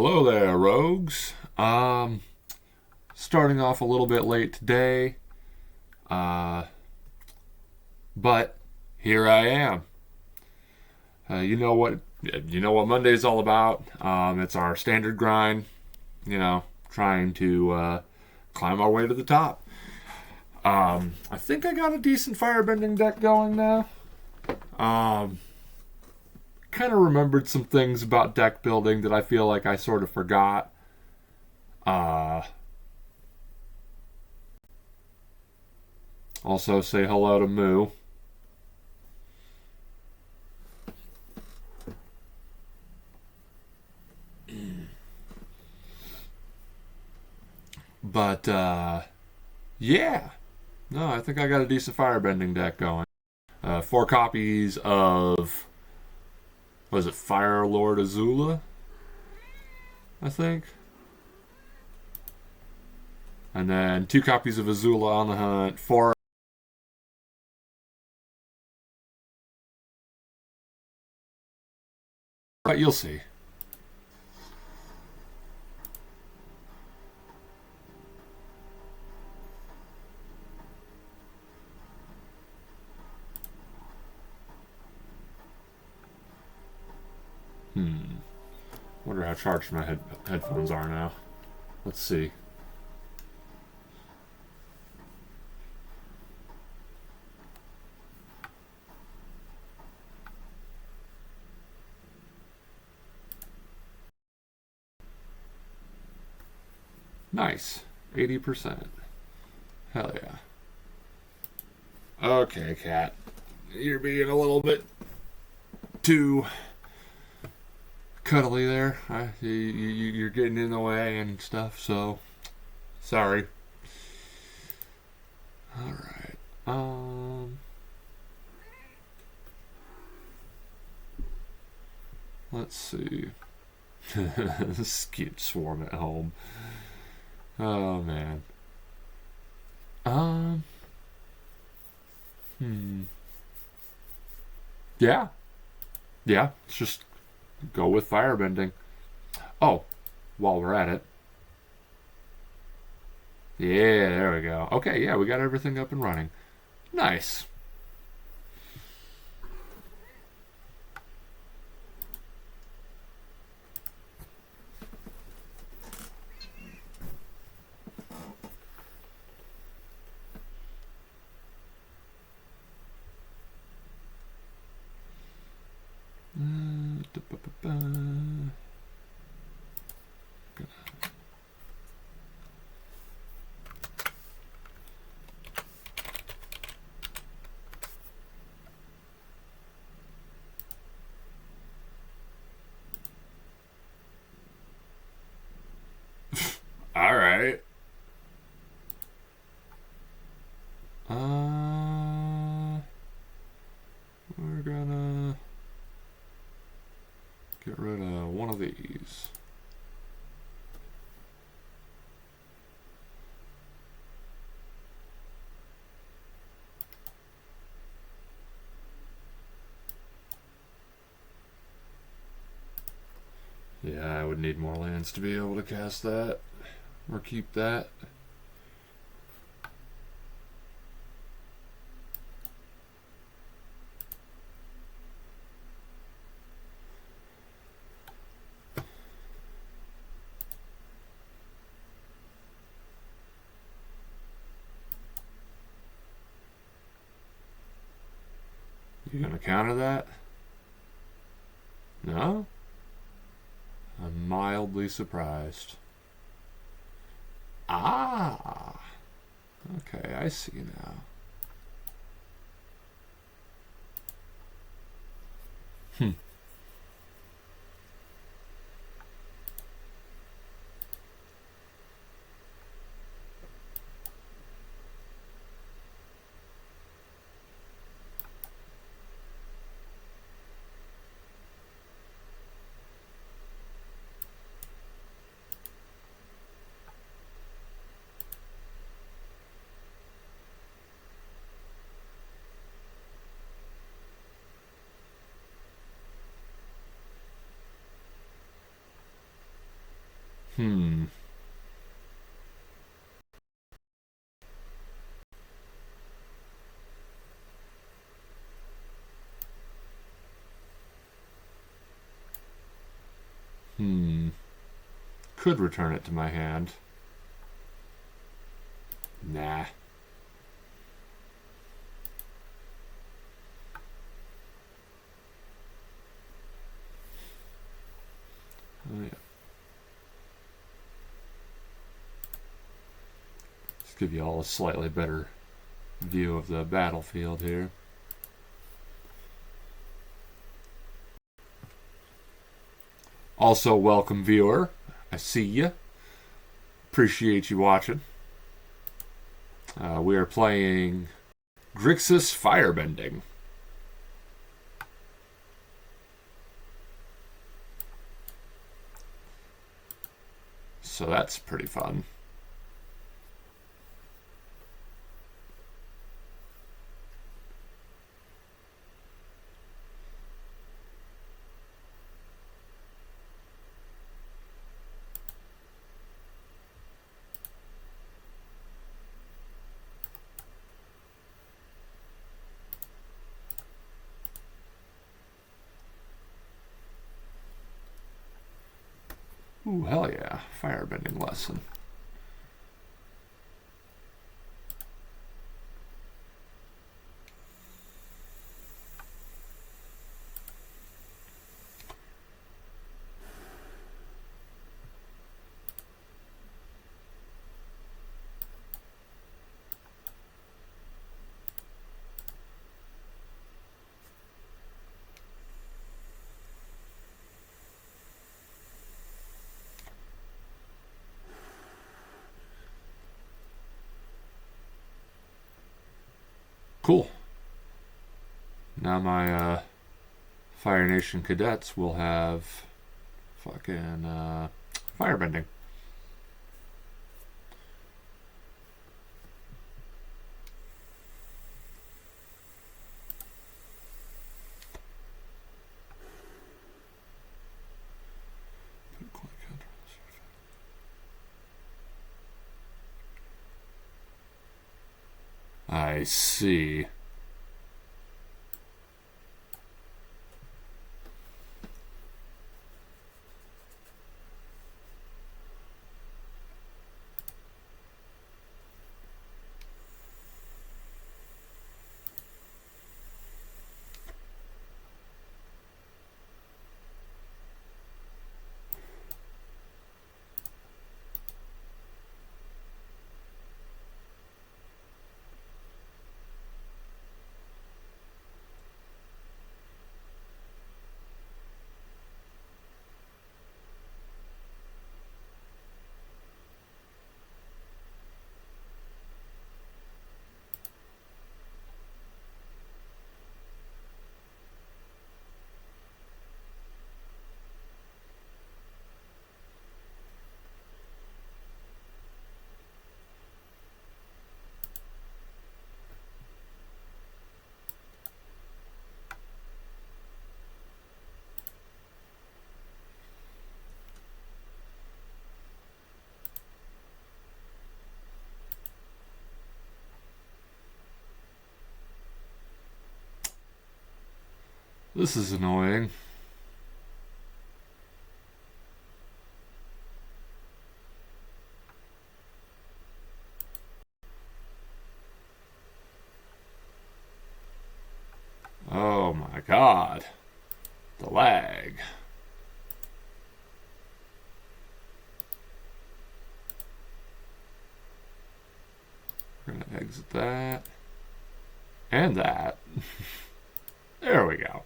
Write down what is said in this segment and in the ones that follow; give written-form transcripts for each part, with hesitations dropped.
Hello there, rogues. Starting off a little bit late today, uh, but here I am. You know what? You know what Monday's all about. It's our standard grind. Trying to climb our way to the top. I think I got a decent firebending deck going now. Kind of remembered some things about deck building that I feel like I sort of forgot. Also, say hello to Moo. But, yeah. No, I think I got a decent firebending deck going. 4 copies of, was it Fire Lord Azula? I think. And then 2 copies of Azula on the Hunt, 4. But you'll see. Wonder how charged my headphones are now. Let's see. Nice. 80%. Hell yeah. Okay, cat. You're being a little bit too cuddly there. You're getting in the way and stuff, so sorry. Alright. Let's see. Scute Swarm At Home. Oh, man. Yeah. Yeah, let's just go with firebending. Oh, while we're at it. Yeah, there we go. Okay, yeah, we got everything up and running. Nice. All right. We're gonna get rid of one of these. Yeah, I would need more lands to be able to cast that or keep that. You gonna counter that? No? I'm mildly surprised. Ah! Okay, I see now. Hmm. Hmm. Could return it to my hand. Nah. Oh, yeah. Let's give you all a slightly better view of the battlefield here. Also, welcome viewer. I see you. Appreciate you watching. We are playing Grixis Firebending. So that's pretty fun. Ooh, hell yeah. Firebending lesson. Cool. Now my Fire Nation cadets will have fucking firebending. I see. This is annoying. Oh my god. The lag. We're going to exit that. And that. There we go.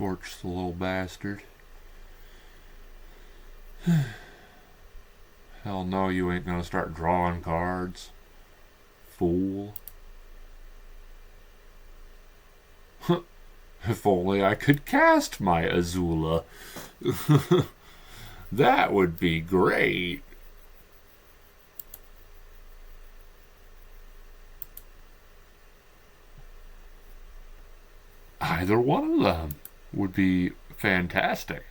Scorch the little bastard. Hell no, you ain't gonna start drawing cards. Fool. If only I could cast my Azula. That would be great. Either one of them would be fantastic.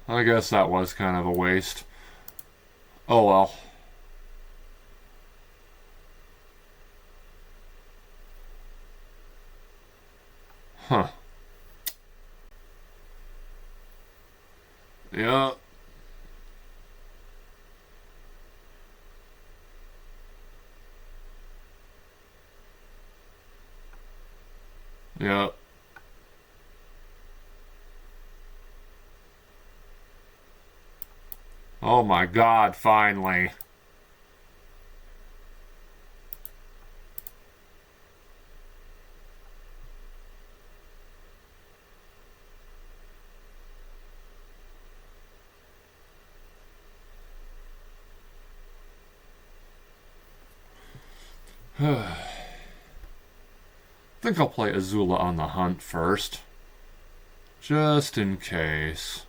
I guess that was kind of a waste. Oh well. Huh. Yeah. Yeah. Oh my God, finally. I think I'll play Azula on the hunt first. Just in case.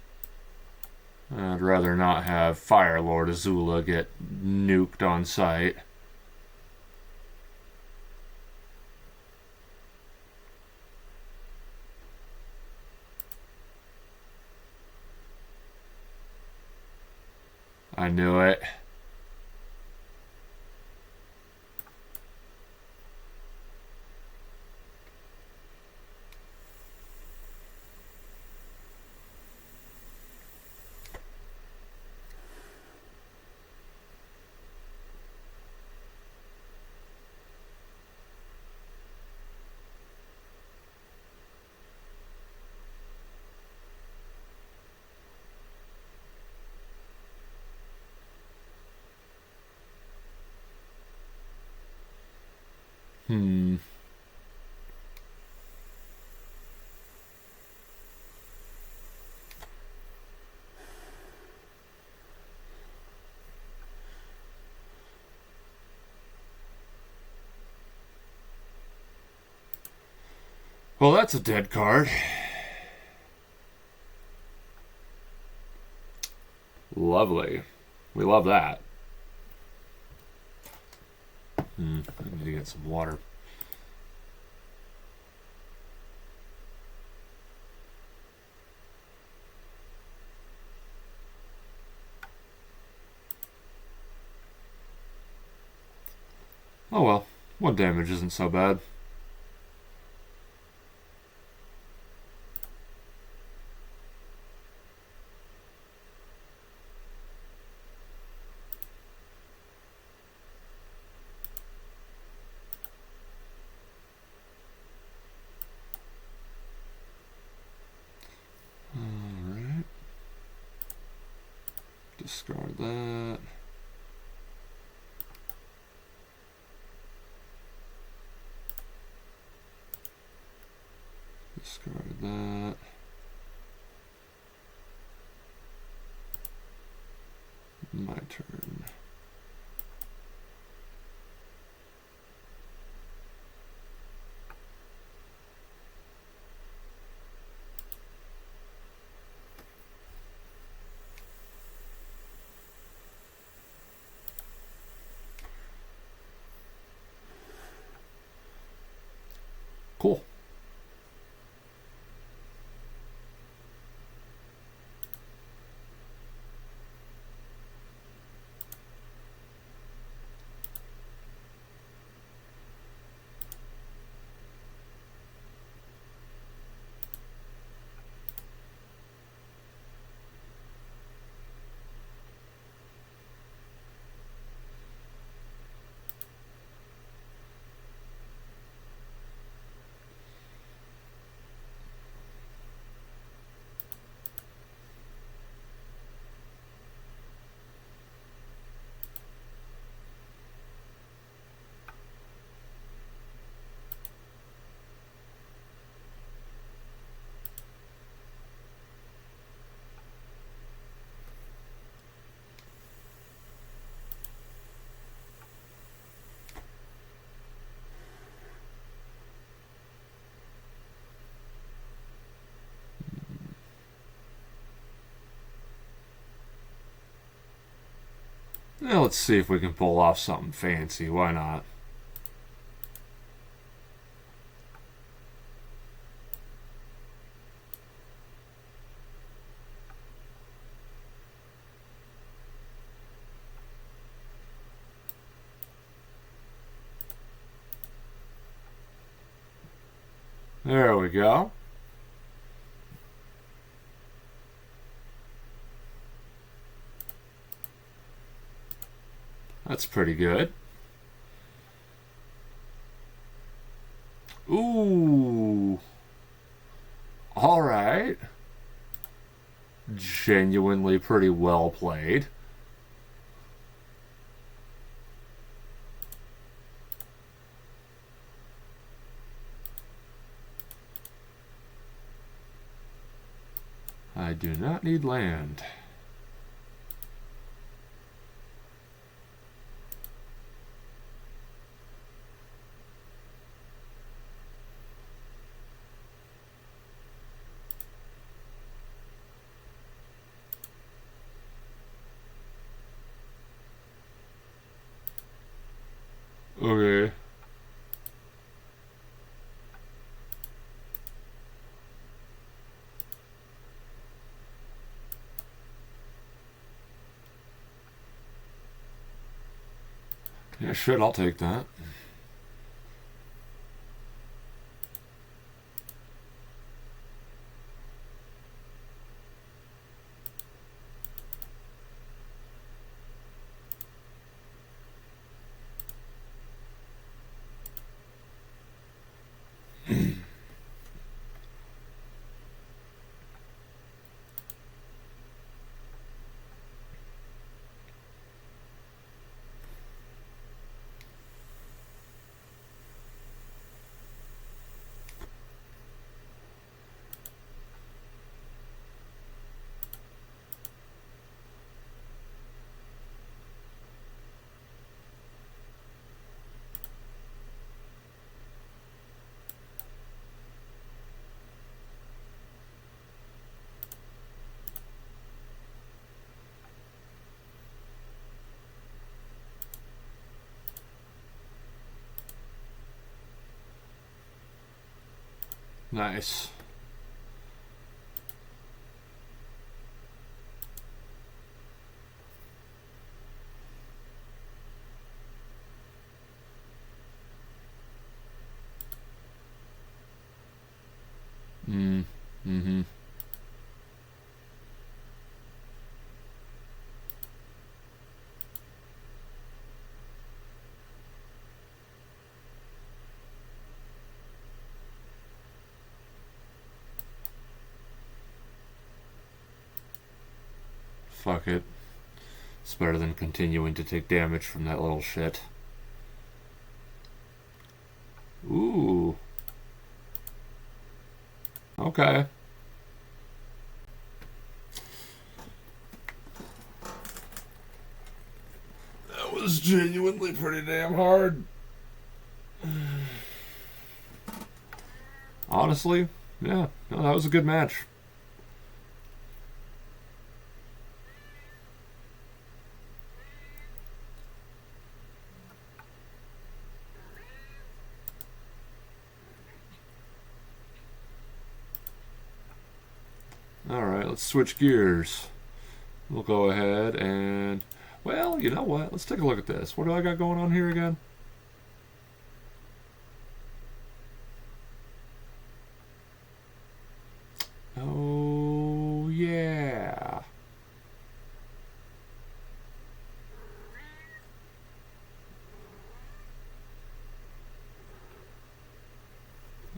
I'd rather not have Fire Lord Azula get nuked on sight. I knew it. Well, that's a dead card. Lovely. We love that. I need to get some water. Oh well, 1 damage isn't so bad. Alright. Discard that. Discard that. My turn. Cool. Now let's see if we can pull off something fancy. Why not? There we go. That's pretty good. Ooh. All right. Genuinely pretty well played. I do not need land. Okay. Yeah, shit, I'll take that. Nice. Mm-hmm. Fuck it. It's better than continuing to take damage from that little shit. Ooh. Okay. That was genuinely pretty damn hard. Honestly, yeah. No, that was a good match. Alright, let's switch gears. We'll go ahead and... Well, you know what? Let's take a look at this. What do I got going on here again? Oh, yeah.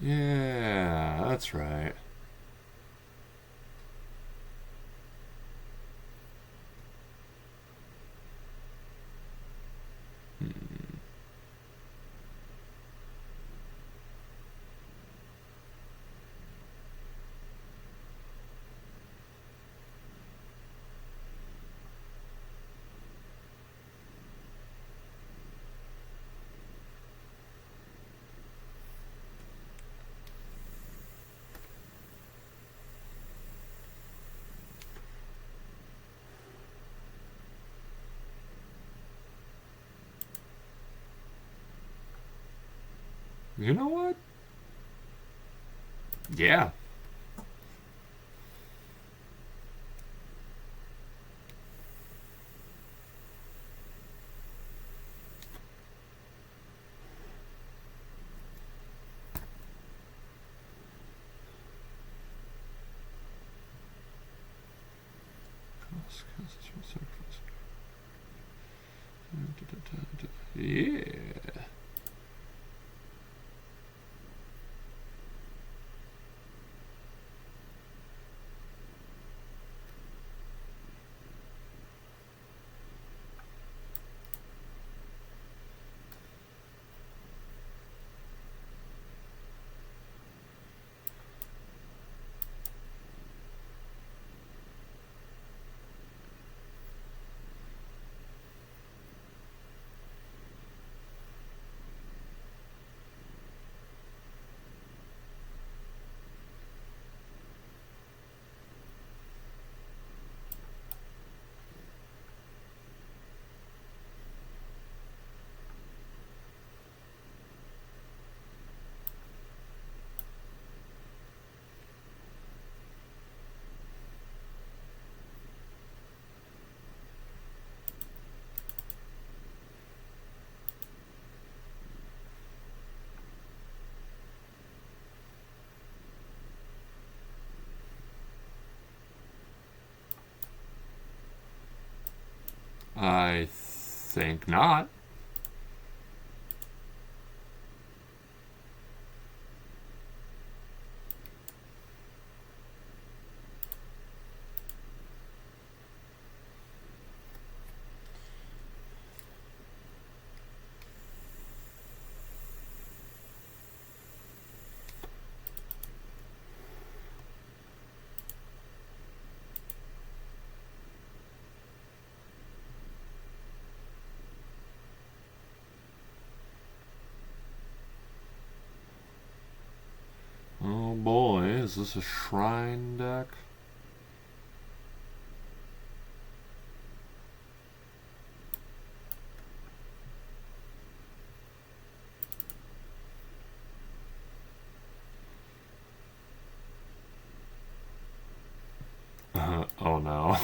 Yeah, that's right. You know what? Yeah. Yeah. I think not. Oh boy, is this a shrine deck? Oh no.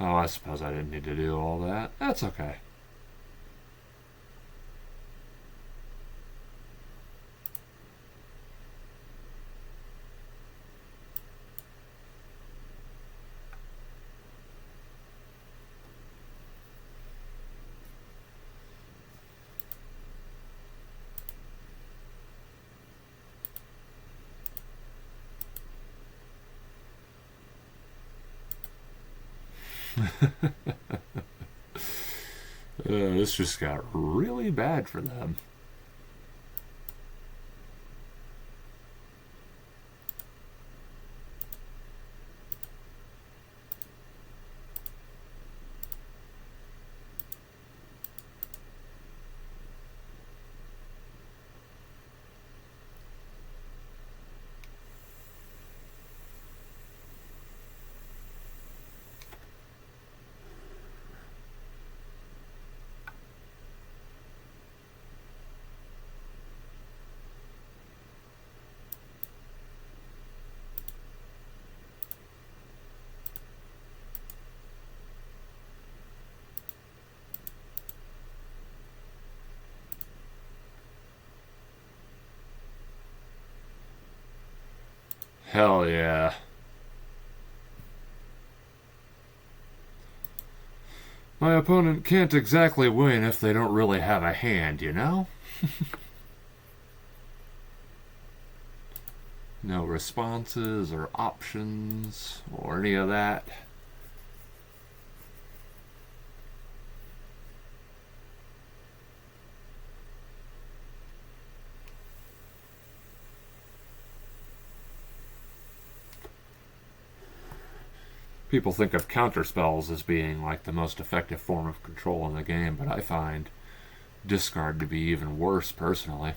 Oh, I suppose I didn't need to do all that. That's okay. This just got really bad for them. Hell yeah. My opponent can't exactly win if they don't really have a hand, you know? No responses or options or any of that. People think of counterspells as being like the most effective form of control in the game, but I find discard to be even worse personally.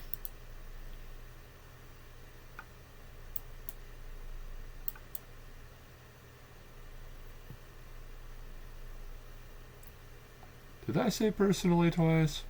Did I say personally twice?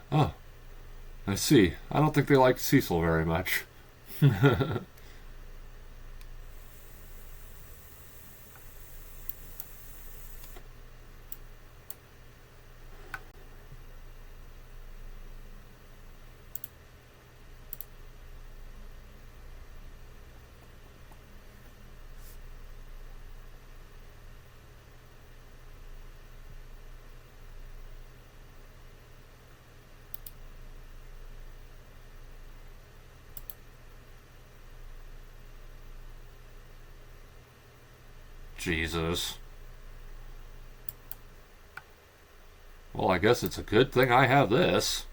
Oh, I see. I don't think they like Cecil very much. Jesus. Well, I guess it's a good thing I have this.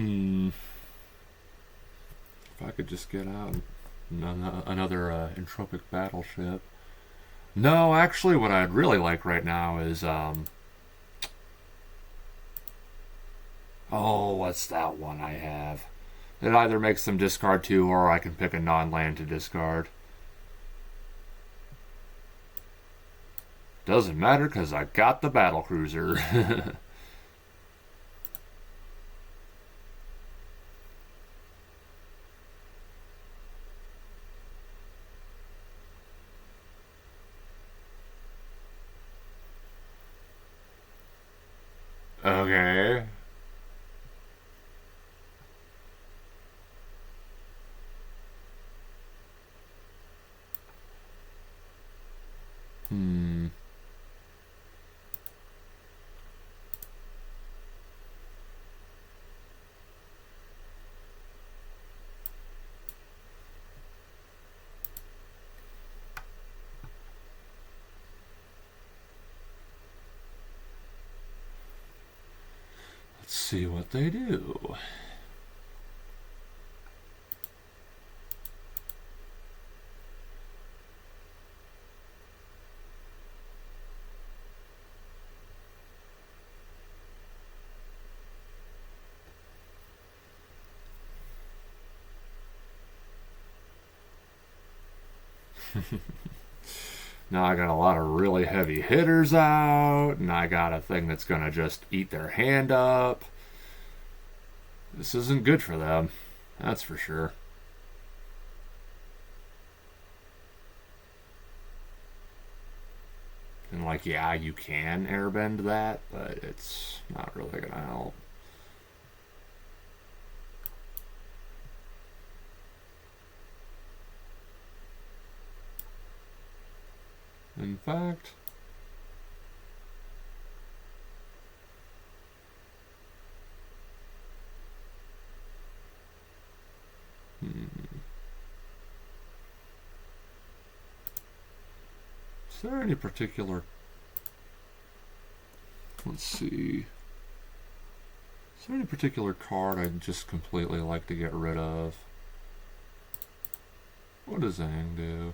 If I could just get out another entropic battleship. No, actually, what I'd really like right now is oh, what's that one I have? It either makes them discard two, or I can pick a non-land to discard. Doesn't matter because I got the battle cruiser. Okay. Let's see what they do. Now I got a lot of really heavy hitters out, and I got a thing that's gonna just eat their hand up. This isn't good for them, that's for sure. And like, yeah, you can airbend that, but it's not really gonna help. In fact, Is there any particular... Let's see. Is there any particular card I'd just completely like to get rid of? What does Zang do?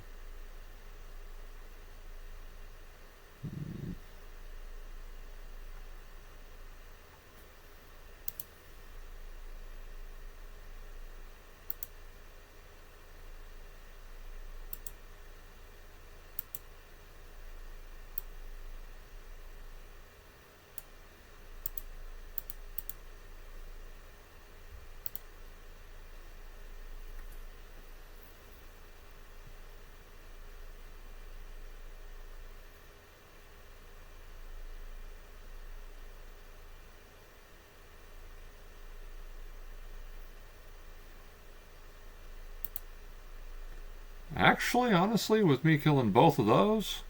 Actually, honestly, with me killing both of those,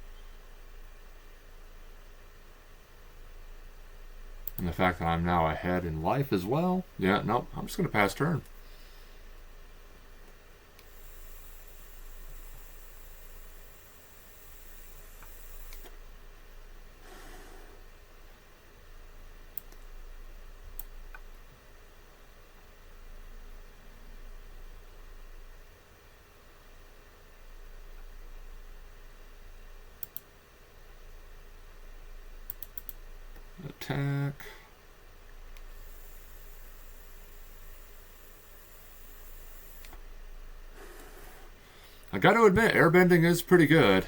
and the fact that I'm now ahead in life as well, yeah, nope, I'm just going to pass turn. Attack. I got to admit, airbending is pretty good.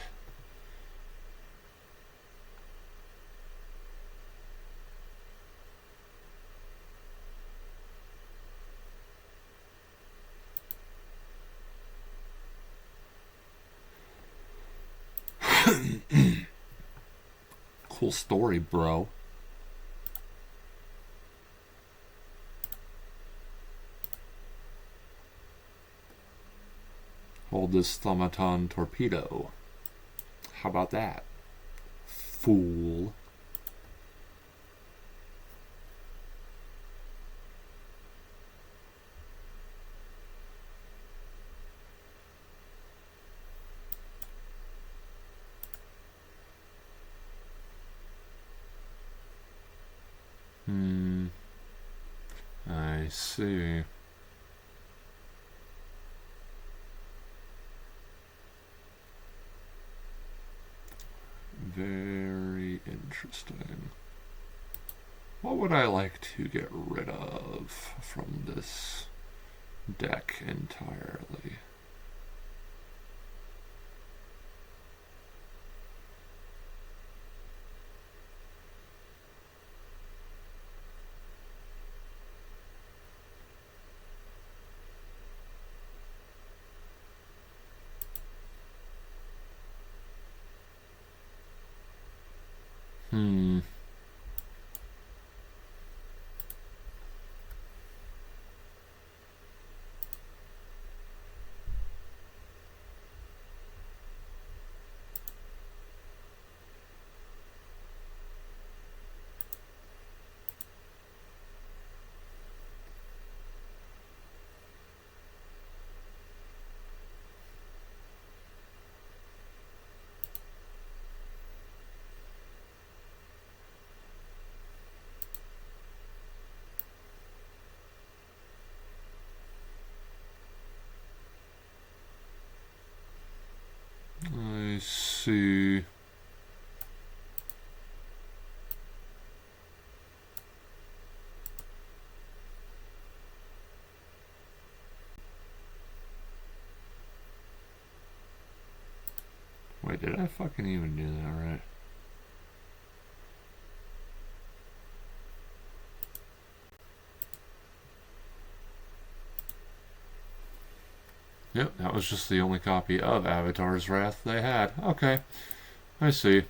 Cool story, bro. Hold this Thaumaton torpedo. How about that? Fool. I see. Very interesting. What would I like to get rid of from this deck entirely? I see. Wait, did I fucking even do that right? Yep, that was just the only copy of Avatar's Wrath they had. Okay, I see.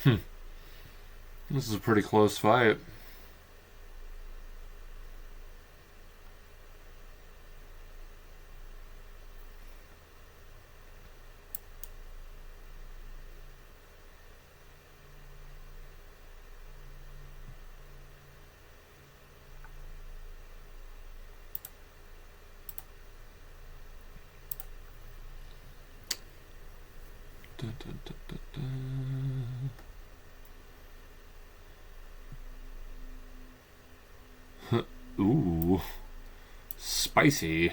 This is a pretty close fight. Dun, dun, dun, dun. Ooh, spicy.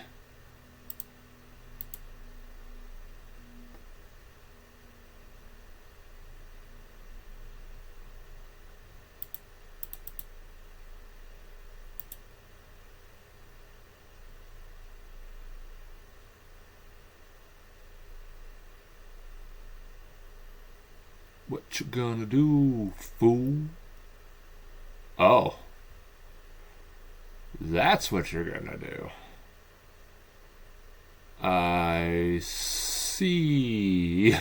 What you gonna do, fool? Oh, that's what you're gonna do. I see.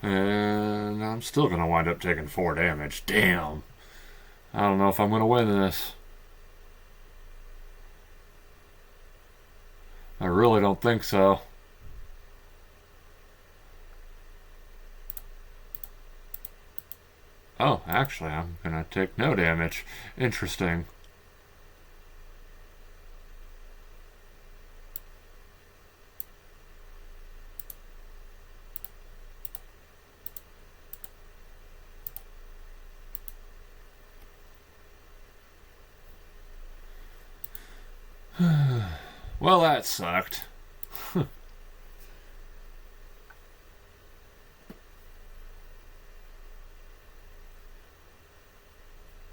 And I'm still gonna wind up taking 4 damage. Damn. I don't know if I'm gonna win this. I really don't think so. Oh, actually, I'm gonna take no damage. Interesting. Well, that sucked.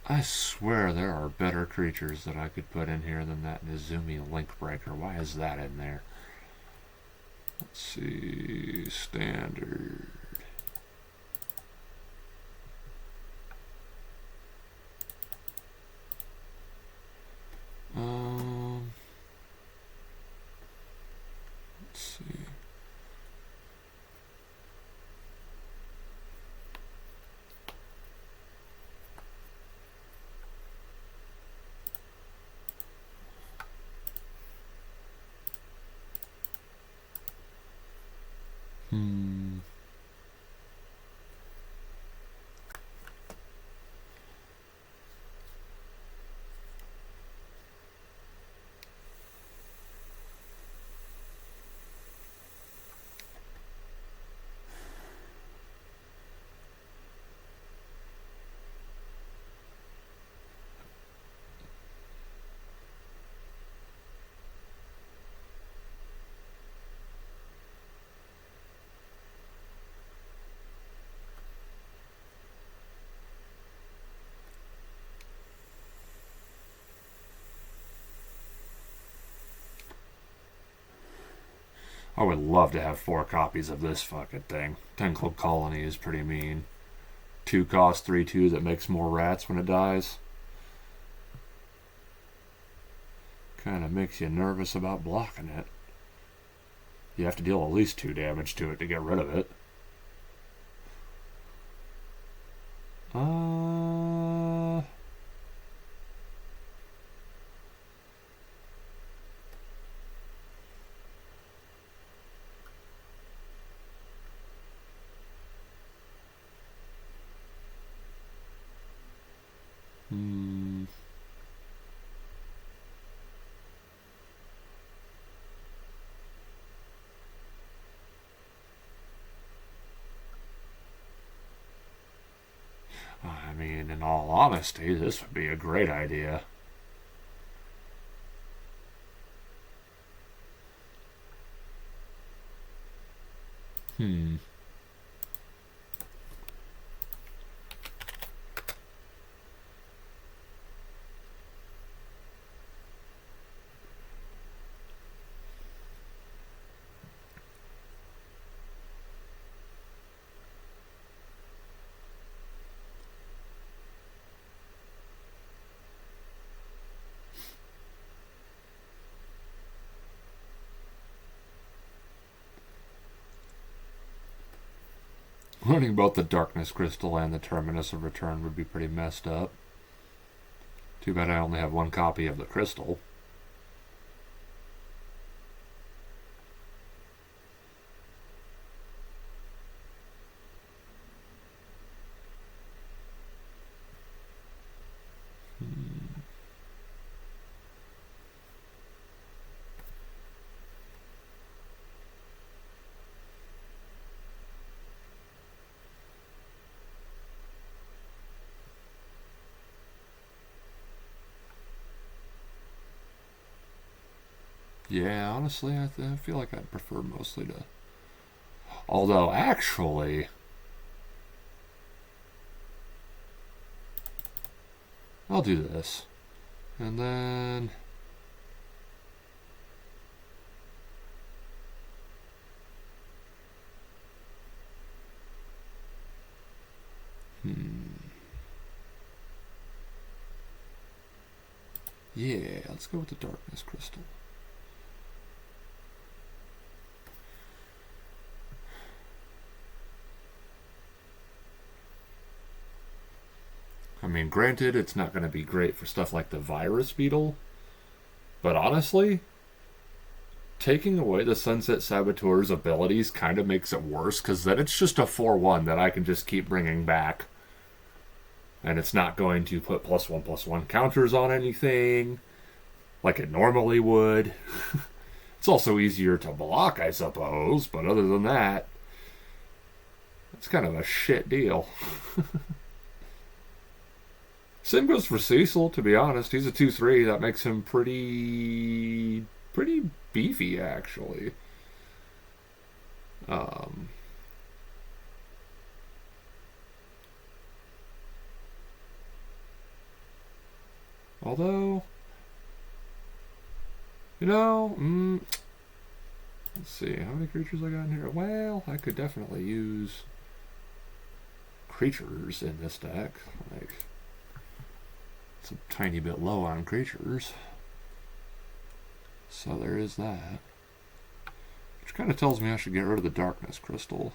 I swear there are better creatures that I could put in here than that Nizumi Link Breaker. Why is that in there? Let's see. Standard. Let's see. I would love to have 4 copies of this fucking thing. 10 Club Colony is pretty mean. 2 cost, 3/2 that makes more rats when it dies. Kind of makes you nervous about blocking it. You have to deal at least 2 damage to it to get rid of it. I mean, in all honesty, this would be a great idea. Learning about the Darkness Crystal and the Terminus of Return would be pretty messed up. Too bad I only have one copy of the crystal. Yeah, honestly, I feel like I'd prefer mostly to... Although, actually, I'll do this. And then... Yeah, let's go with the darkness crystal. I mean, granted, it's not going to be great for stuff like the virus beetle, but honestly, taking away the Sunset Saboteur's abilities kind of makes it worse, because then it's just a 4-1 that I can just keep bringing back. And it's not going to put +1/+1 counters on anything, like it normally would. It's also easier to block, I suppose, but other than that, it's kind of a shit deal. Same goes for Cecil, to be honest. He's a 2/3. That makes him pretty beefy, actually. Although, let's see, how many creatures I got in here? Well, I could definitely use creatures in this deck. Like, it's a tiny bit low on creatures. So there is that. Which kind of tells me I should get rid of the darkness crystal.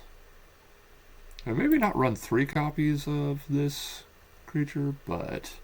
And maybe not run 3 copies of this creature, but...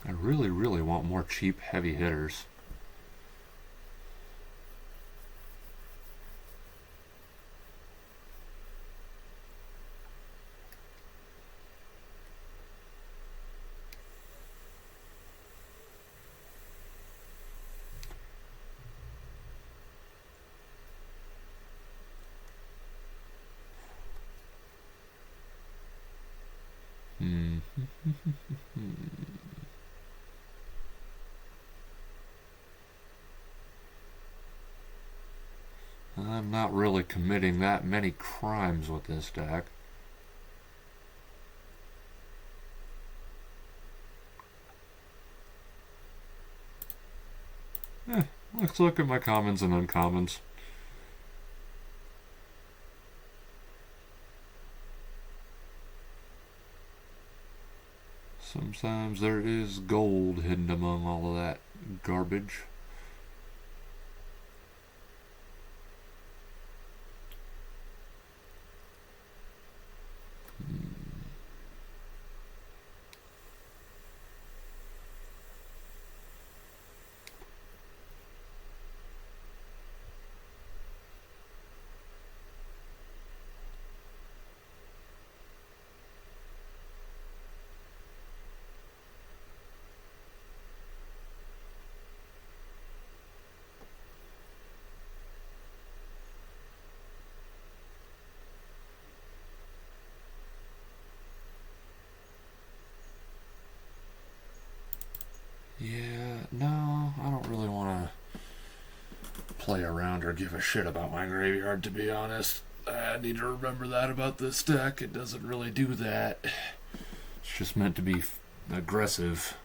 I really want more cheap heavy hitters. I'm not really committing that many crimes with this deck. Let's look at my commons and uncommons. Sometimes there is gold hidden among all of that garbage. longer give a shit about my graveyard, to be honest. I need to remember that about this deck. It doesn't really do that. It's just meant to be aggressive.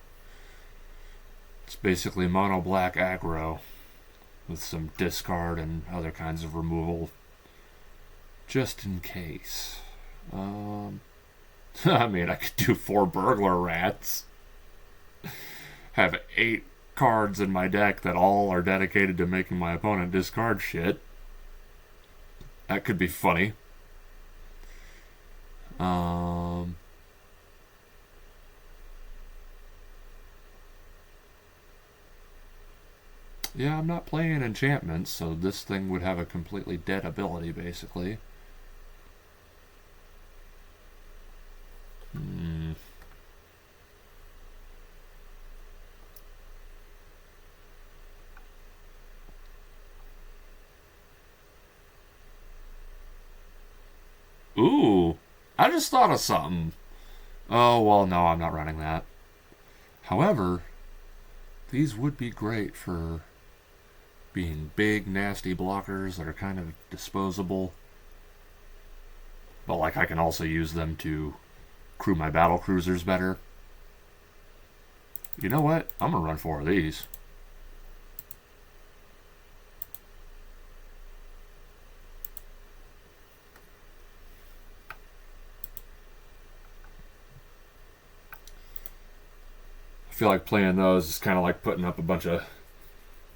It's basically mono black aggro with some discard and other kinds of removal, just in case. I mean, I could do 4 burglar rats. Have 8 cards in my deck that all are dedicated to making my opponent discard shit. That could be funny. Yeah, I'm not playing enchantments, so this thing would have a completely dead ability, basically. Ooh, I just thought of something. Oh, well, no, I'm not running that. However, these would be great for being big, nasty blockers that are kind of disposable. But, like, I can also use them to crew my battle cruisers better. You know what? I'm going to run 4 of these. I feel like playing those is kind of like putting up a bunch of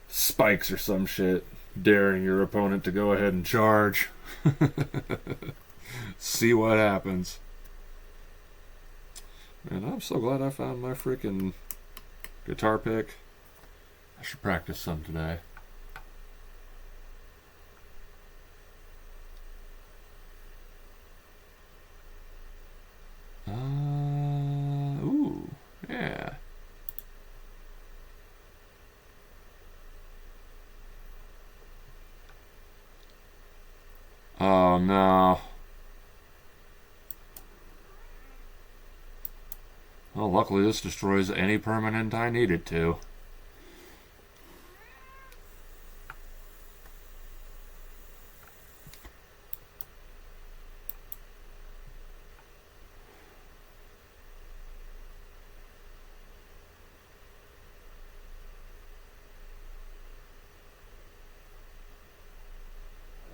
spikes or some shit, daring your opponent to go ahead and charge. See what happens. Man, I'm so glad I found my freaking guitar pick. I should practice some today. Ooh, yeah. Oh no. Well, luckily this destroys any permanent I need it to.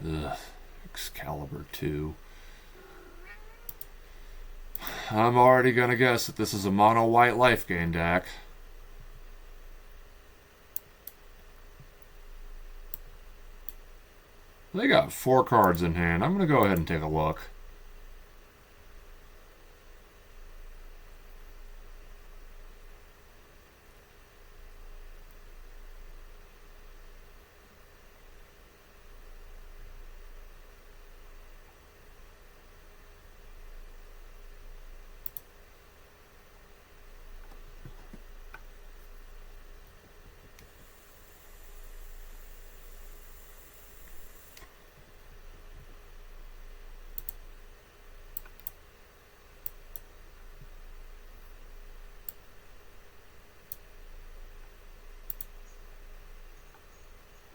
Ugh, Excalibur 2. I'm already gonna guess that this is a mono white life gain deck. They got 4 cards in hand. I'm gonna go ahead and take a look.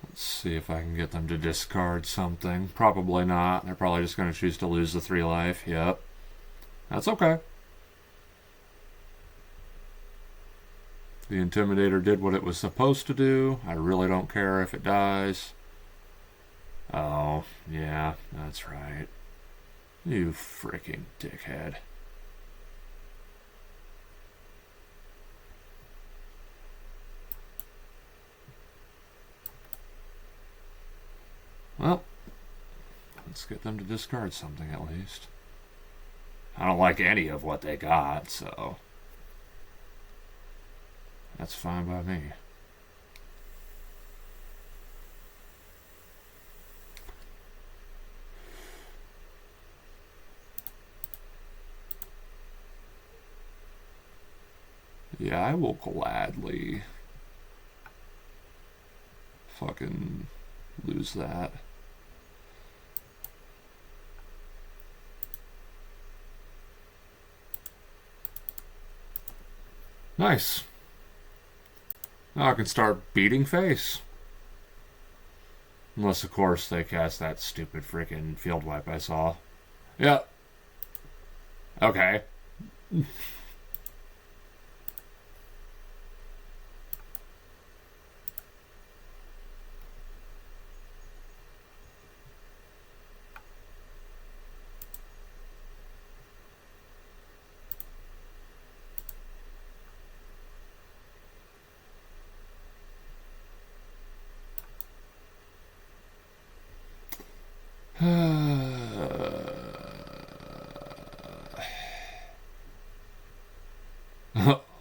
Let's see if I can get them to discard something. Probably not. They're probably just going to choose to lose the 3 life. Yep. That's okay. The Intimidator did what it was supposed to do. I really don't care if it dies. Oh, yeah, that's right. You freaking dickhead. Well, let's get them to discard something at least. I don't like any of what they got, so that's fine by me. Yeah, I will gladly fucking lose that. Nice. Now I can start beating face. Unless, of course, they cast that stupid freaking field wipe I saw. Yep. Okay.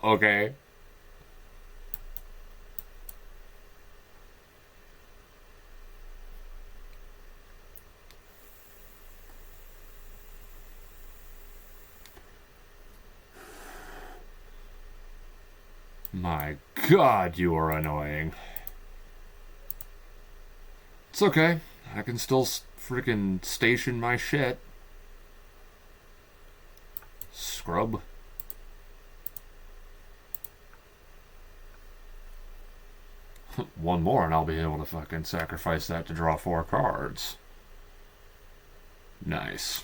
Okay. My God, you are annoying. It's okay. I can still freaking station my shit. Scrub. One more and I'll be able to fucking sacrifice that to draw 4 cards. Nice.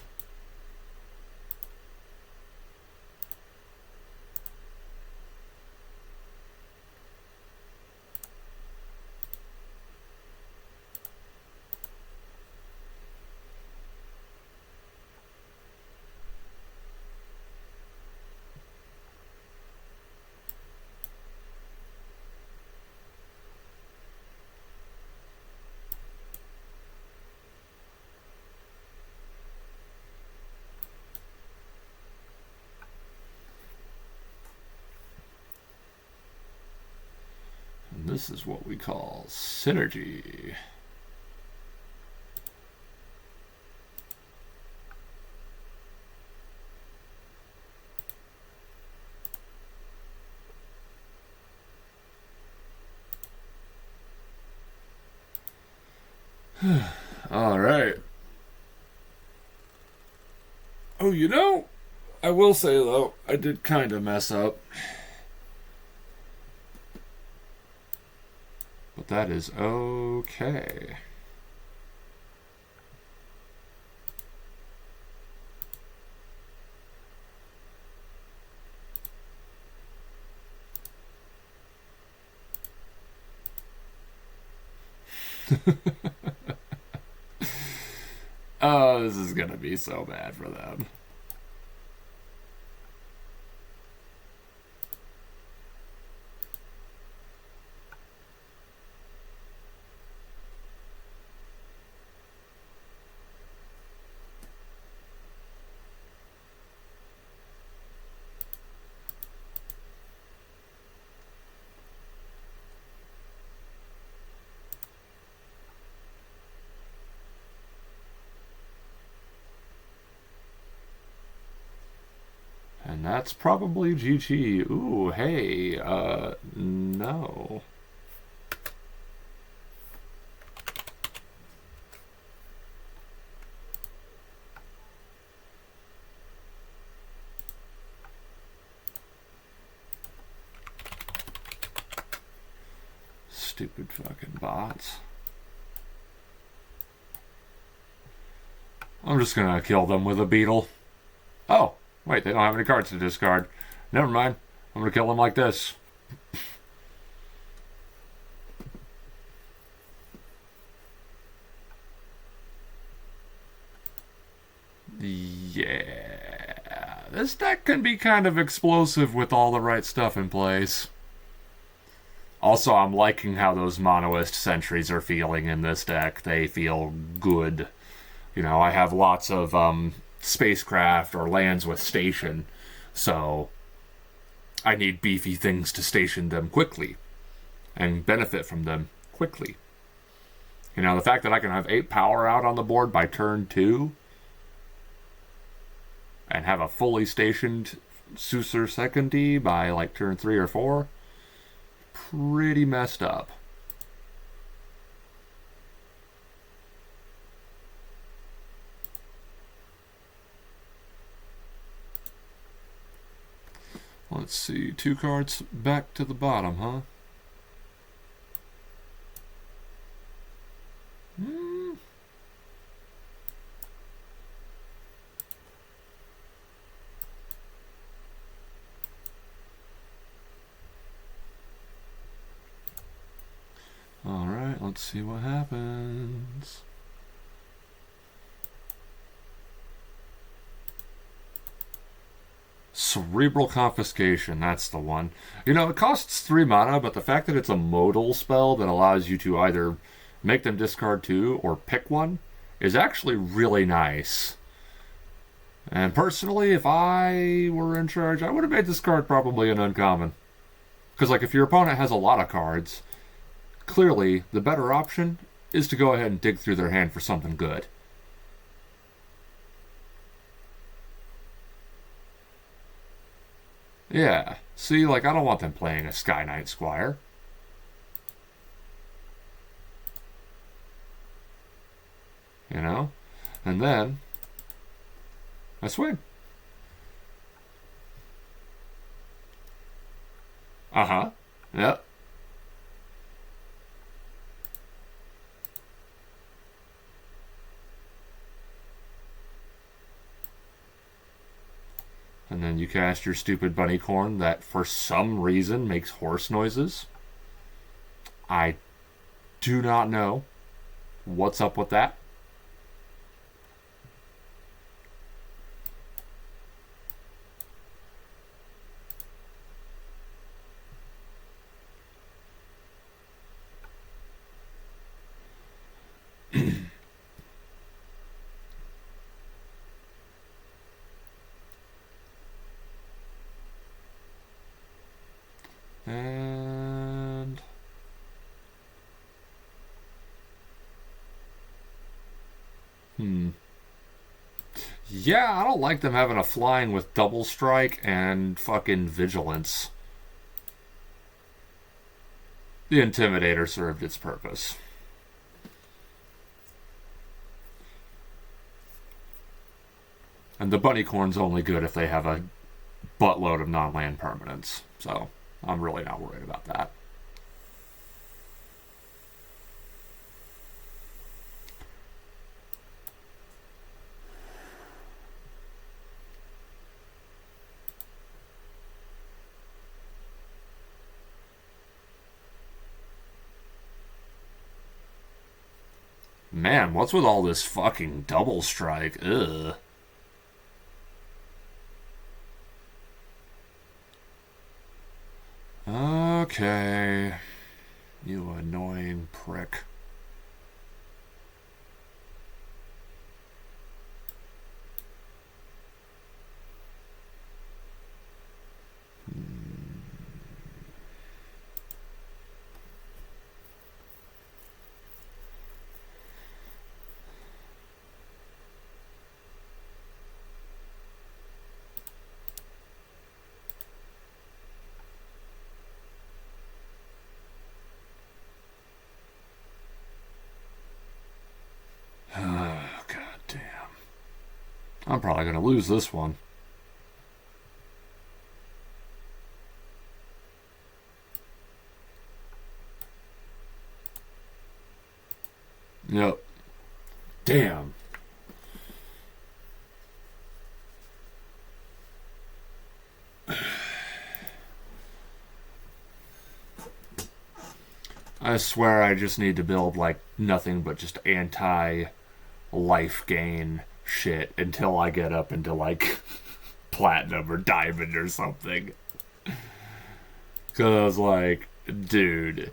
This is what we call synergy. All right. Oh, you know, I will say though, I did kind of mess up. But that is okay. Oh, this is gonna be so bad for them. And that's probably GG. Ooh, hey, no. Stupid fucking bots. I'm just gonna kill them with a beetle. Oh! Wait, they don't have any cards to discard. Never mind. I'm gonna kill them like this. Yeah. This deck can be kind of explosive with all the right stuff in place. Also, I'm liking how those monoist sentries are feeling in this deck. They feel good. You know, I have lots of spacecraft or lands with station, so I need beefy things to station them quickly and benefit from them quickly. You know, the fact that I can have 8 power out on the board by turn 2 and have a fully stationed Susur Secondi by like turn 3 or 4, pretty messed up. Let's see, 2 cards back to the bottom, huh? Let's see what happens. Cerebral Confiscation, that's the one. You know, it costs 3 mana, but the fact that it's a modal spell that allows you to either make them discard 2 or pick one is actually really nice. And personally, if I were in charge, I would have made this card probably an uncommon. Because, like, if your opponent has a lot of cards, clearly the better option is to go ahead and dig through their hand for something good. Yeah, see, like, I don't want them playing a Sky Knight Squire. You know? And then I swing. Uh-huh. Yep. And then you cast your stupid bunnycorn that for some reason makes horse noises. I do not know what's up with that. And yeah, I don't like them having a flying with double strike and fucking vigilance. The Intimidator served its purpose. And the bunnycorn's only good if they have a buttload of non-land permanents. So I'm really not worried about that. Man, what's with all this fucking double strike? Ugh. Okay. You annoying prick. God damn. I'm probably going to lose this one. Yep. Damn. I swear I just need to build, like, nothing but just anti-life gain shit until I get up into, like, platinum or diamond or something. Because I was like, dude,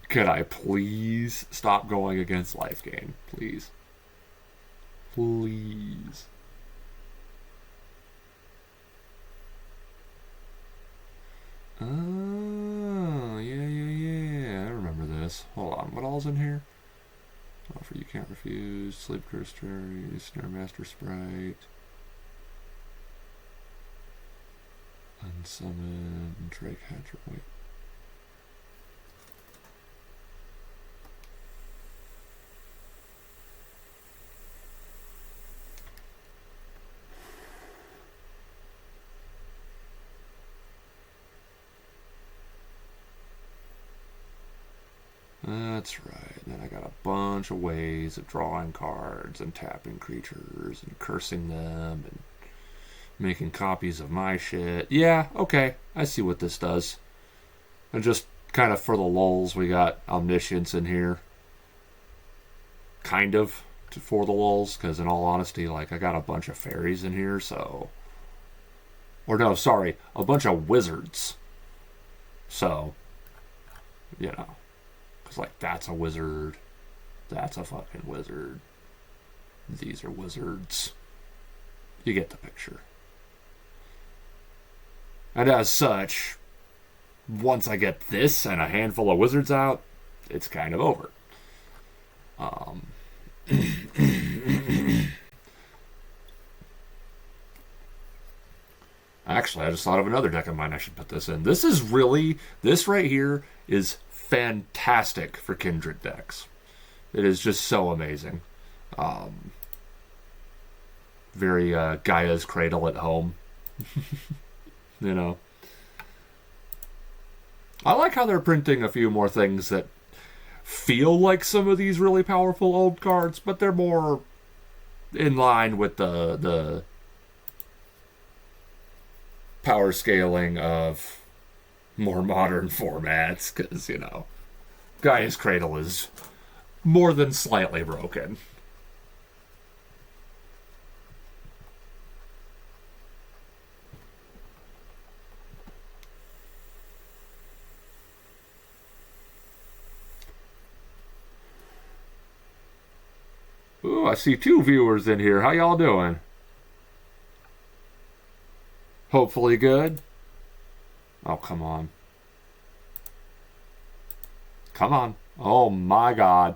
could I please stop going against life gain? Please. Please. Oh, yeah. I remember this. Hold on, what all's in here? Offer you can't refuse. Sleep Curse Cherry, Snare Master Sprite. Unsummon, Drake Hatcher. Wait. That's right. Then I got a bunch of ways of drawing cards and tapping creatures and cursing them and making copies of my shit. Yeah, okay. I see what this does. And just kind of for the lulz, we got Omniscience in here. kind of for the lulz, because in all honesty, like, I got a bunch of fairies in here, so... Or no, sorry, a bunch of wizards. So, you know, because, like, that's a wizard. That's a fucking wizard. These are wizards. You get the picture. And as such, once I get this and a handful of wizards out, it's kind of over. Actually, I just thought of another deck of mine I should put this in. This right here is fantastic for Kindred decks. It is just so amazing. Very Gaia's Cradle at home. You know. I like how they're printing a few more things that feel like some of these really powerful old cards, but they're more in line with the power scaling of more modern formats, because, you know, Gaia's Cradle is more than slightly broken. Ooh, I see 2 viewers in here. How y'all doing? Hopefully good. Oh, come on. Come on. Oh my god.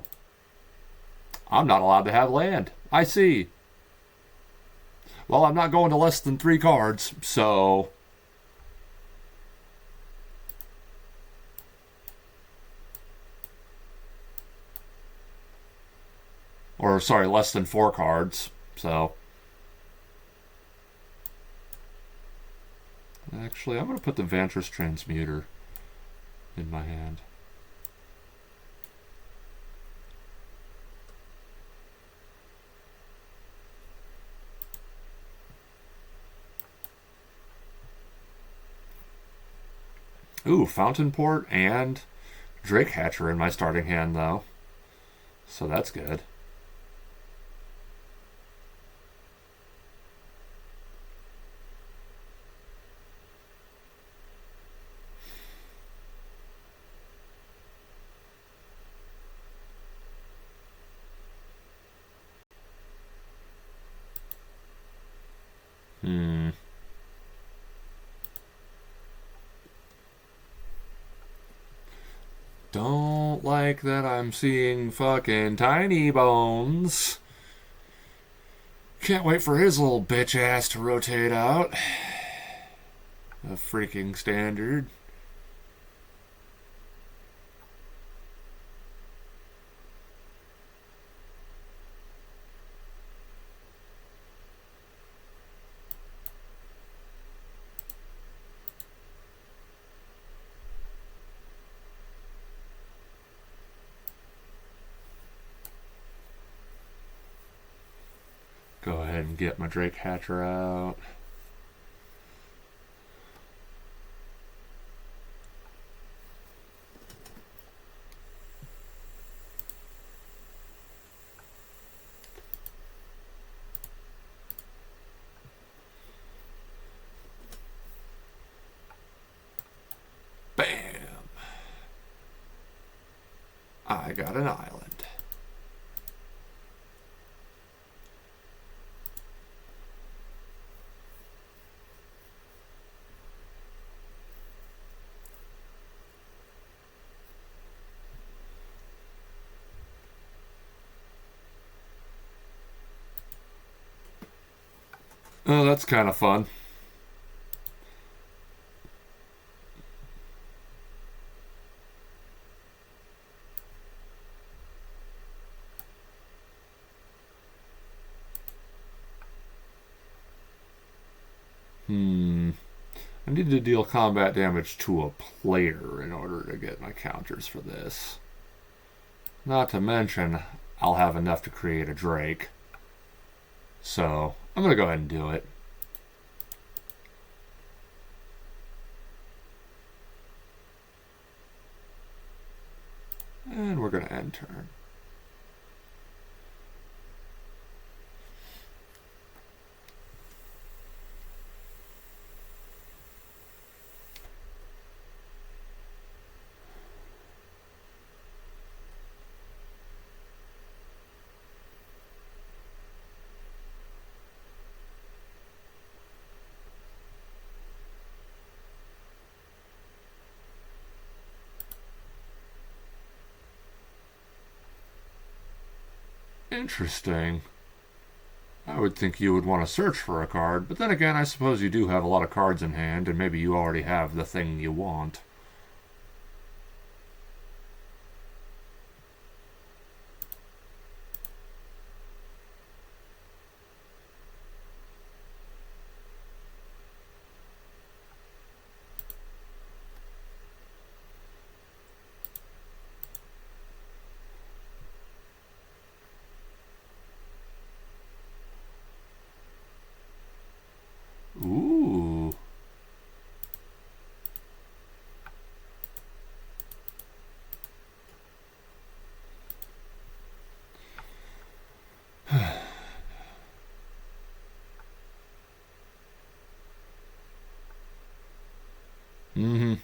I'm not allowed to have land. I see. Well, I'm not going to less than 3 cards, so... Or, sorry, less than 4 cards, so... Actually, I'm going to put the Vantress Transmuter in my hand. Ooh, Fountain Port and Drake Hatcher in my starting hand, though. So that's good. Don't like that I'm seeing fucking Tiny Bones. Can't wait for his little bitch ass to rotate out. A freaking standard. Go ahead and get my Drake Hatcher out. Bam! I got an island. Oh, that's kind of fun. I need to deal combat damage to a player in order to get my counters for this. Not to mention, I'll have enough to create a Drake. So, I'm going to go ahead and do it. And we're going to end turn. Interesting. I would think you would want to search for a card, but then again, I suppose you do have a lot of cards in hand, and maybe you already have the thing you want. Ooh. Mm-hmm.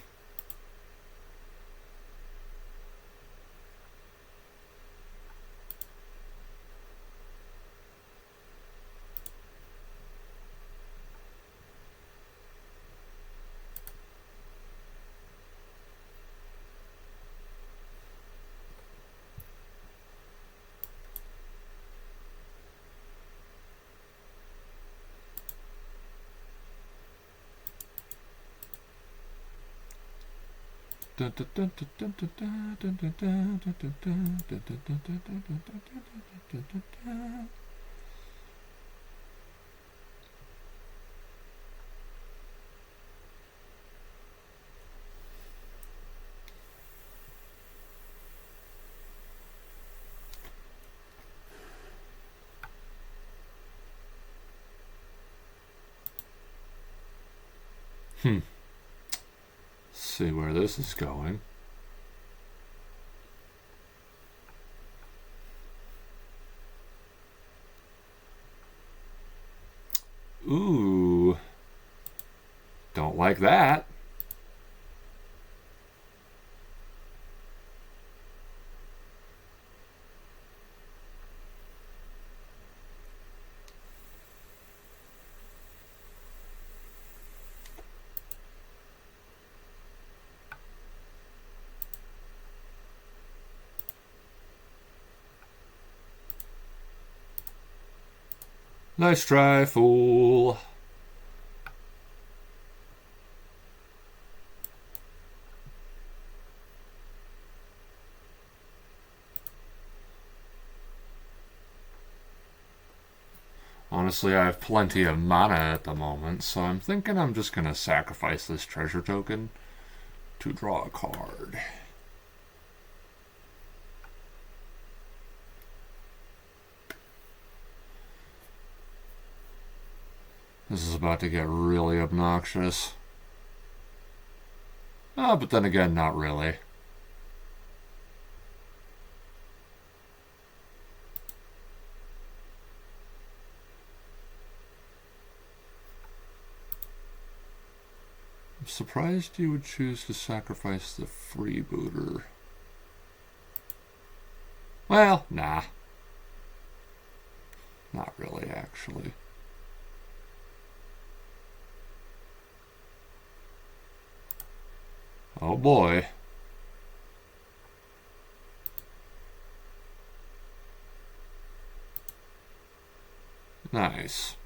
Hmm. See where this is going. Ooh. Don't like that. Nice try, fool. Honestly, I have plenty of mana at the moment, so I'm thinking I'm just going to sacrifice this treasure token to draw a card. This is about to get really obnoxious. Oh, but then again, not really. I'm surprised you would choose to sacrifice the freebooter. Well, nah. Not really, actually. Oh boy. Nice.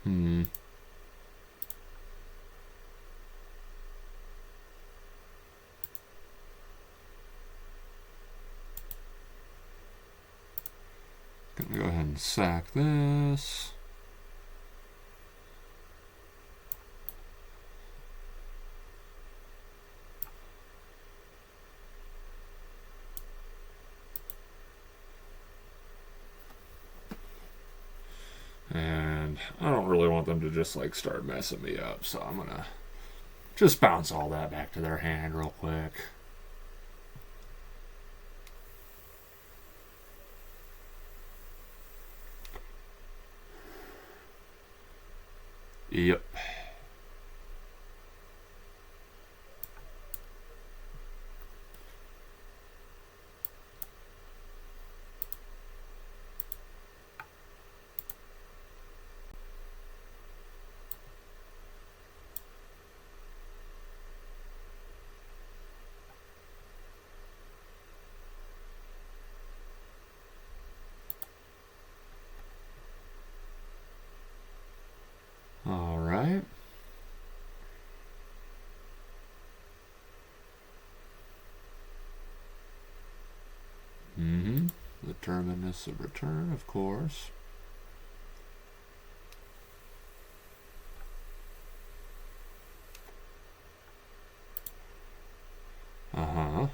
Hmm. Gonna go ahead and sack this. And I don't really want them to just like start messing me up, so I'm gonna just bounce all that back to their hand real quick. Yep. Terminus of return, of course. Uh-huh.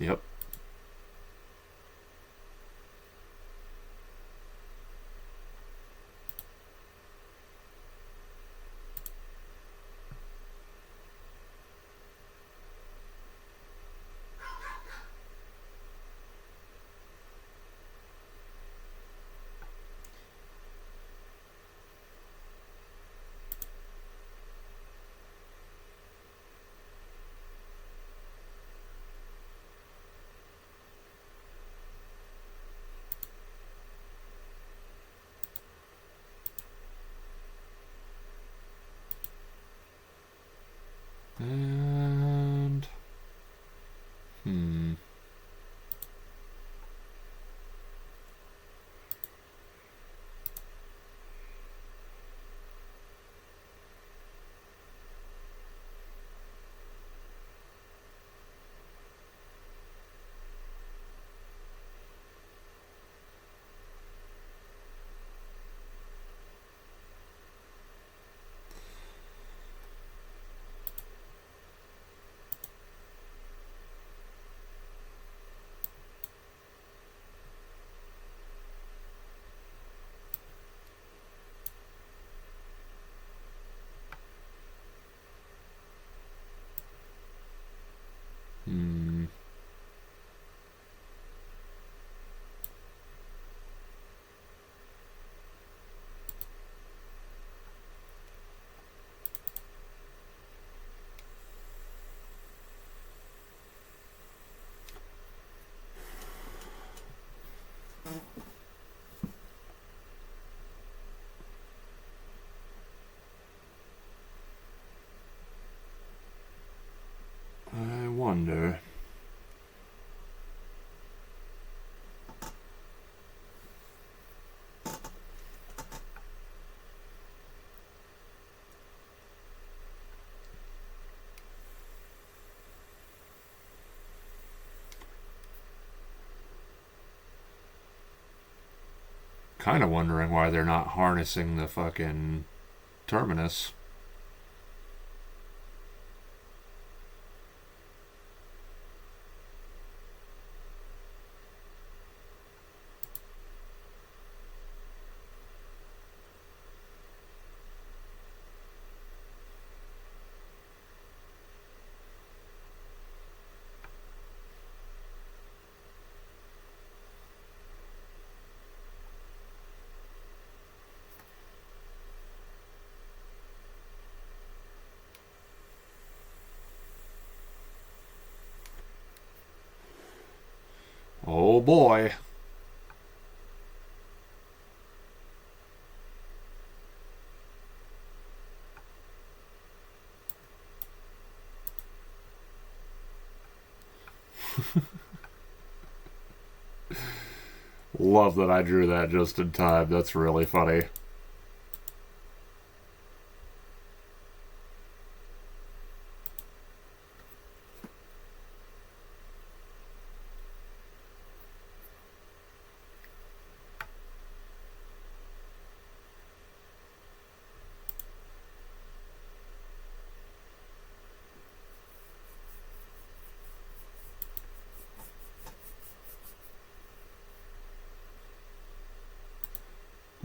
Yep. And I wonder. Kind of wondering why they're not harnessing the fucking terminus. Oh boy. Love that I drew that just in time. That's really funny.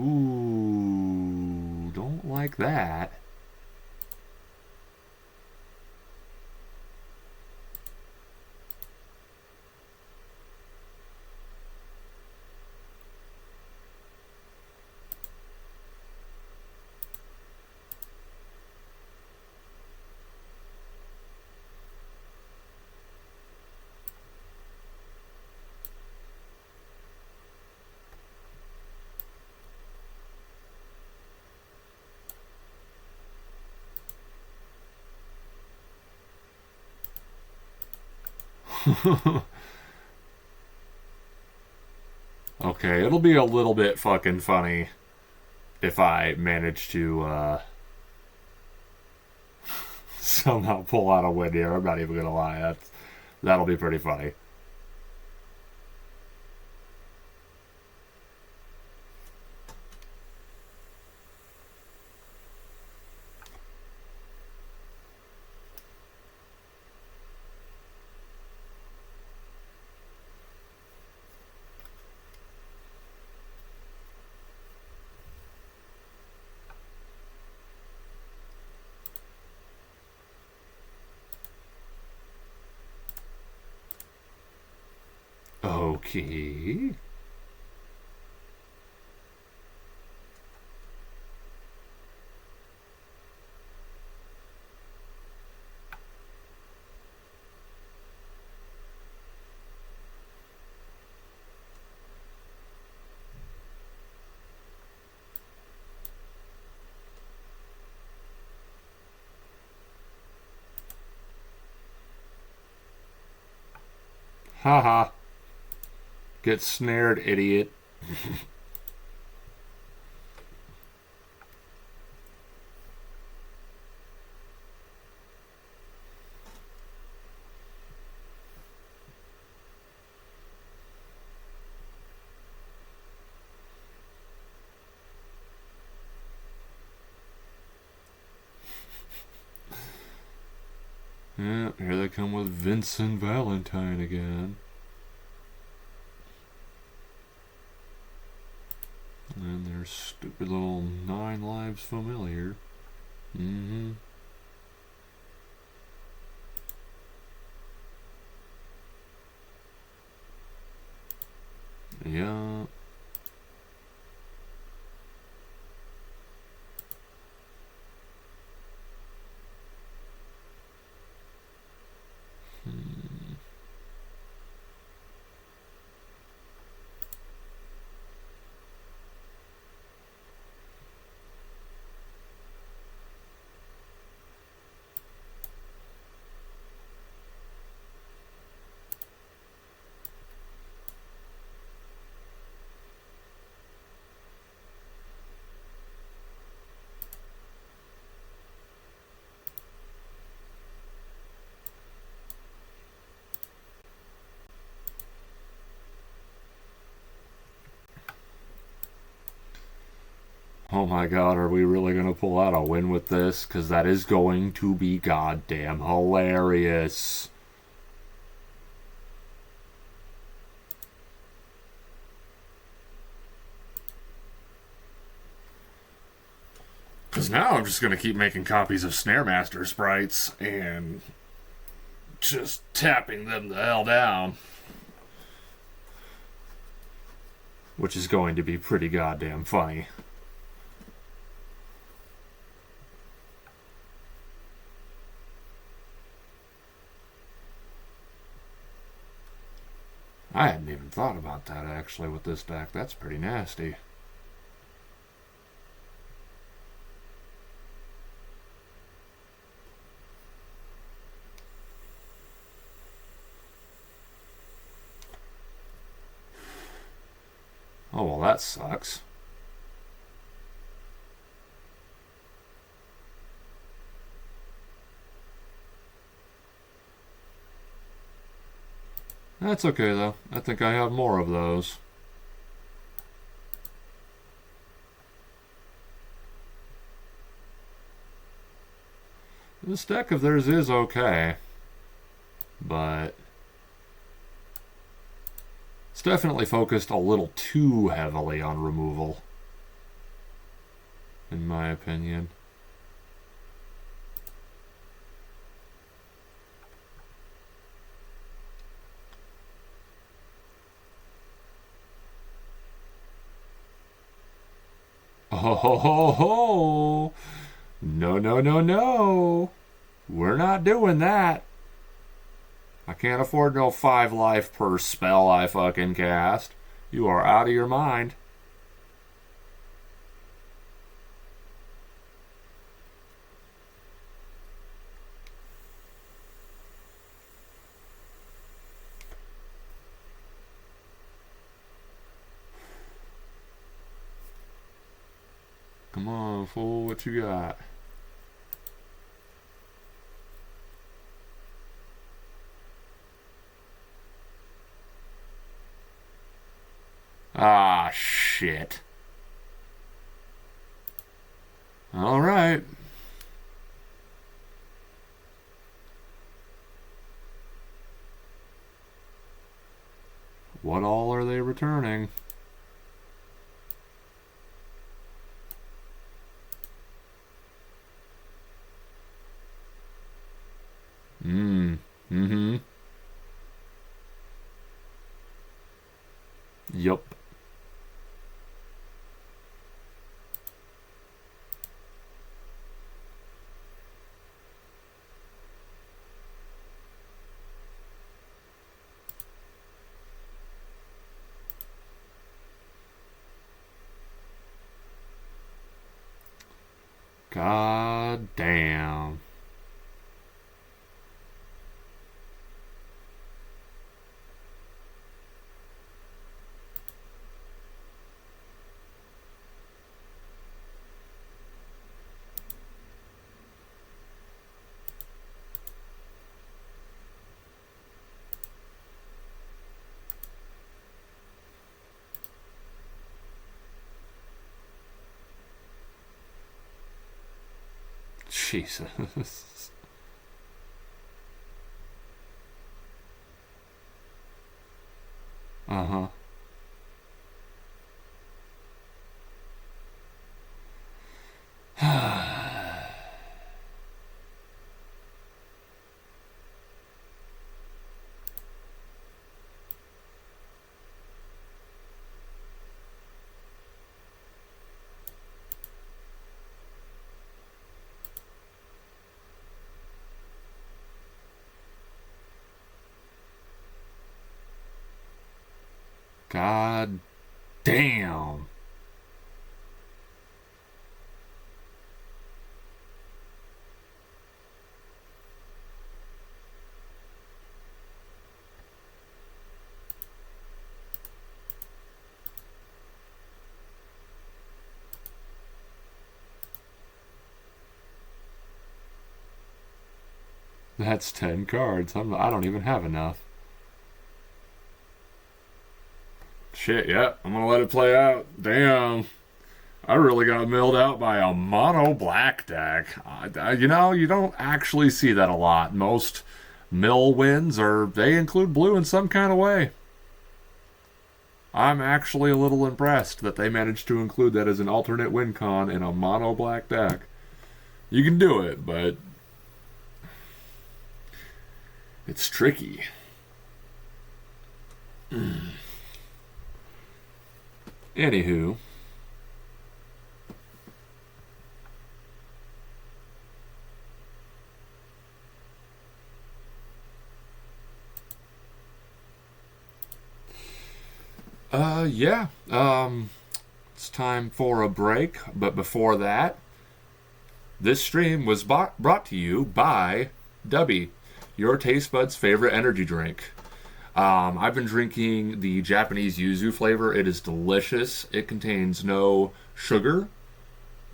Ooh, don't like that. Okay, it'll be a little bit fucking funny if I manage to somehow pull out a win here. I'm not even gonna lie. That'll be pretty funny. Okay. Haha. Get snared, idiot. Yeah, here they come with Vincent Valentine again. And their stupid little 9 lives familiar. Mm-hmm. Yeah. Oh my god, are we really gonna pull out a win with this? Because that is going to be goddamn hilarious. Because now I'm just gonna keep making copies of Snare Master sprites and just tapping them the hell down. Which is going to be pretty goddamn funny. I hadn't even thought about that actually with this deck. That's pretty nasty. Oh, well, that sucks. That's okay, though. I think I have more of those. This deck of theirs is okay, but it's definitely focused a little too heavily on removal, in my opinion. Oh, ho, ho, ho. No, no, no, no. We're not doing that. I can't afford no 5 life per spell I fucking cast. You are out of your mind. Come on, fool. What you got? Ah, shit. All right. What all are they returning? Mm-hmm. Yup. God damn. Jesus. Uh-huh. God damn. That's 10 cards. I don't even have enough. Shit, yeah. I'm gonna let it play out. Damn. I really got milled out by a mono black deck. You don't actually see that a lot. Most mill wins they include blue in some kind of way. I'm actually a little impressed that they managed to include that as an alternate win con in a mono black deck. You can do it, but it's tricky. Anywho, yeah. It's time for a break, but before that, this stream was brought to you by Dubby, your taste buds' favorite energy drink. I've been drinking the Japanese yuzu flavor. It is delicious. It contains no sugar,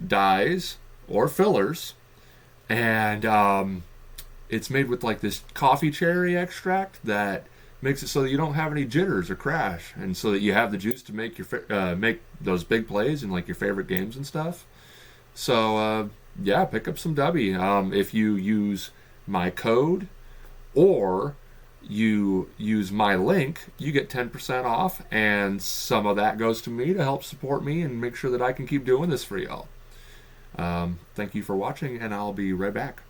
dyes, or fillers, and it's made with like this coffee cherry extract that makes it so that you don't have any jitters or crash, and so that you have the juice to make make those big plays in like your favorite games and stuff. So yeah, pick up some Dubby. If you use my code or you use my link, you get 10% off, and some of that goes to me to help support me and make sure that I can keep doing this for y'all. Thank you for watching, and I'll be right back.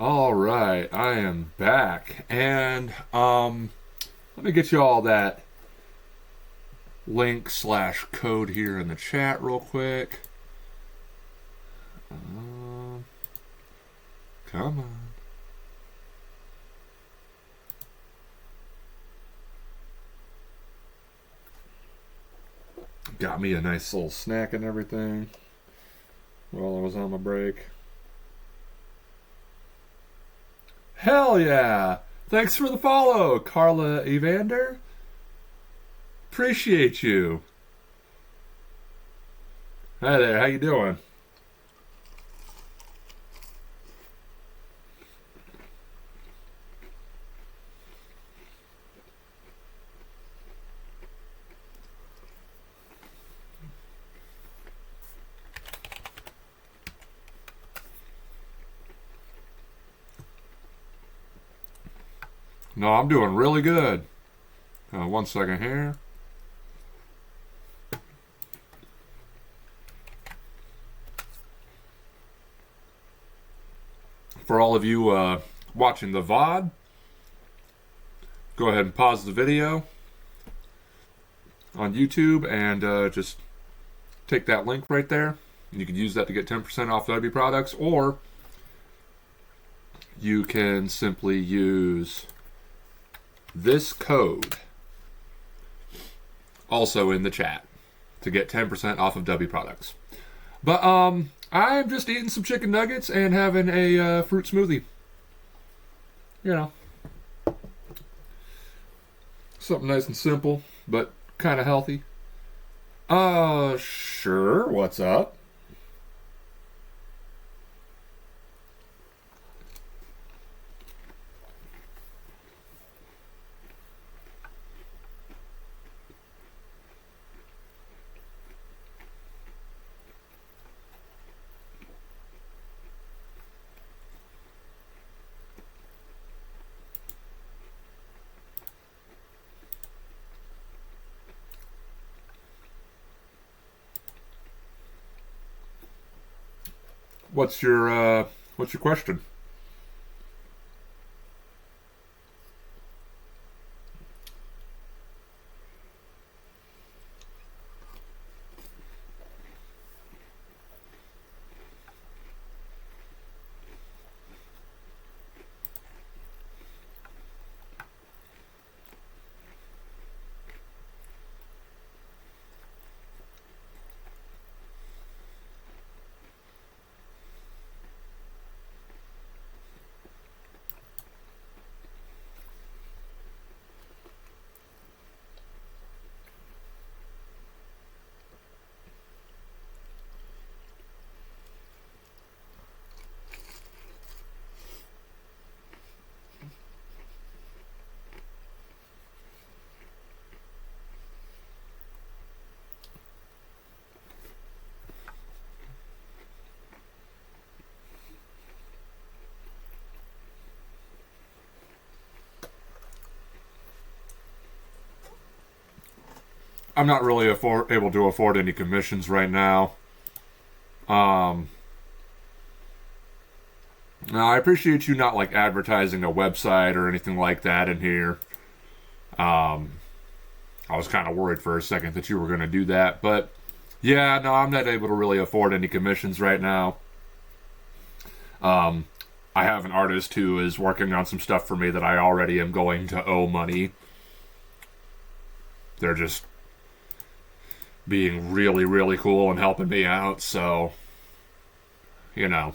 All right, I am back, and let me get you all that link/code here in the chat real quick. Come on. Got me a nice little snack and everything while I was on my break. Hell yeah! Thanks for the follow, Carla Evander. Appreciate you. Hi there, how you doing? No, I'm doing really good. 1 second here. For all of you watching the VOD, go ahead and pause the video on YouTube and just take that link right there. You can use that to get 10% off W products, or you can simply use this code also in the chat to get 10% off of W products. But I'm just eating some chicken nuggets and having a fruit smoothie. You know, something nice and simple, but kind of healthy. Sure. What's up? What's your question? I'm not really able to afford any commissions right now. Now I appreciate you not like advertising a website or anything like that in here. I was kind of worried for a second that you were going to do that, but yeah, no, I'm not able to really afford any commissions right now. I have an artist who is working on some stuff for me that I already am going to owe money. They're just being really, really cool and helping me out, so, you know,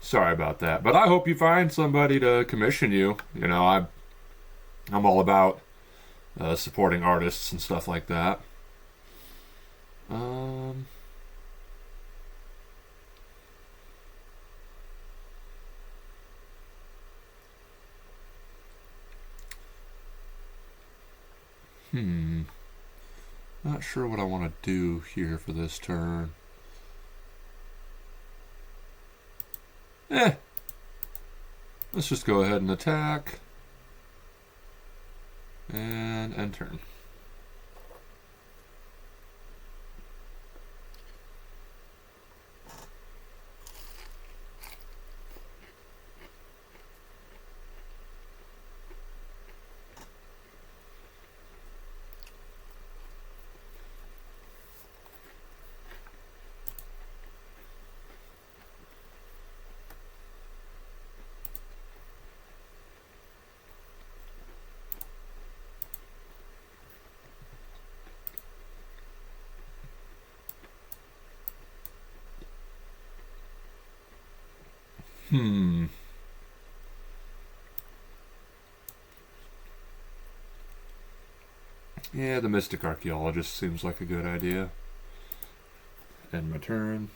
sorry about that. But I hope you find somebody to commission you. You know, I'm all about supporting artists and stuff like that. Not sure what I want to do here for this turn. Let's just go ahead and attack. And end turn. Hmm. Yeah, the Mystic Archaeologist seems like a good idea. End my turn.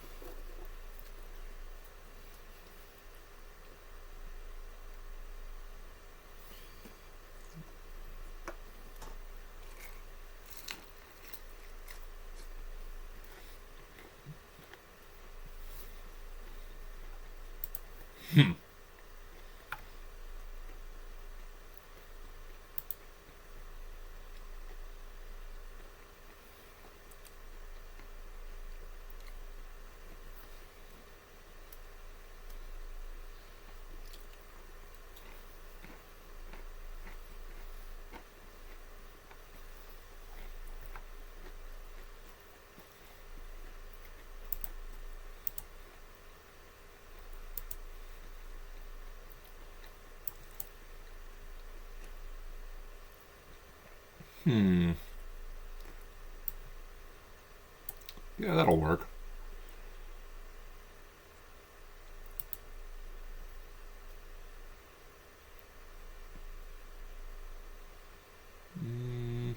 Hmm. Hmm. Yeah, that'll work. Mm.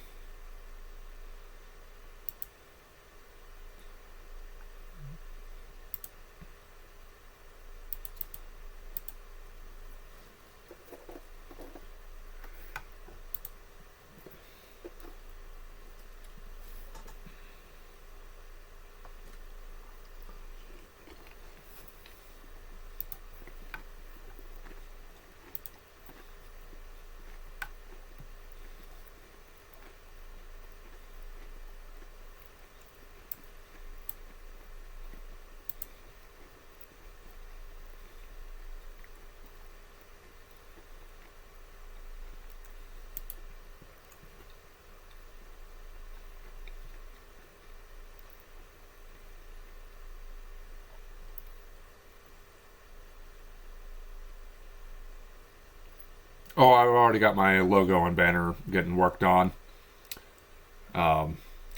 Oh, I've already got my logo and banner getting worked on.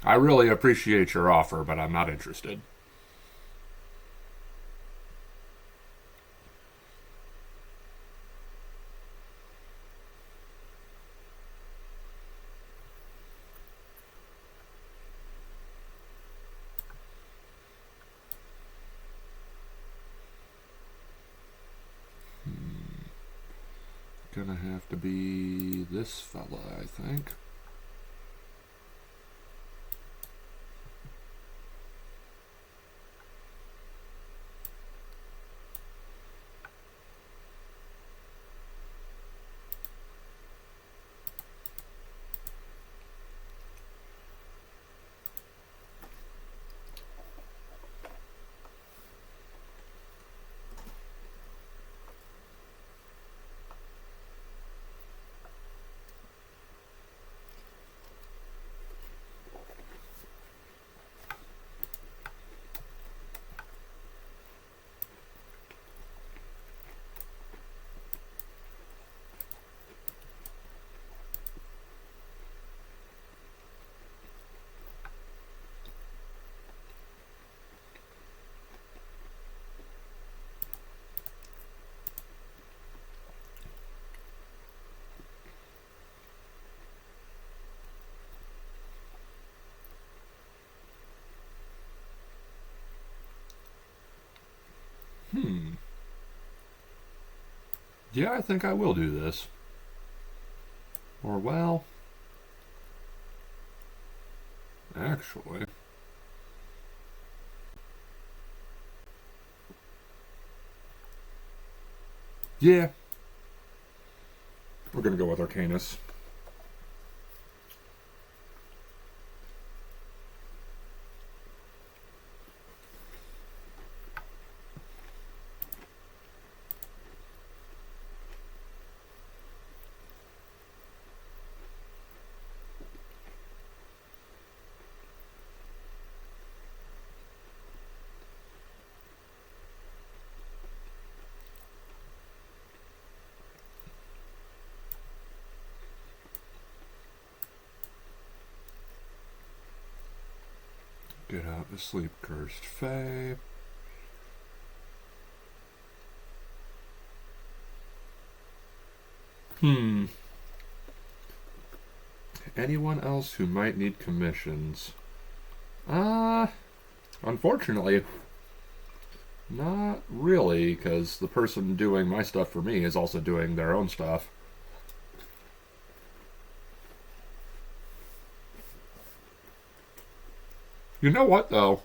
I really appreciate your offer, but I'm not interested. Gonna have to be this fella, I think. Hmm. Yeah, I think I will do this. Or, well, actually. Yeah, we're gonna go with Arcanus. Get out the sleep cursed Fae. Anyone else who might need commissions? Unfortunately, not really, because the person doing my stuff for me is also doing their own stuff. You know what, though?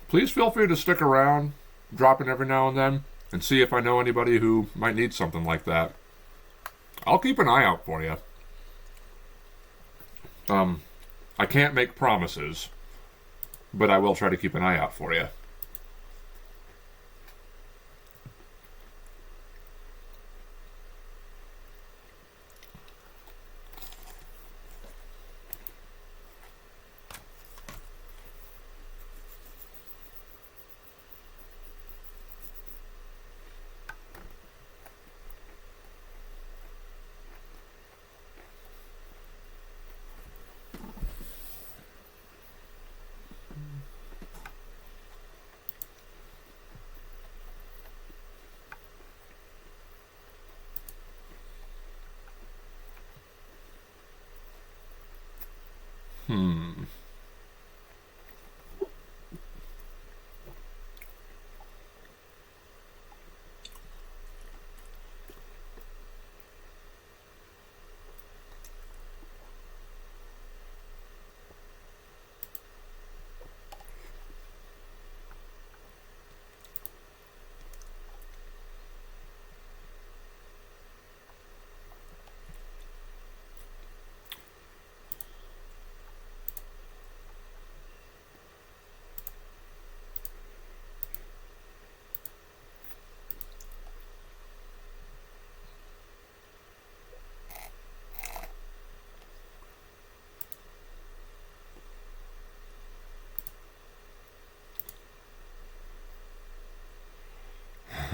Please feel free to stick around, drop in every now and then, and see if I know anybody who might need something like that. I'll keep an eye out for you. I can't make promises, but I will try to keep an eye out for you.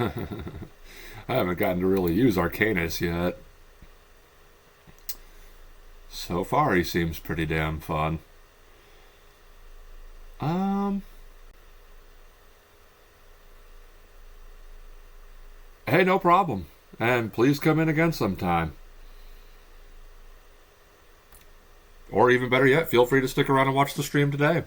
I haven't gotten to really use Arcanus yet. So far, he seems pretty damn fun. Hey, no problem. And please come in again sometime. Or even better yet, feel free to stick around and watch the stream today.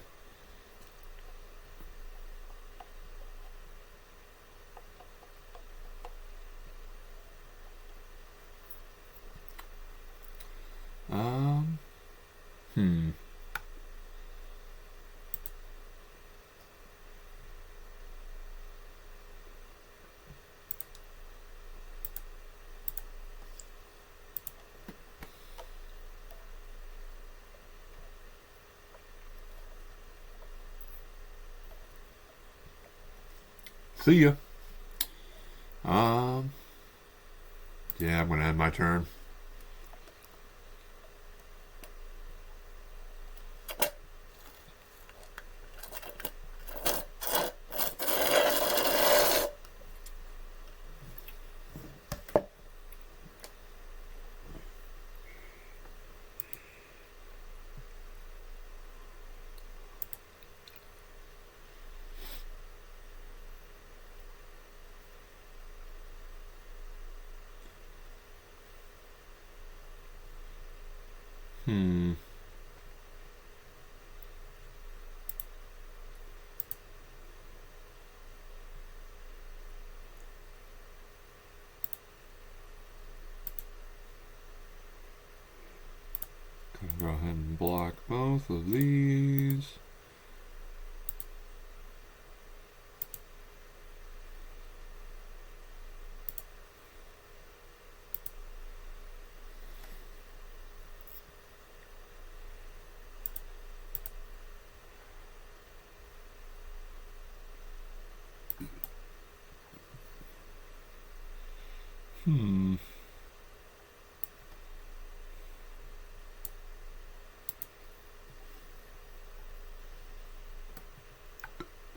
See ya. Yeah, I'm gonna end my turn. Go ahead and block both of these.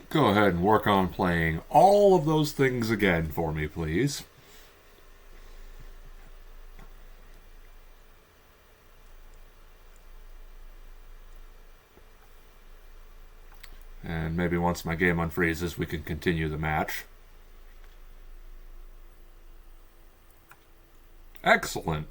Go ahead and work on playing all of those things again for me, please. And and maybe once my game unfreezes, we can continue the match. Excellent.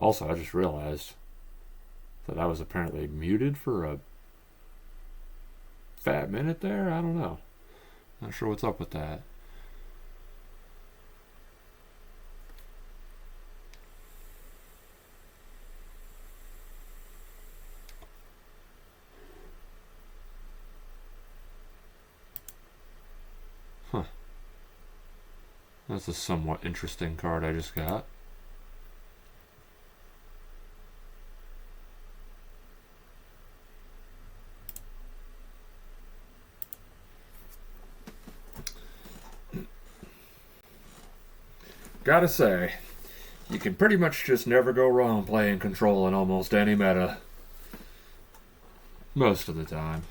Also, I just realized that I was apparently muted for a fat minute there. I don't know. Not sure what's up with that. Huh. That's a somewhat interesting card I just got. Gotta say, you can pretty much just never go wrong playing control in almost any meta. Most of the time.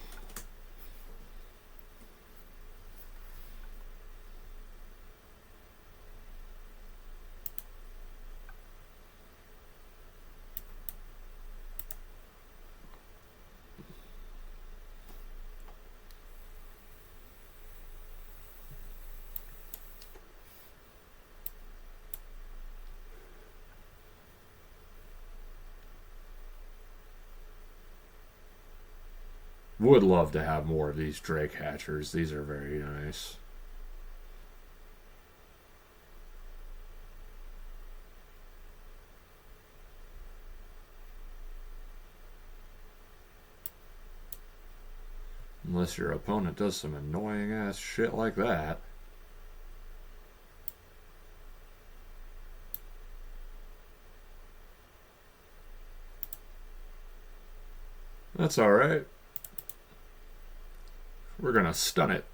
Would love to have more of these Drake Hatchers. These are very nice. Unless your opponent does some annoying ass shit like that. That's alright. We're gonna stun it.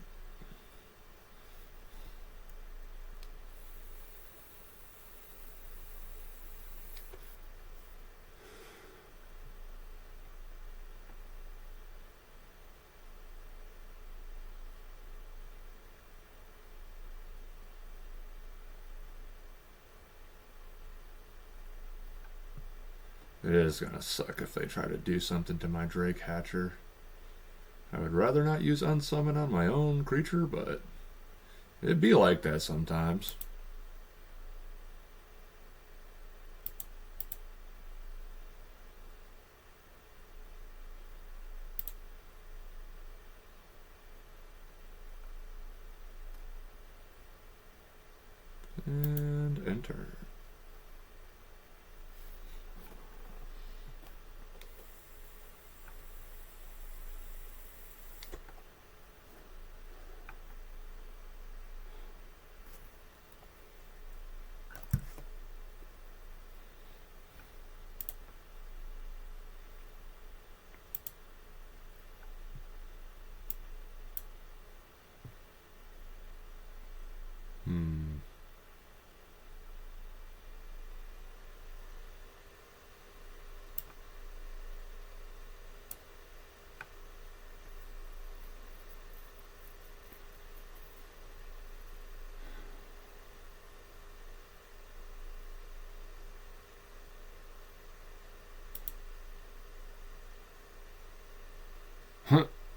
It is gonna suck if they try to do something to my Drake Hatcher. I would rather not use Unsummon on my own creature, but it'd be like that sometimes. And enter.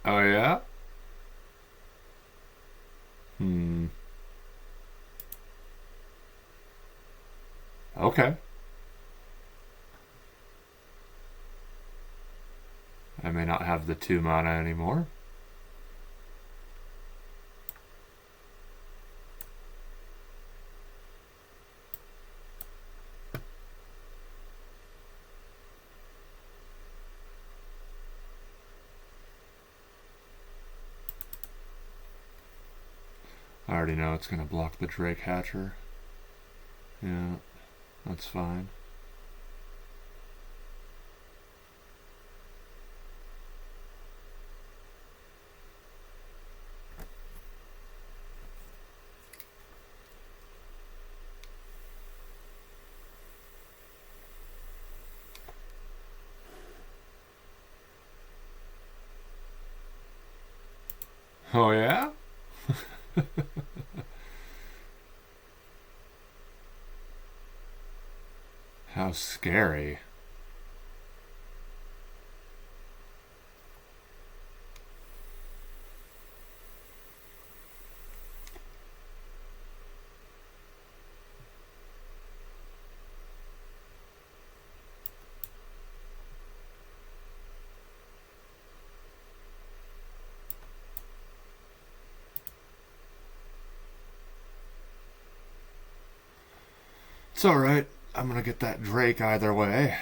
Oh yeah? Okay. I may not have the 2 mana anymore. I already know it's going to block the Drake Hatcher. Yeah, that's fine. Oh yeah? How scary. It's alright. I'm gonna get that Drake either way.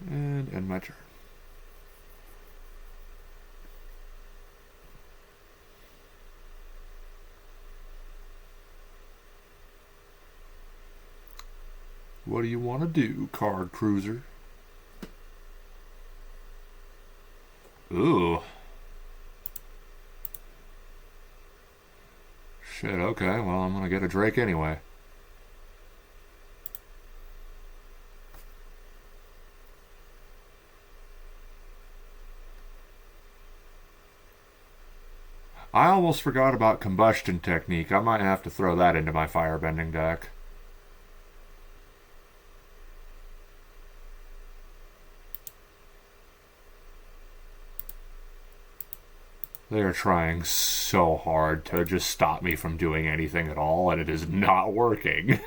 And end my turn. What do you want to do, card cruiser? Ooh. Shit, okay, well, I'm gonna get a Drake anyway. I almost forgot about Combustion Technique. I might have to throw that into my Firebending deck. They are trying so hard to just stop me from doing anything at all, and it is not working.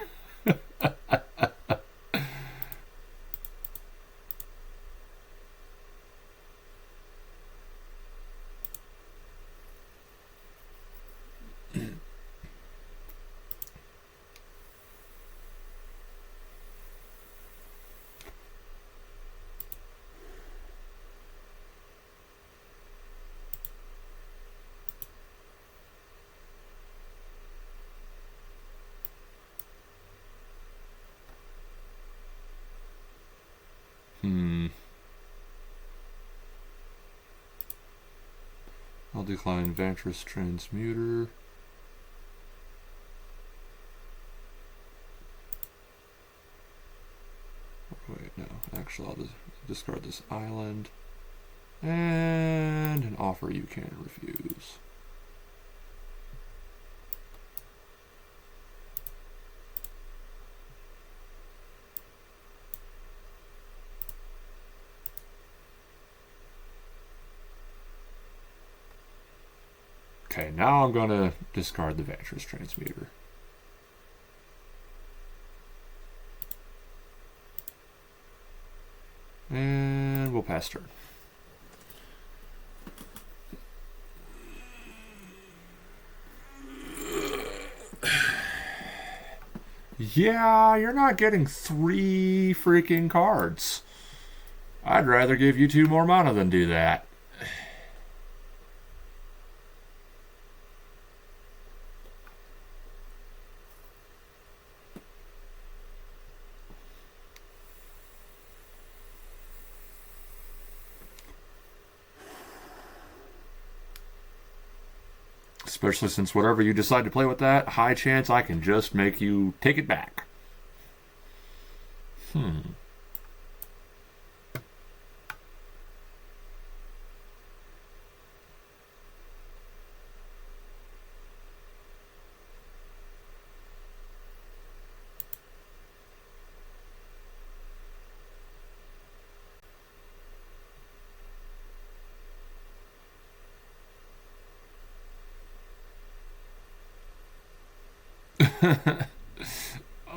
I'll decline Vantress Transmuter. Wait, no. Actually, I'll just discard this island. And an offer you can't refuse. Okay, now I'm going to discard the Vantress Transmuter. And we'll pass turn. Yeah, you're not getting 3 freaking cards. I'd rather give you 2 more mana than do that. Especially since whatever you decide to play with that, high chance I can just make you take it back.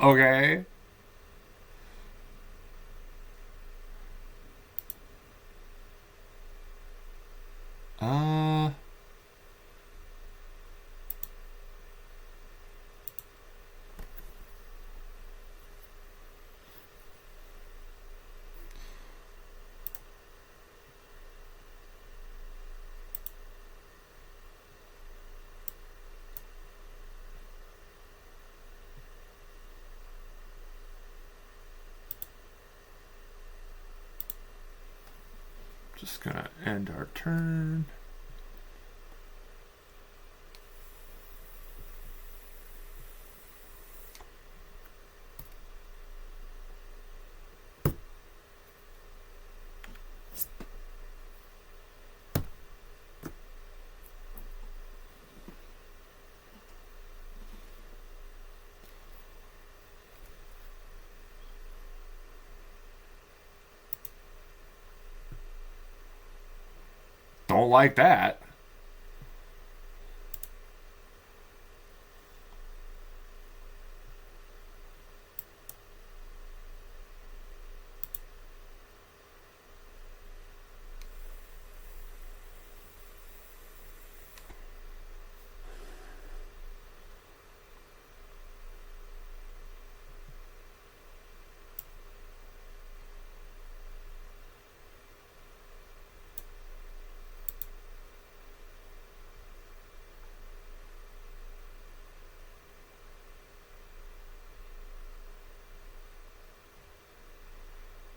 Okay. Just gonna end our turn. Don't like that.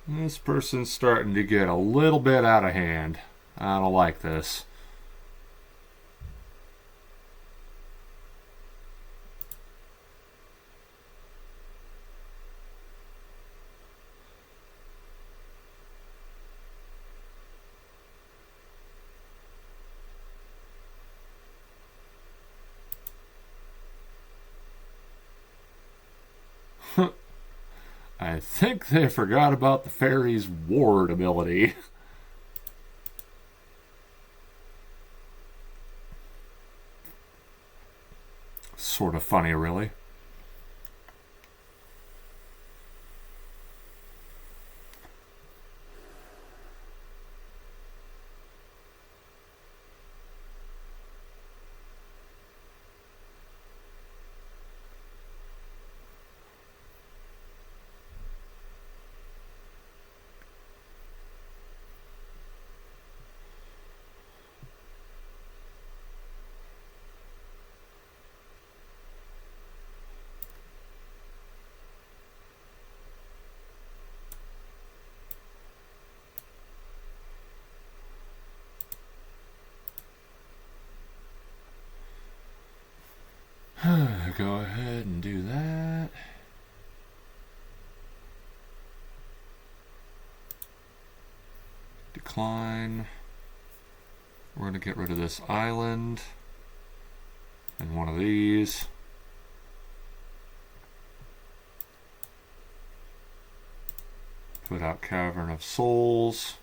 This person's starting to get a little bit out of hand. I don't like this. I think they forgot about the fairy's ward ability. Sort of funny, really. Go ahead and do that. Decline. We're going to get rid of this island and one of these. Put out Cavern of Souls.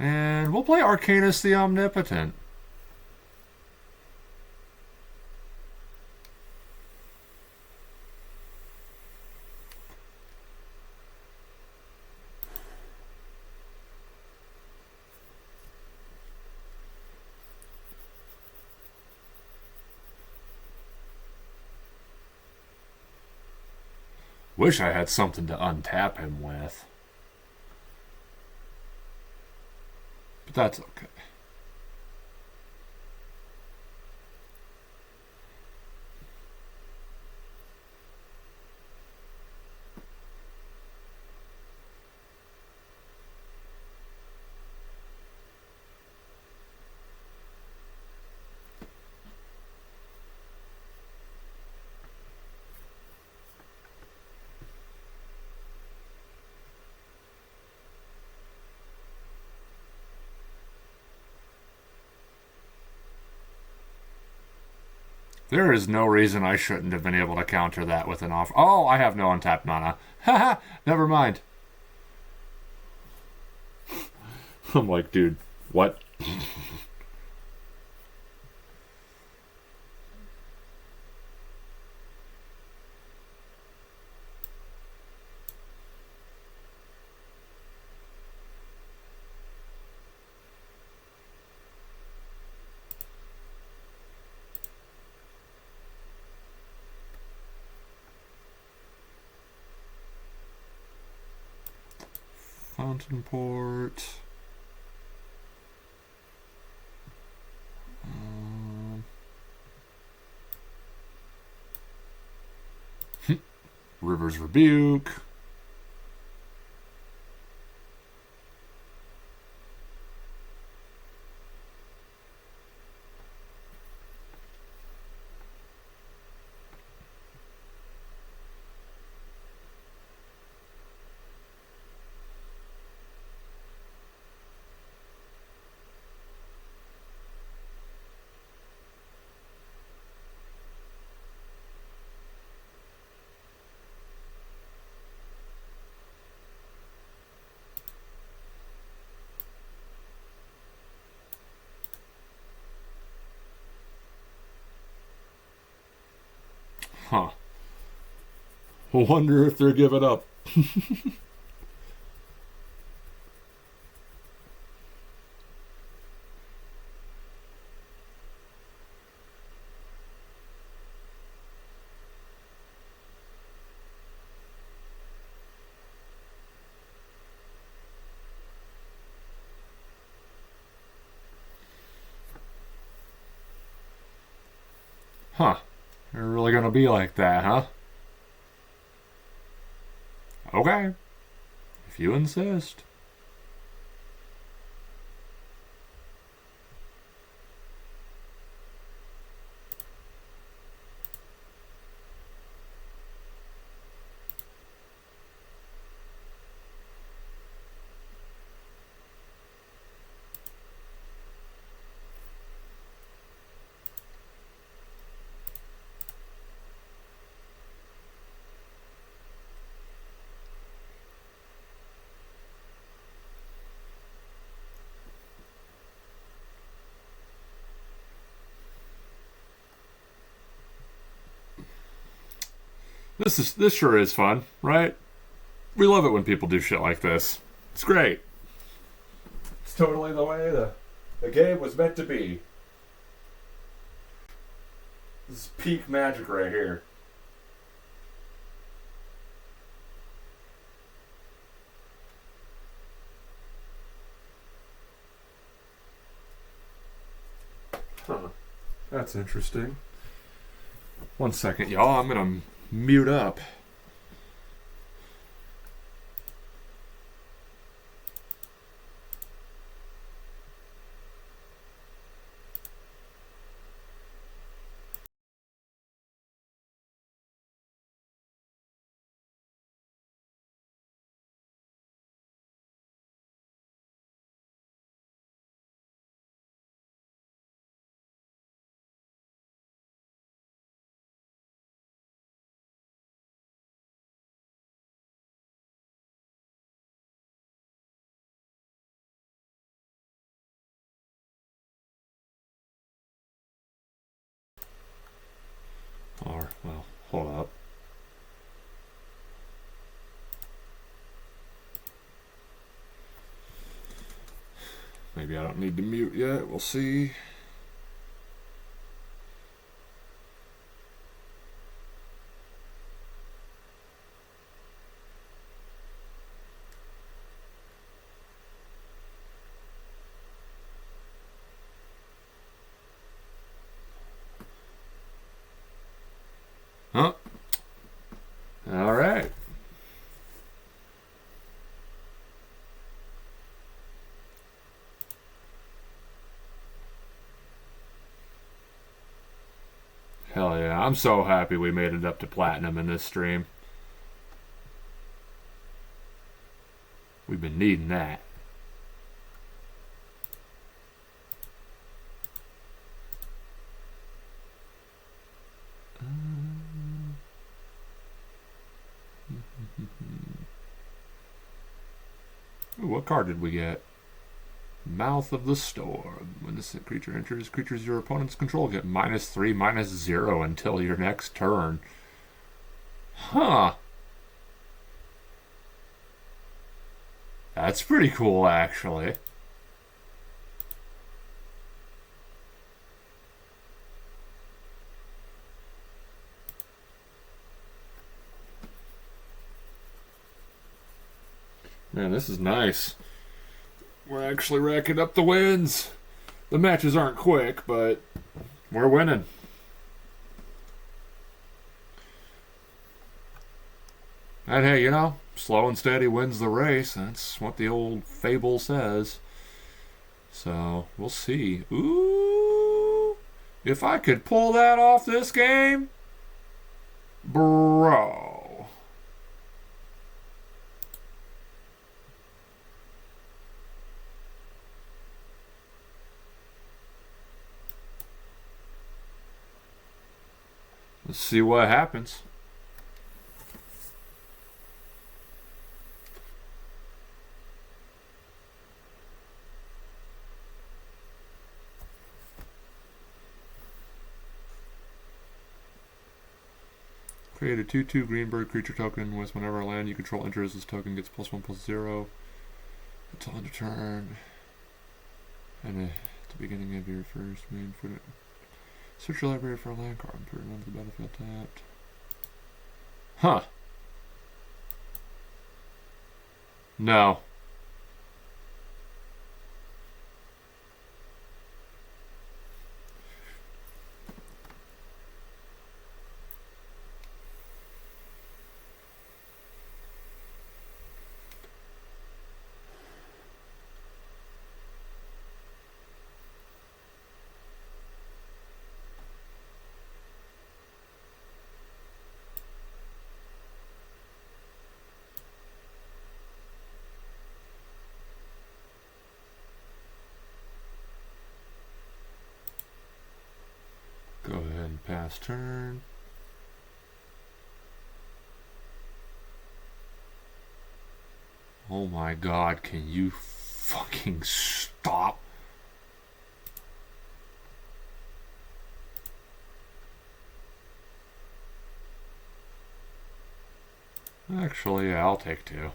And we'll play Arcanus the Omnipotent. Wish I had something to untap him with. But that's okay. There is no reason I shouldn't have been able to counter that with an offer. Oh, I have no untapped mana. Haha, never mind. I'm like, dude, what? Fountain Port. River's Rebuke. Huh. Wonder if they're giving up. Huh. You're really gonna be like that, huh? Okay. If you insist. This sure is fun, right? We love it when people do shit like this. It's great. It's totally the way the game was meant to be. This is peak magic right here. Huh. That's interesting. 1 second, y'all. I'm gonna mute up. Or, well, hold up. Maybe I don't need to mute yet. We'll see. Huh? All right. Hell yeah. I'm so happy we made it up to platinum in this stream. We've been needing that. Ooh, what card did we get? Mouth of the Storm. When this creature enters, creatures your opponent's control get -3, -0 until your next turn. Huh. That's pretty cool, actually. Man, this is nice. We're actually racking up the wins. The matches aren't quick, but we're winning. And hey, you know, slow and steady wins the race. That's what the old fable says. So, we'll see. Ooh. If I could pull that off this game, bro. Let's see what happens. Create a 2/2 green bird creature token with whenever a land you control enters, this token gets +1/+0 until end of turn. And at the beginning of your first main foot. Search your library for a land card and put it onto the battlefield tapped. Huh. No. last turn. Oh my god, can you fucking stop? Actually, yeah, I'll take 2.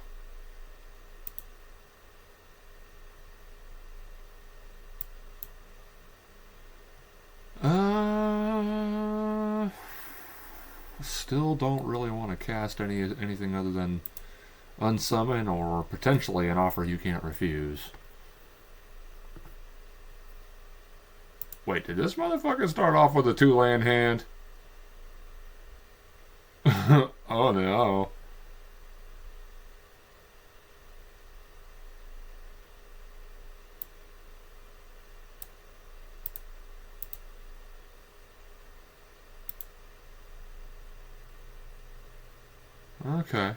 Still don't really want to cast anything other than unsummon or potentially an offer you can't refuse. Wait, did this motherfucker start off with a 2-land hand? Oh no. Okay.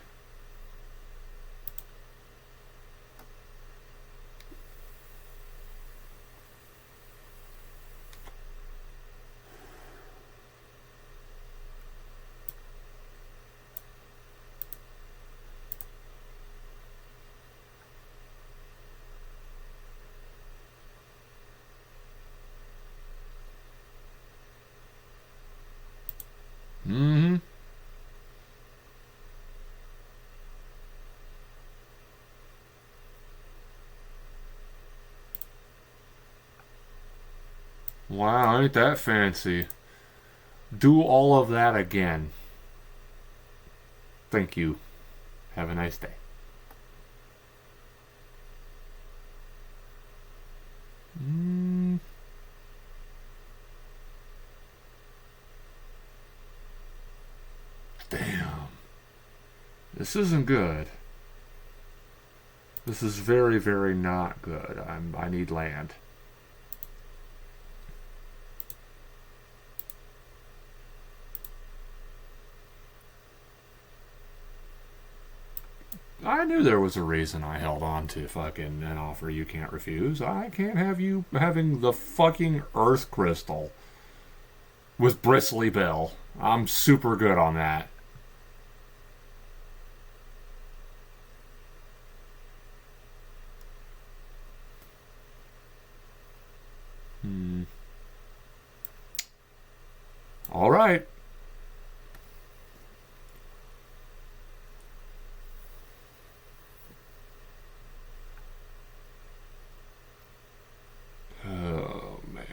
Mm-hmm. Wow, ain't that fancy. Do all of that again. Thank you. Have a nice day. Damn. This isn't good. This is very, very not good. I need land. I knew there was a reason I held on to fucking an offer you can't refuse. I can't have you having the fucking Earth Crystal with Bristly Bill. I'm super good on that. All right. Oh, man.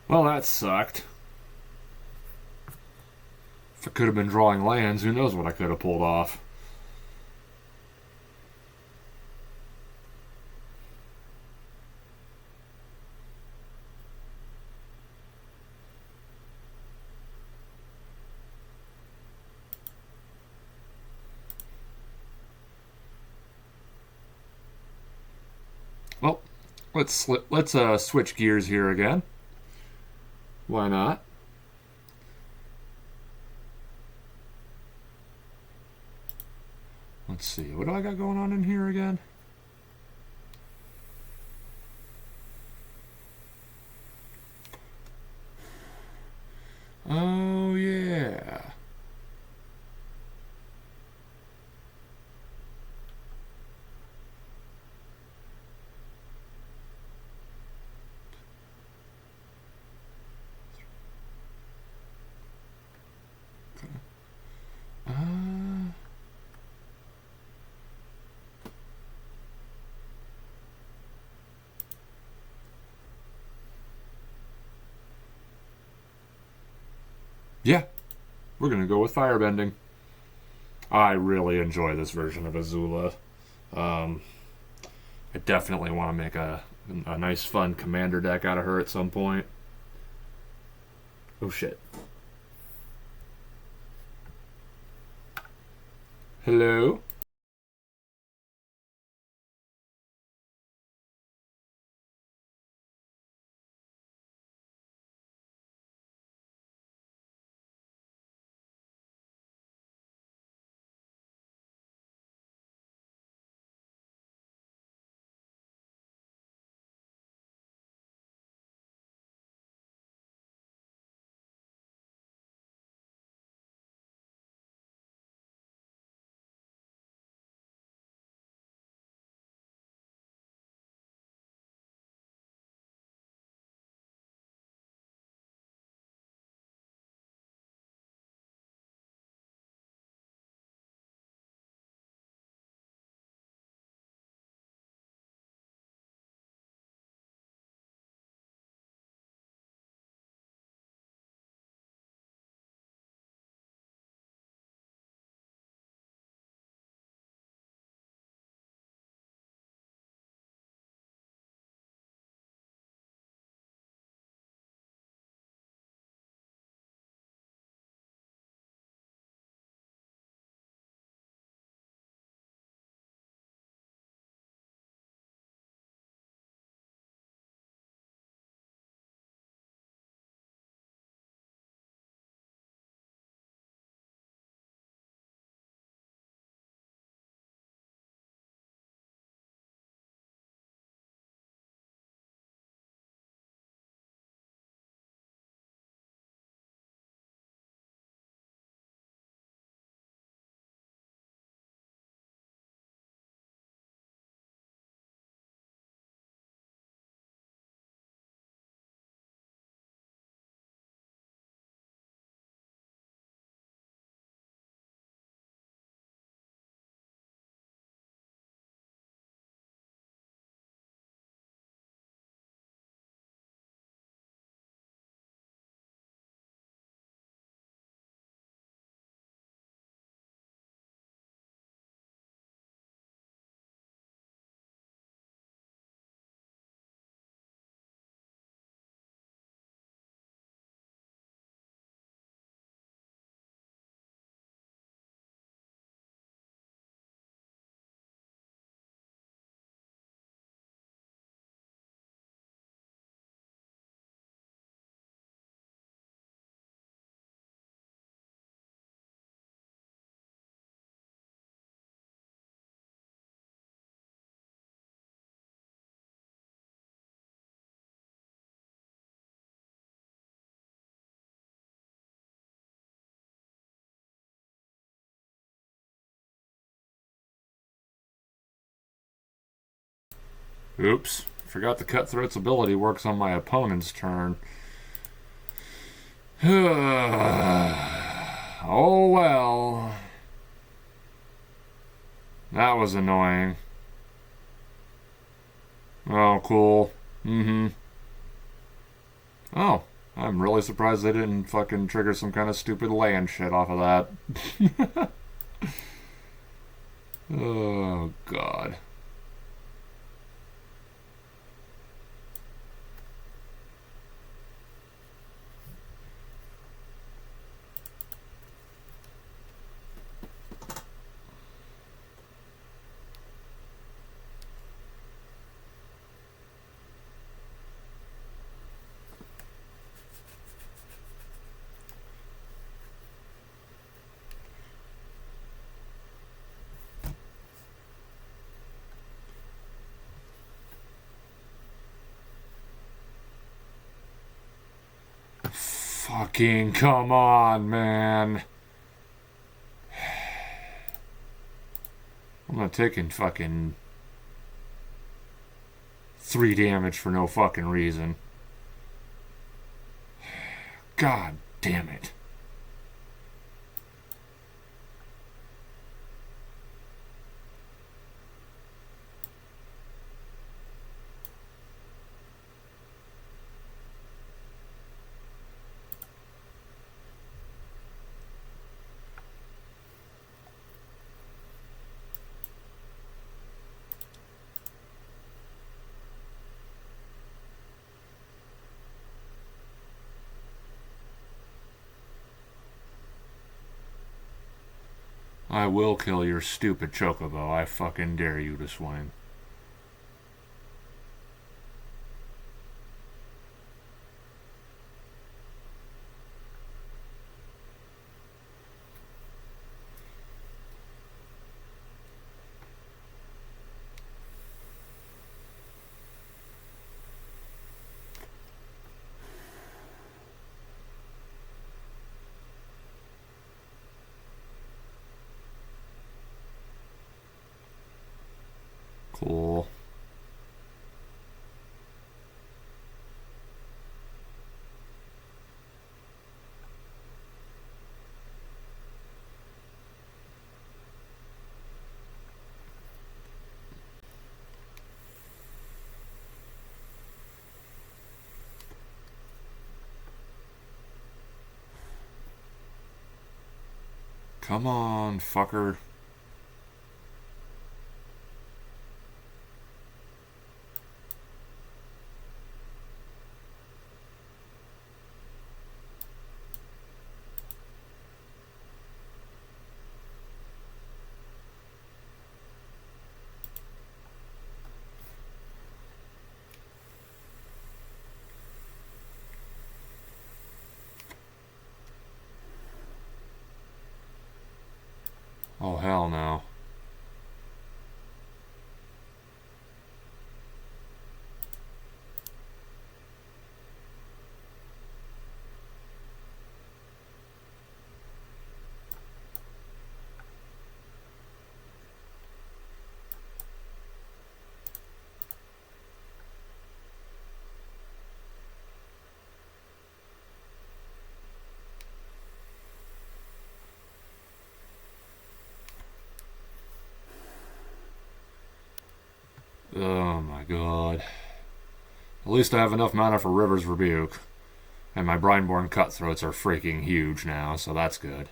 Well, that sucked. If I could have been drawing lands, who knows what I could have pulled off. let's switch gears here again. Why not? Let's see. What do I got going on in here again? Oh yeah. Yeah, we're gonna go with Firebending. I really enjoy this version of Azula. I definitely want to make a nice, fun commander deck out of her at some point. Oh shit. Hello? Oops. Forgot the Cutthroat's ability works on my opponent's turn. Oh well. That was annoying. Oh, cool. Mm-hmm. Oh, I'm really surprised they didn't fucking trigger some kind of stupid land shit off of that. Oh, God. Fucking come on, man. I'm not taking fucking 3 damage for no fucking reason. God damn it. I will kill your stupid chocobo. I fucking dare you to swing. Cool. Come on, fucker. Oh, hell no. Oh my god. At least I have enough mana for River's Rebuke. And my Brineborn Cutthroats are freaking huge now, so that's good.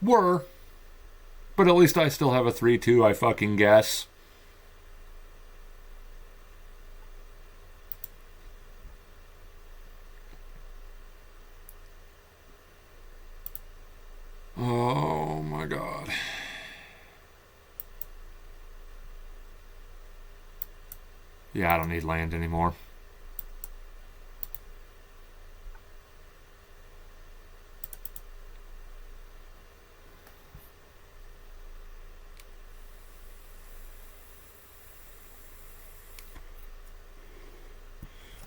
Were. But at least I still have a 3-2, I fucking guess. Oh my god. Yeah, I don't need land anymore.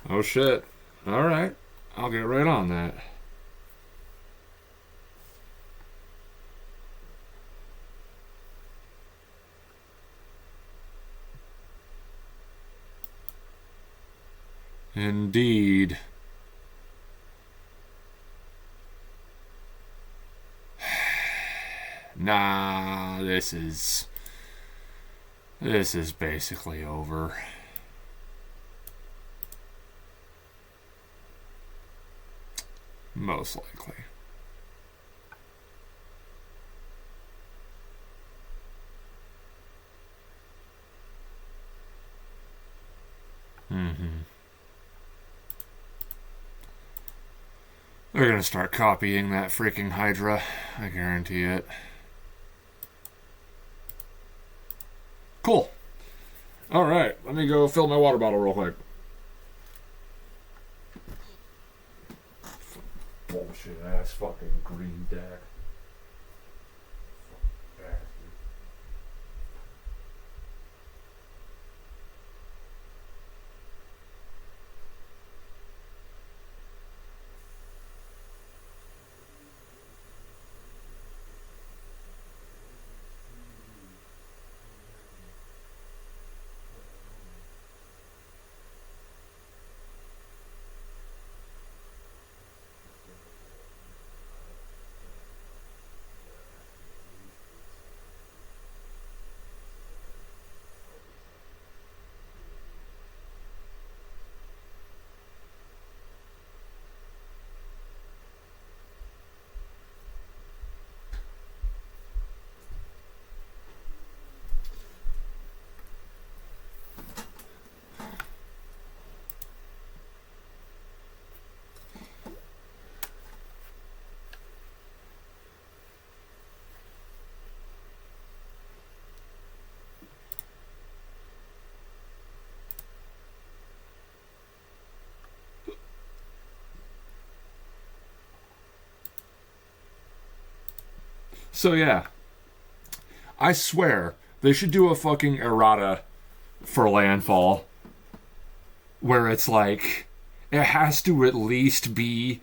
Oh shit. Alright. I'll get right on that. Indeed. Nah, this is basically over. Most likely. They're gonna start copying that freaking Hydra. I guarantee it. Cool. Alright, let me go fill my water bottle real quick. Bullshit ass fucking green deck. So yeah, I swear they should do a fucking errata for landfall where it's like it has to at least be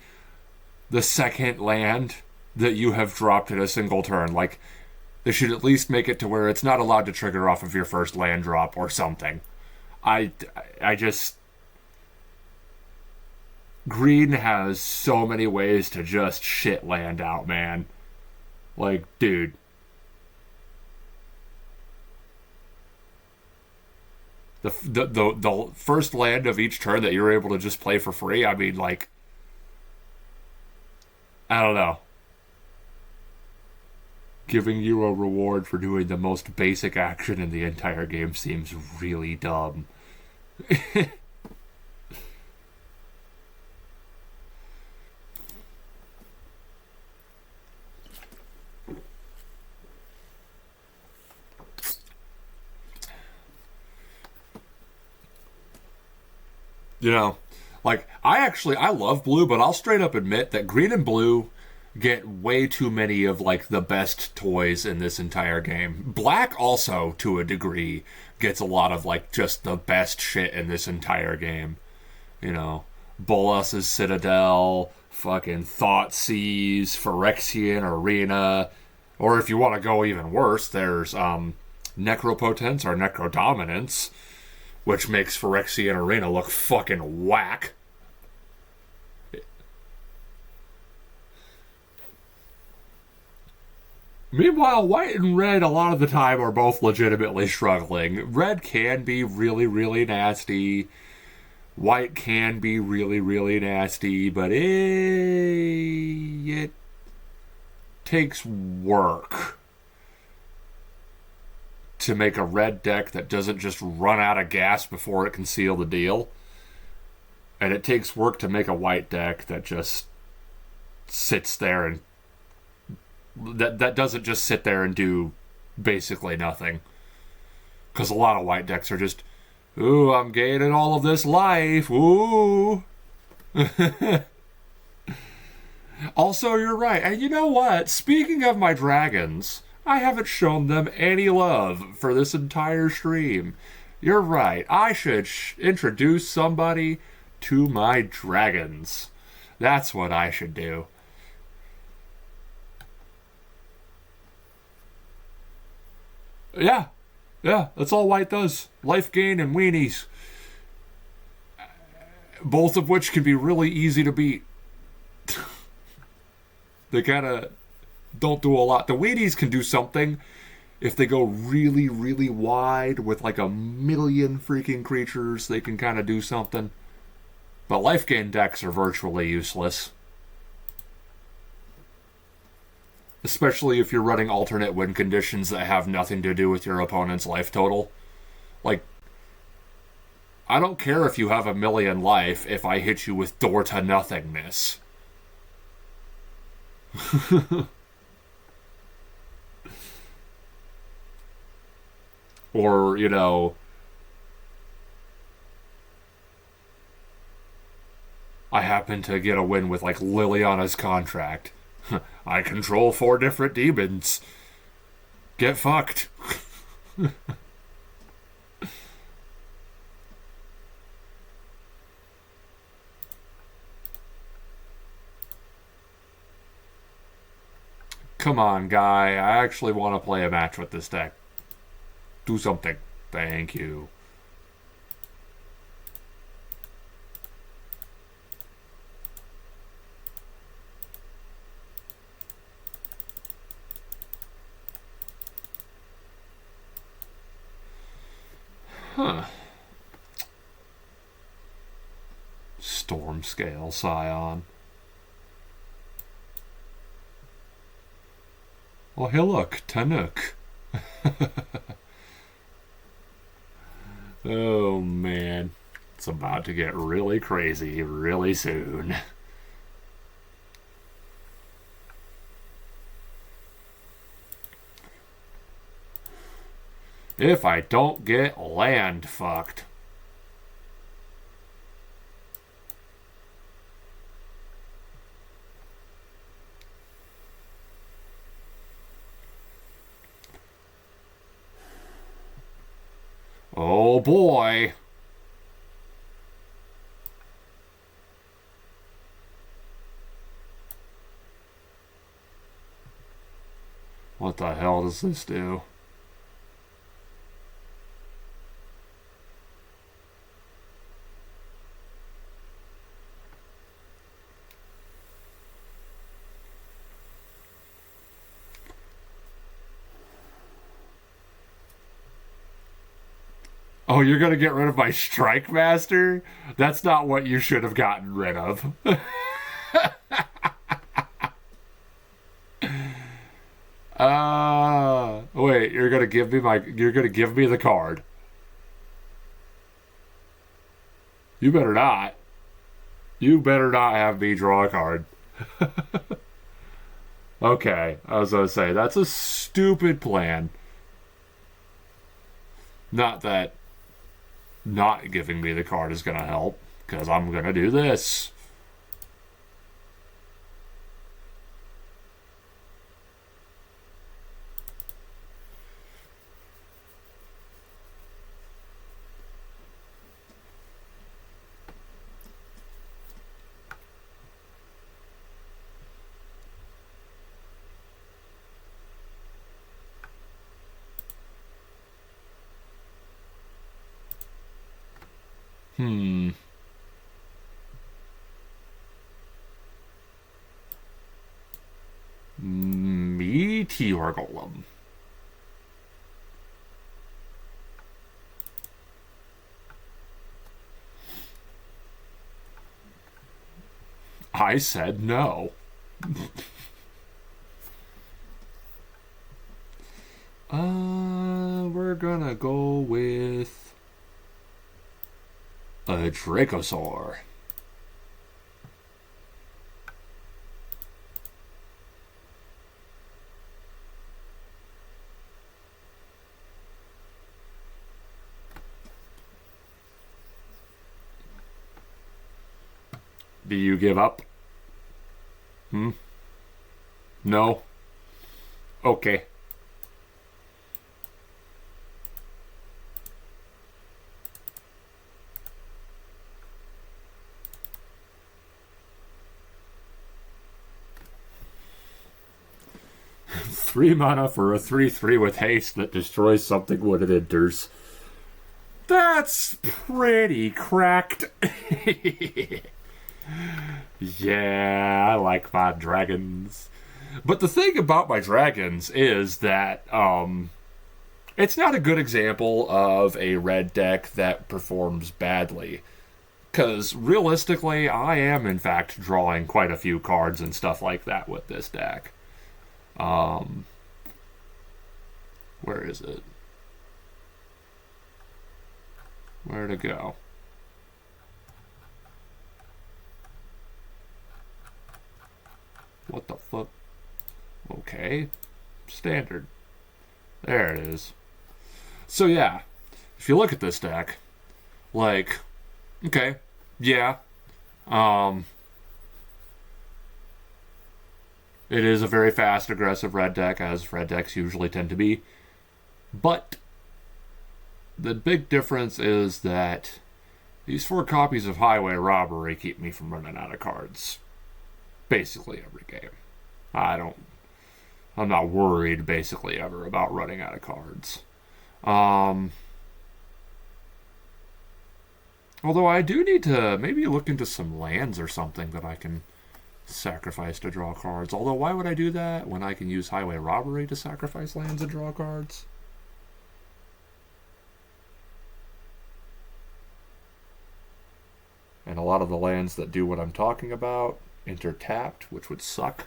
the second land that you have dropped in a single turn. Like, they should at least make it to where it's not allowed to trigger off of your first land drop or something. I just... Green has so many ways to just shit land out, man. Like, dude. The first land of each turn that you're able to just play for free, I mean, like... I don't know. Giving you a reward for doing the most basic action in the entire game seems really dumb. You know, like, I love blue, but I'll straight up admit that green and blue get way too many of, like, the best toys in this entire game. Black also, to a degree, gets a lot of, like, just the best shit in this entire game. You know, Bolas's Citadel, fucking Thoughtseize, Phyrexian Arena, or if you want to go even worse, there's, Necropotence or Necrodominance, which makes Phyrexian Arena look fucking whack. Meanwhile, white and red a lot of the time are both legitimately struggling. Red can be really, really nasty. White can be really, really nasty, but it takes work to make a red deck that doesn't just run out of gas before it can seal the deal. And it takes work to make a white deck that just sits there and that doesn't just sit there and do basically nothing. Because a lot of white decks are just, ooh, I'm gaining all of this life, ooh. Also, you're right. And you know what? Speaking of my dragons, I haven't shown them any love for this entire stream. You're right. I should introduce somebody to my dragons. That's what I should do. Yeah, that's all white does. Life gain and weenies. Both of which can be really easy to beat. They kind of don't do a lot. The weenies can do something if they go really, really wide with like a million freaking creatures. They can kind of do something. But life gain decks are virtually useless. Especially if you're running alternate win conditions that have nothing to do with your opponent's life total. Like, I don't care if you have a million life if I hit you with door to nothingness. Or, you know, I happen to get a win with, like, Liliana's Contract. I control 4 different demons. Get fucked. Come on, guy. I actually want to play a match with this deck. Do something. Thank you. Huh. Storm Scale Scion. Oh, hey look, Tanuk. Oh man, it's about to get really crazy really soon. If I don't get land fucked. Oh boy. What the hell does this do? Oh, you're gonna get rid of my Strike Master? That's not what you should have gotten rid of. Wait, you're gonna give me the card. You better not. You better not have me draw a card. Okay, I was gonna say, that's a stupid plan. Not that not giving me the card is gonna help, because I'm gonna do this. Meteor Golem. I said no. We're gonna go with a Dracosaur. Do you give up? No? Okay. Three mana for a 3/3 with haste that destroys something when it enters. That's pretty cracked. Yeah, I like my dragons. But the thing about my dragons is that it's not a good example of a red deck that performs badly. Because realistically, I am in fact drawing quite a few cards and stuff like that with this deck. Where is it? Where'd it go? What the fuck? Okay. Standard. There it is. So yeah, if you look at this deck, like, okay, yeah, it is a very fast, aggressive red deck, as red decks usually tend to be. But the big difference is that these 4 copies of Highway Robbery keep me from running out of cards. Basically every game. I'm not worried basically ever about running out of cards. Although I do need to maybe look into some lands or something that I can sacrifice to draw cards. Although why would I do that when I can use Highway Robbery to sacrifice lands and draw cards? And a lot of the lands that do what I'm talking about enter tapped, which would suck.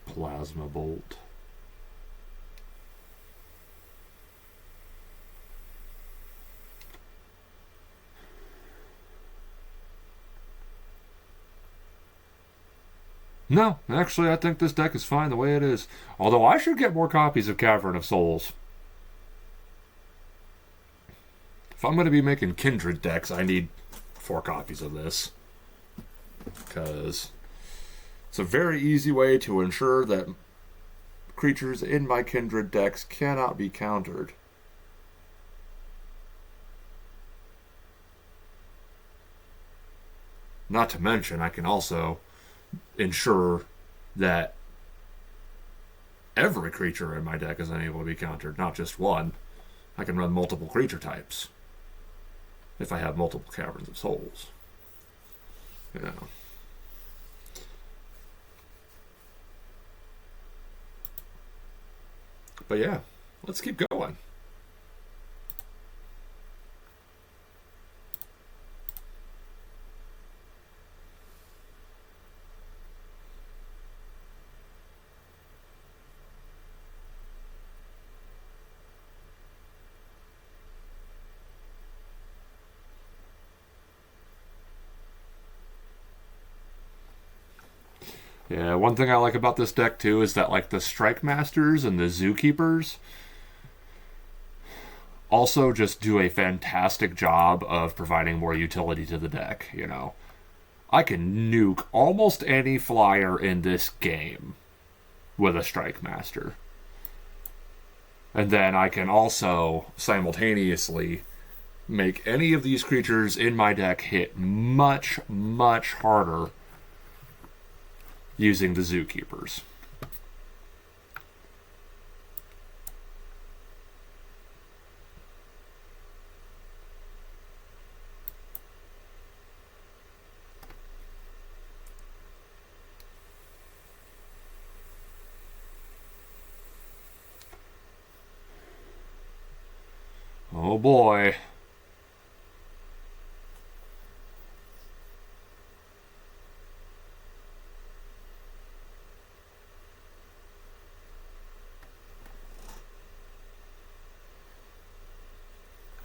Plasma Bolt. No, actually, I think this deck is fine the way it is. Although I should get more copies of Cavern of Souls. If I'm going to be making Kindred decks, I need 4 copies of this. Because it's a very easy way to ensure that creatures in my Kindred decks cannot be countered. Not to mention, I can also ensure that every creature in my deck is unable to be countered, not just one. I can run multiple creature types if I have multiple Caverns of Souls. You know. But yeah, let's keep going. Yeah, one thing I like about this deck too is that like the Strike Masters and the Zookeepers also just do a fantastic job of providing more utility to the deck, you know. I can nuke almost any flyer in this game with a Strike Master. And then I can also simultaneously make any of these creatures in my deck hit much, much harder using the Zookeepers. Oh boy.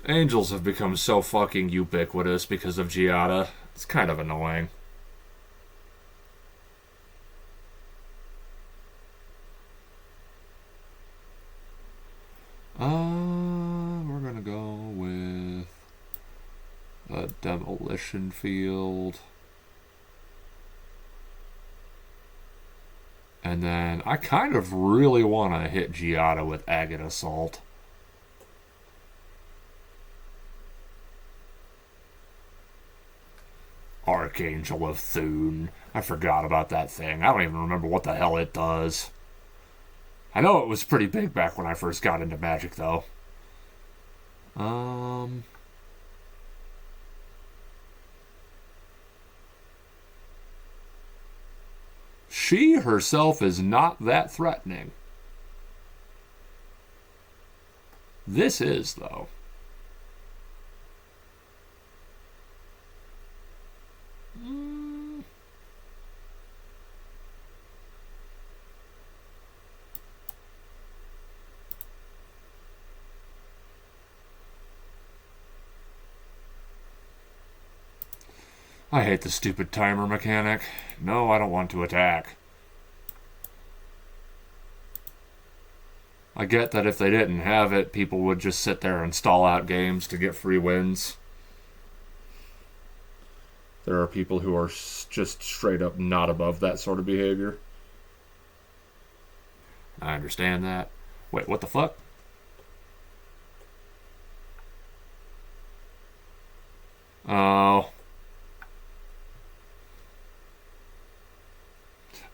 Angels have become so fucking ubiquitous because of Giada. It's kind of annoying. We're gonna go with a demolition field. And then I kind of really want to hit Giada with Agate Assault. Archangel of Thune. I forgot about that thing. I don't even remember what the hell it does. I know it was pretty big back when I first got into Magic, though. She herself is not that threatening. This is, though. I hate the stupid timer mechanic. No, I don't want to attack. I get that if they didn't have it, people would just sit there and stall out games to get free wins. There are people who are just straight up not above that sort of behavior. I understand that. Wait, what the fuck? Oh.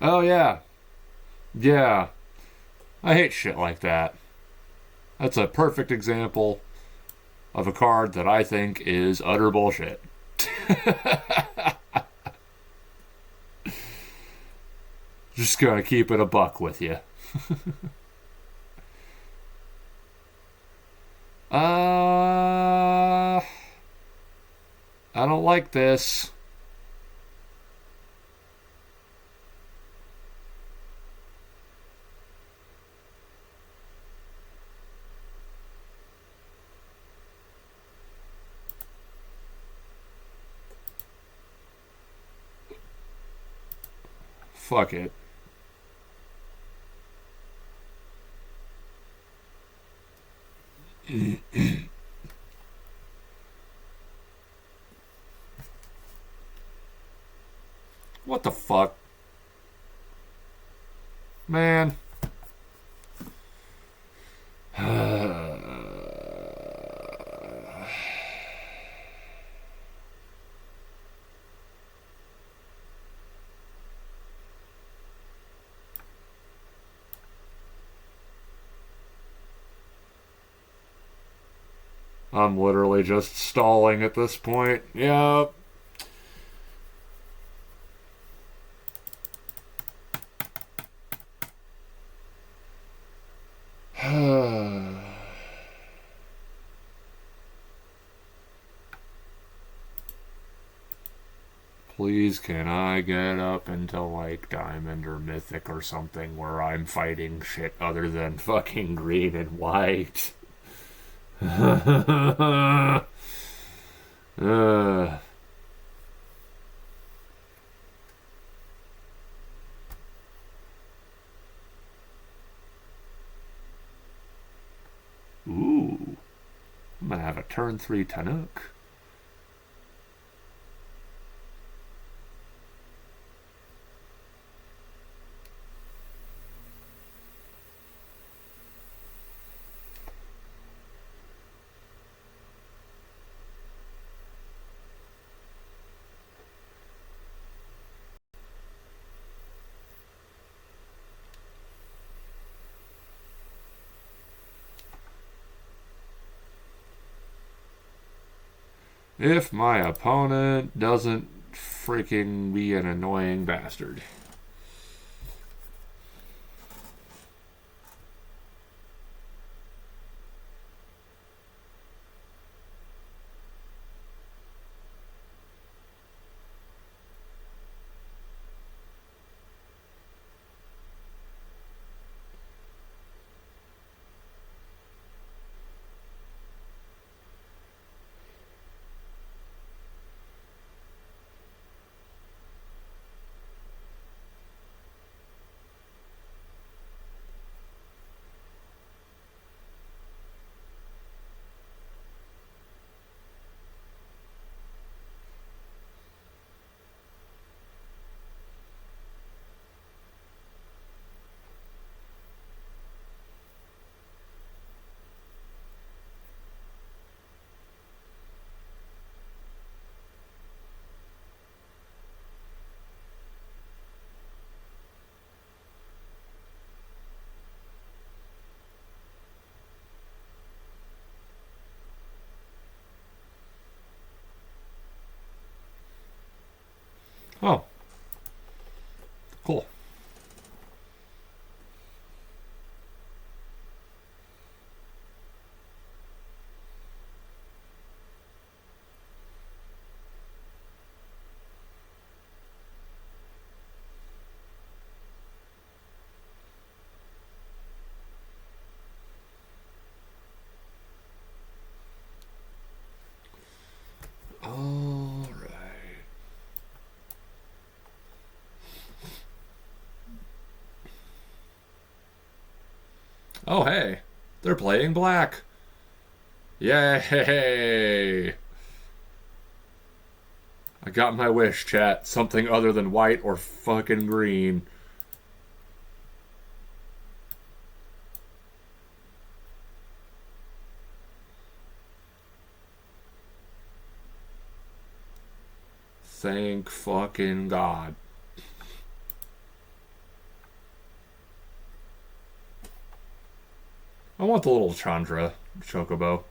Oh, yeah. Yeah. I hate shit like that. That's a perfect example of a card that I think is utter bullshit. Just gonna keep it a buck with you. I don't like this. Fuck it. What the fuck? Man. I'm literally just stalling at this point. Yep. Please, can I get up into like Diamond or Mythic or something where I'm fighting shit other than fucking green and white? Ooh. I'm gonna have a turn 3 Tanook. If my opponent doesn't freaking be an annoying bastard. Oh. Cool. Alright. Oh, hey. They're playing black. Yay! I got my wish, chat. Something other than white or fucking green. Thank fucking God. I want the little Chandra Chocobo.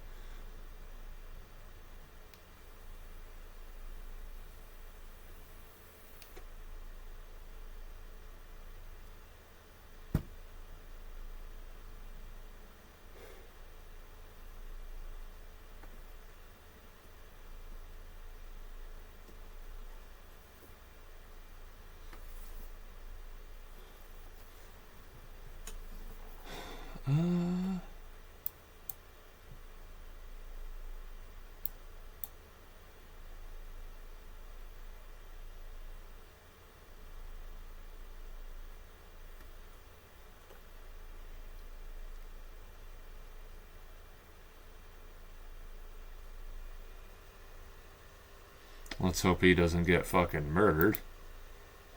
Let's hope he doesn't get fucking murdered.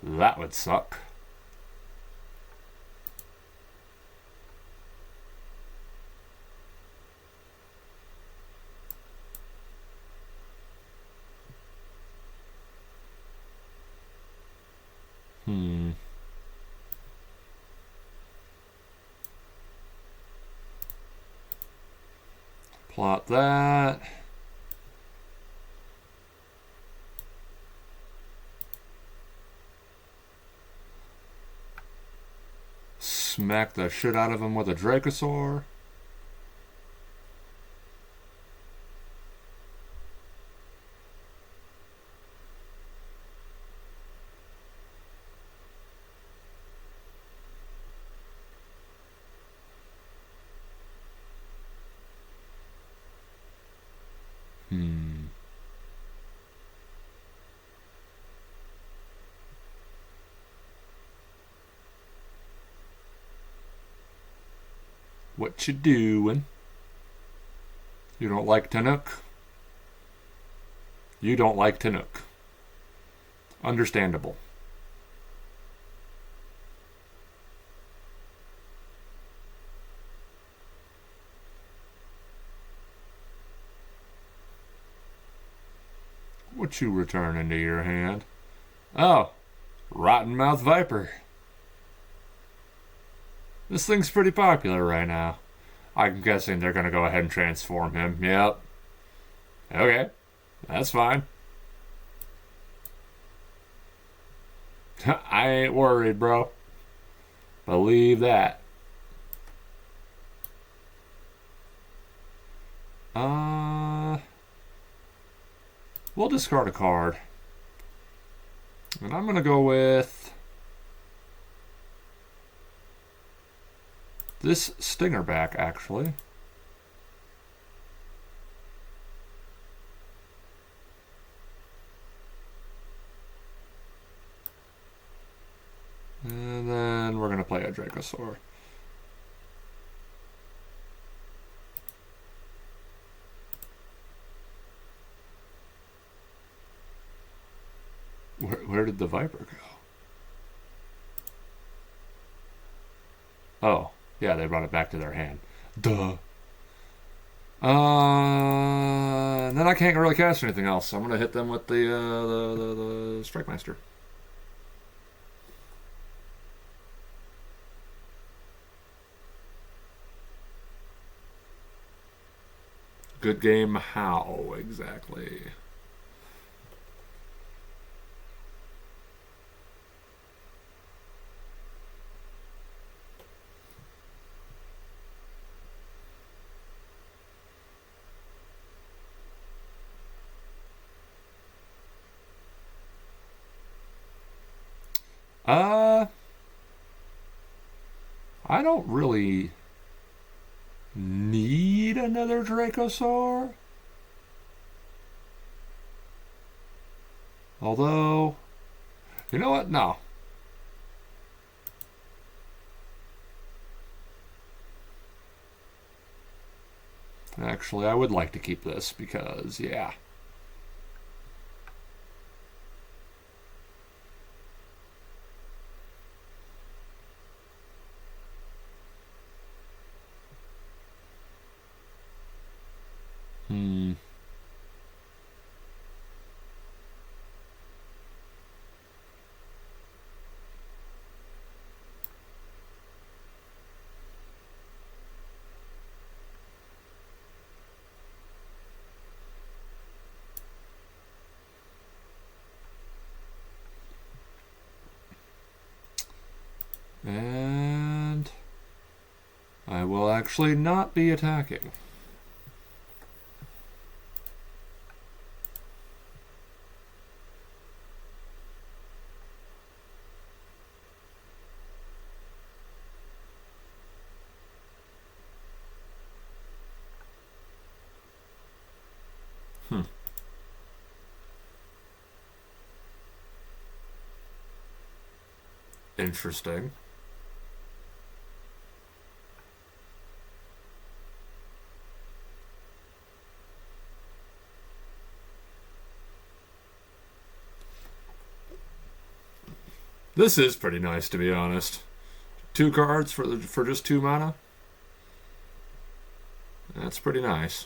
That would suck. Plot that. Smack the shit out of him with a Dracosaur. What you doing? You don't like Tanook? You don't like Tanook. Understandable. What you return into your hand? Oh, Rotten Mouth Viper. This thing's pretty popular right now. I'm guessing they're going to go ahead and transform him. Yep. Okay. That's fine. I ain't worried, bro. Believe that. We'll discard a card. And I'm going to go with this Stingerback, actually. And then we're going to play a Dracosaur. Where did the Viper go? Oh, yeah, they brought it back to their hand. Duh. And then I can't really cast anything else, so I'm going to hit them with the Strike Master. Good game, how exactly? I don't really need another Dracosaur. Although, you know what? No. Actually, I would like to keep this because, yeah. And I will actually not be attacking. Interesting. This is pretty nice, to be honest. 2 cards for just 2 mana. That's pretty nice.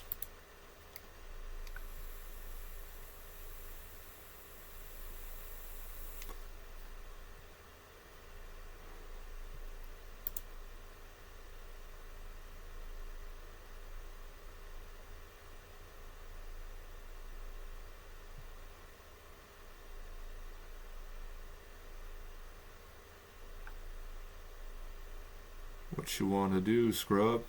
What you want to do, scrub?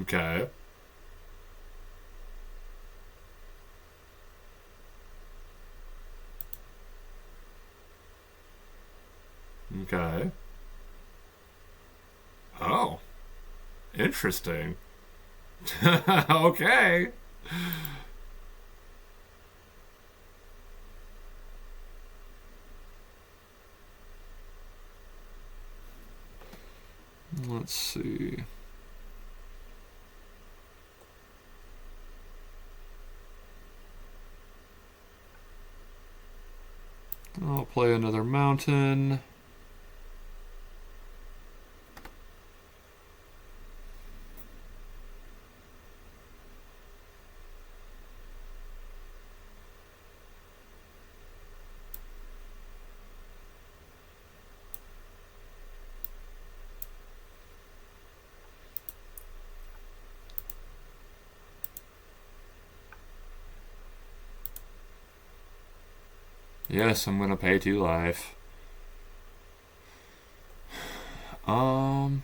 Okay. Okay. Oh. Interesting. Okay. Let's see. I'll play another mountain. Yes, I'm gonna pay 2 life. 1,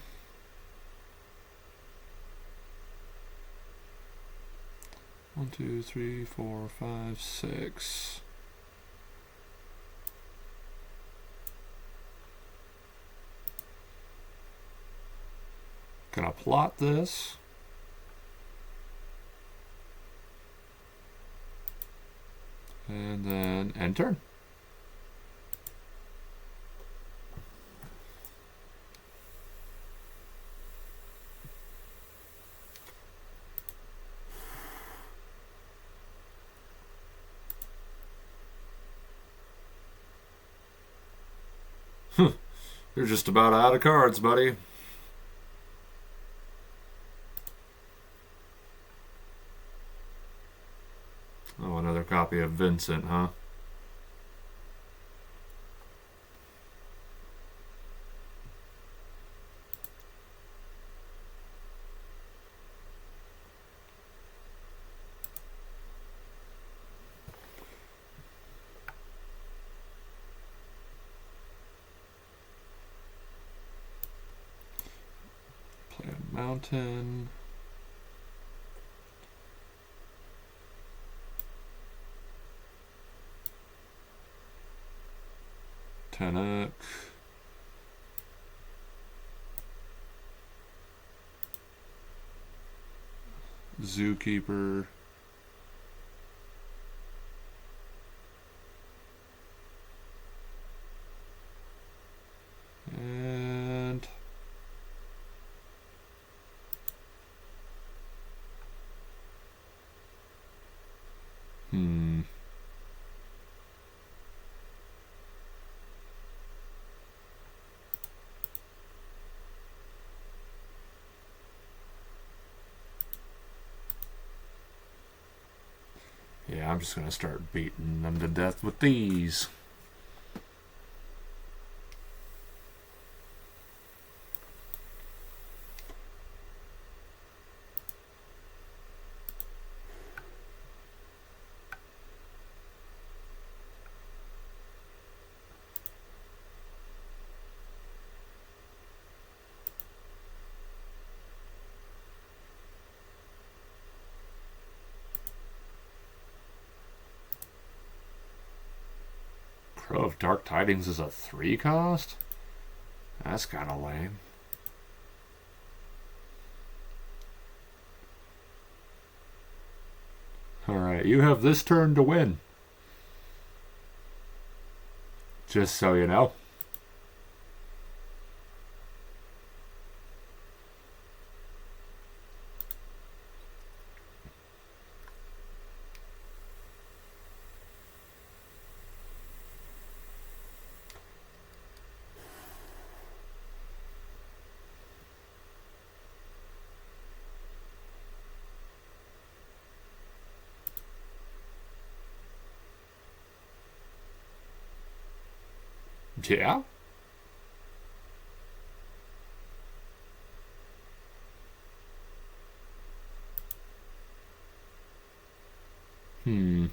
2, 3, 4, 5, 6. Gonna plot this. And then end turn. You're just about out of cards, buddy. Oh, another copy of Vincent, huh? Play a mountain. Tenok. Zookeeper. And yeah, I'm just gonna start beating them to death with these. Crow of Dark Tidings is a 3 cost? That's kind of lame. Alright, you have this turn to win. Just so you know. Yeah. Hmm.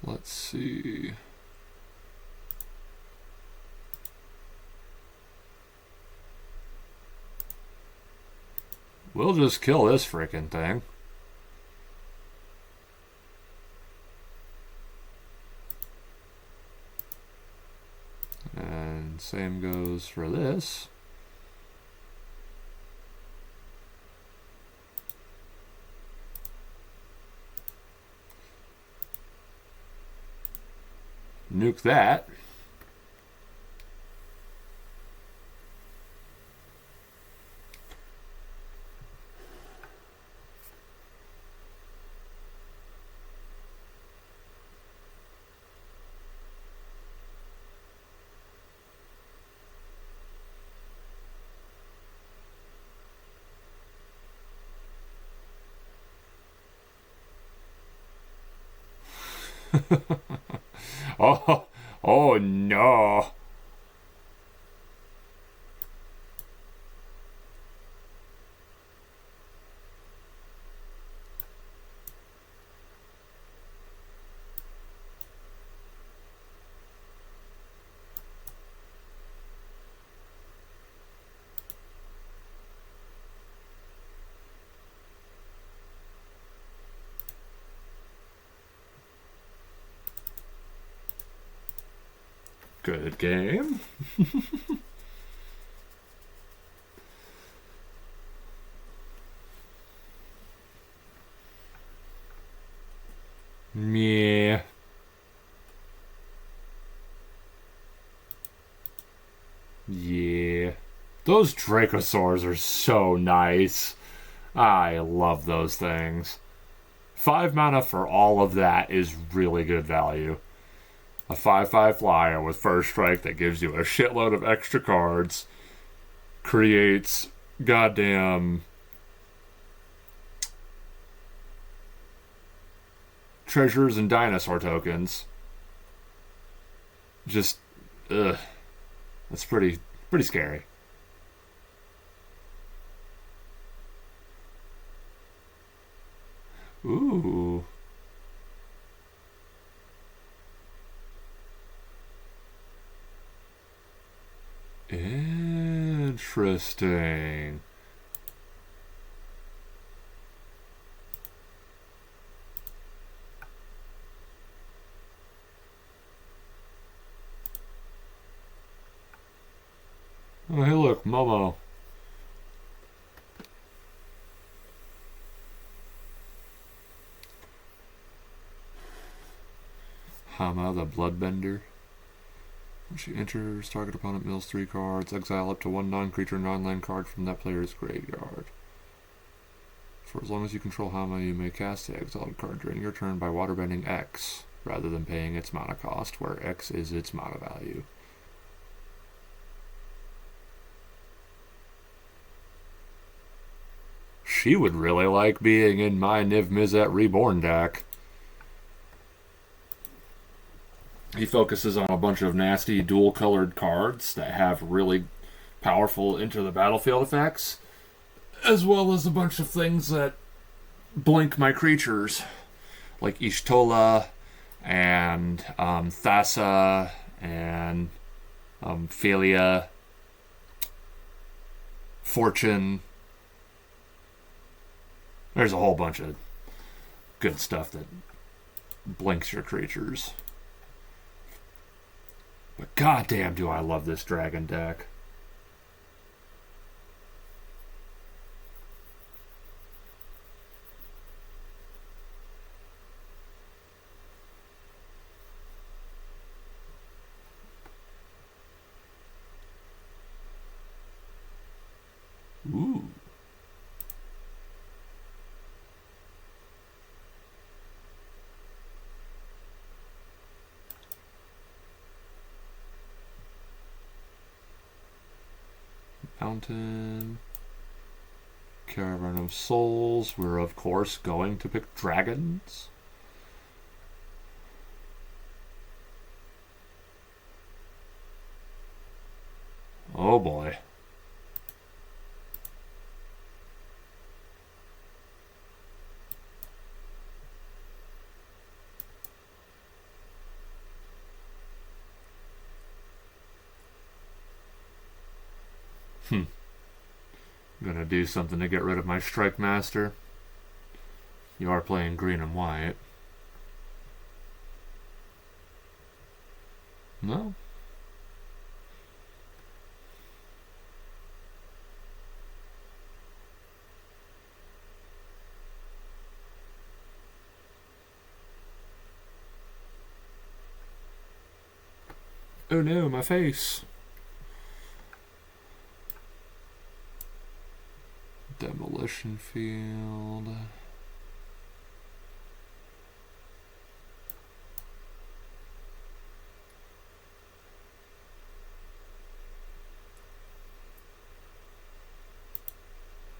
Let's see. We'll just kill this freaking thing. And same goes for this. Nuke that. Oh, oh no. Good game. Yeah. Yeah. Those Dracosaurs are so nice. I love those things. 5 mana for all of that is really good value. A 5/5 flyer with first strike that gives you a shitload of extra cards, creates goddamn treasures and dinosaur tokens. Just, ugh. That's pretty scary. Ooh. Interesting. Oh, hey, look, Momo. Hama the Bloodbender. When she enters, target opponent mills 3 cards, exile up to 1 non-creature non-land card from that player's graveyard. For as long as you control Hama, you may cast the exiled card during your turn by waterbending X, rather than paying its mana cost, where X is its mana value. She would really like being in my Niv Mizzet Reborn deck. He focuses on a bunch of nasty dual-colored cards that have really powerful enter the battlefield effects, as well as a bunch of things that blink my creatures, like Ishtola and Thassa and Philia, Fortune. There's a whole bunch of good stuff that blinks your creatures. But goddamn do I love this dragon deck. Ooh. Mountain. Caravan of Souls. We're, of course, going to pick dragons. Oh boy. I'm gonna do something to get rid of my Strike Master. You are playing green and white. No? Oh no, my face. Demolition field.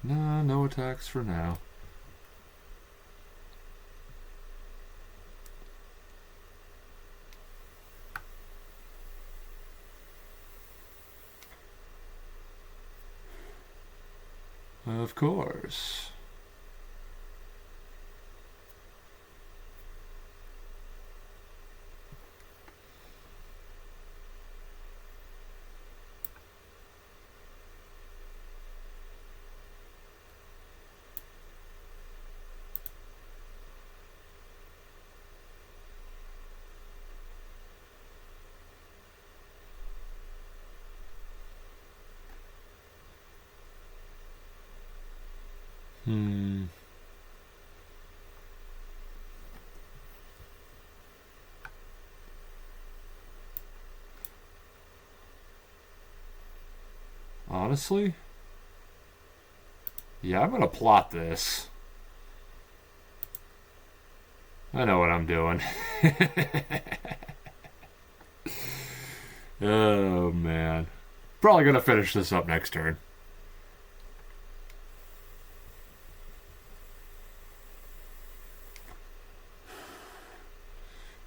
Nah, no attacks for now. Of course. Honestly? Yeah, I'm gonna plot this. I know what I'm doing. Oh, man. Probably gonna finish this up next turn.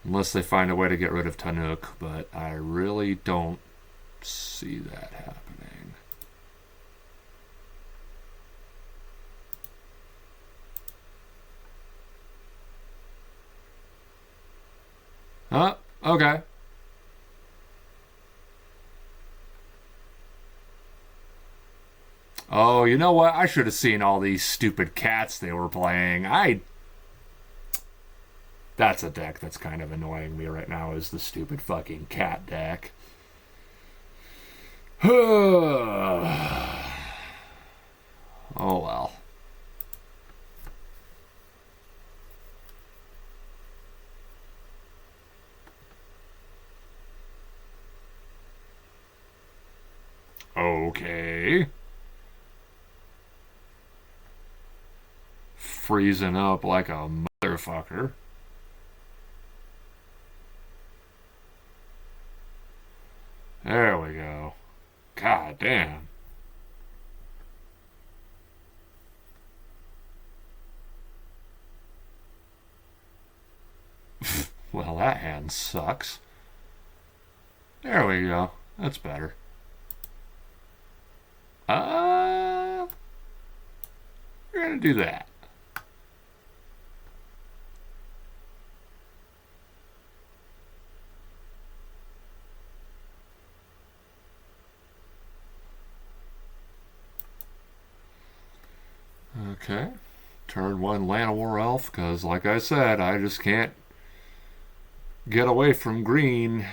Unless they find a way to get rid of Tanuk, but I really don't see that happening. Huh? Okay. Oh, you know what? I should have seen all these stupid cats they were playing. That's a deck that's kind of annoying me right now, is the stupid fucking cat deck. Oh well. Okay. Freezing up like a motherfucker. There we go. God damn. Well, that hand sucks. There we go. That's better. We're gonna do that. Okay. Turn 1 Llanowar Elf, because like I said, I just can't get away from green.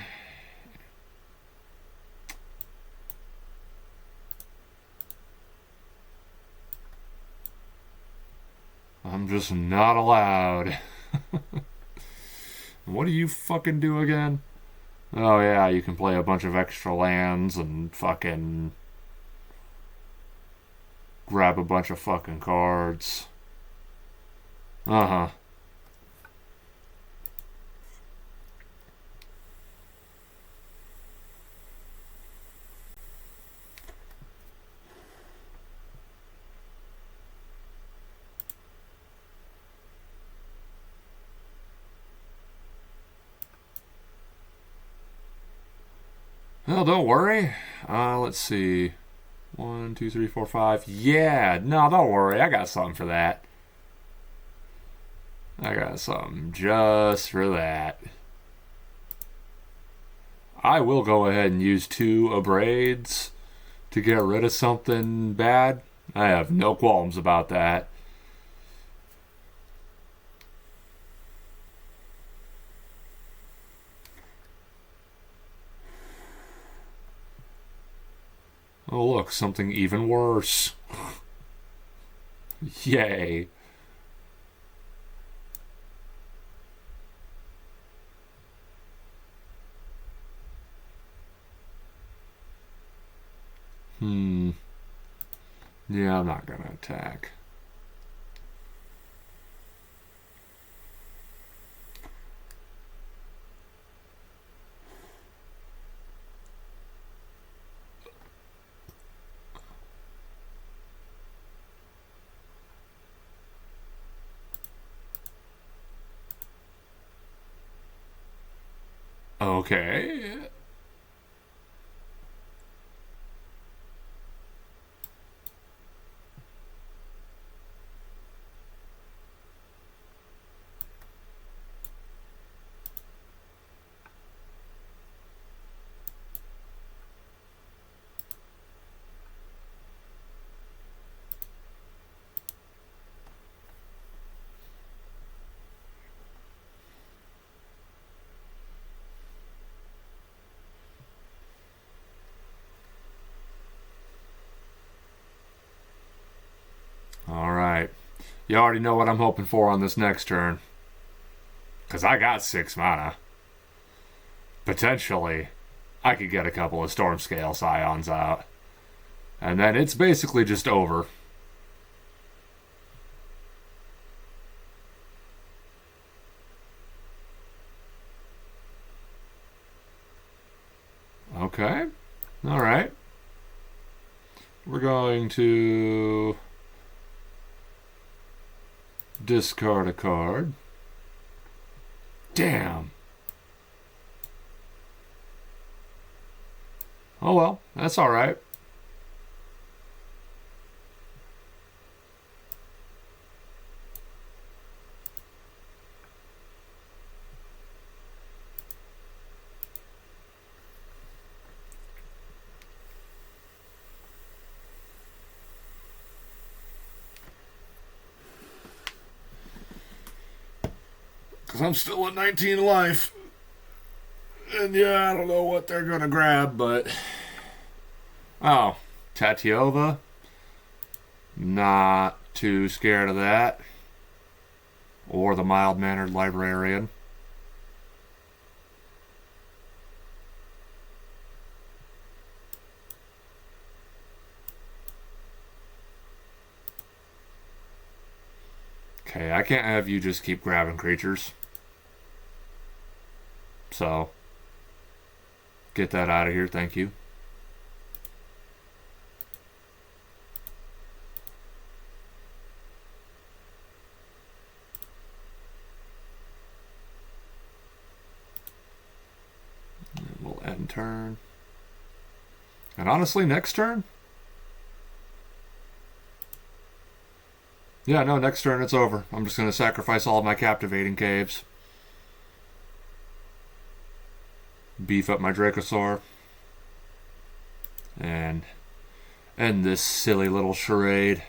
I'm just not allowed. What do you fucking do again? Oh yeah, you can play a bunch of extra lands and fucking grab a bunch of fucking cards. Uh-huh. Well, don't worry. Let's see. 1, 2, 3, 4, 5. Yeah, no, don't worry. I got something for that. I got something just for that. I will go ahead and use 2 abrades to get rid of something bad. I have no qualms about that. Oh, look, something even worse. Yay. Yeah, I'm not gonna attack. Okay. Alright. You already know what I'm hoping for on this next turn. Because I got 6 mana. Potentially, I could get a couple of Stormscale Scions out. And then it's basically just over. Okay. Alright. We're going to discard a card. Damn. Oh well, that's alright. Because I'm still at 19 life. And yeah, I don't know what they're going to grab, but... Oh, Tatiova? Not too scared of that. Or the mild-mannered librarian. Okay, I can't have you just keep grabbing creatures. So, get that out of here, thank you. And we'll end turn. And honestly, next turn? Yeah, no, next turn it's over. I'm just going to sacrifice all of my Captivating Caves. Beef up my Dracosaur. And end this silly little charade.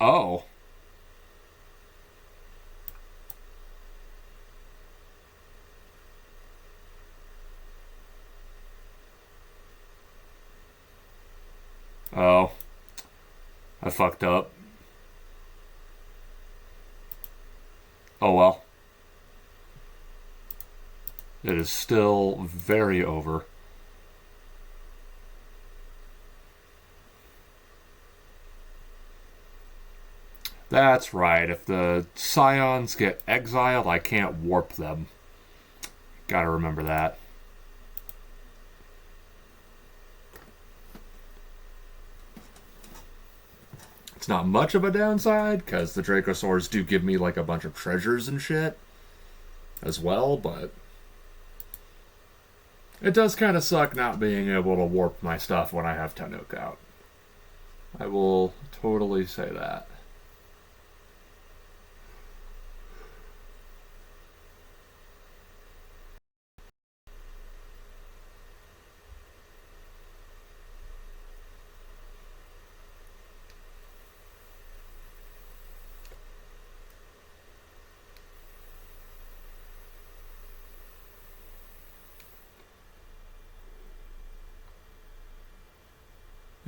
Oh. Oh. I fucked up. Oh well. It is still very over. That's right. If the Scions get exiled, I can't warp them. Gotta remember that. It's not much of a downside, because the Dracosaurs do give me like a bunch of treasures and shit as well, but it does kind of suck not being able to warp my stuff when I have Tennook out. I will totally say that.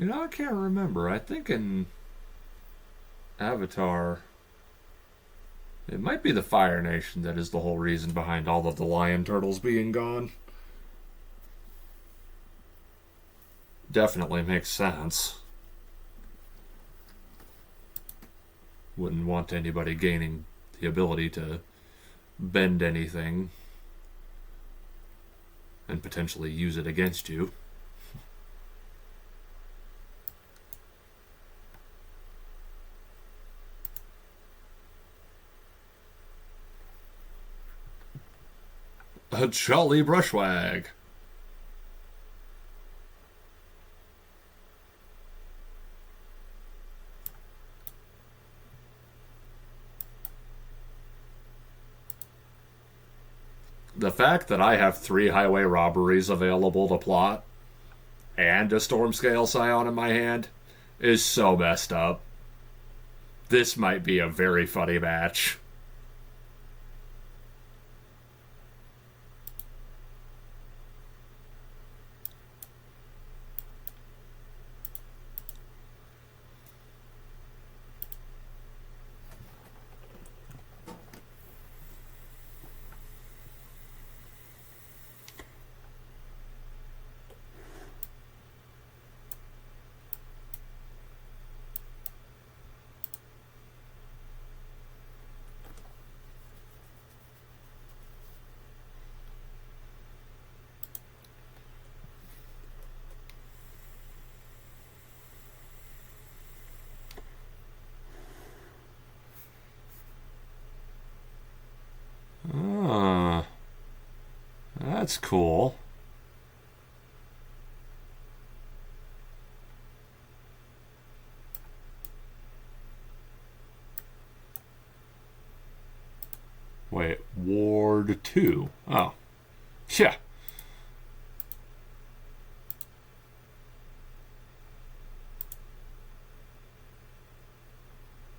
You know, I can't remember. I think in Avatar, it might be the Fire Nation that is the whole reason behind all of the lion turtles being gone. Definitely makes sense. Wouldn't want anybody gaining the ability to bend anything and potentially use it against you. A jolly brushwag. The fact that I have 3 highway robberies available to plot and a storm scale scion in my hand is so messed up. This might be a very funny match. Ah, that's cool. Wait, Ward 2. Oh. Yeah.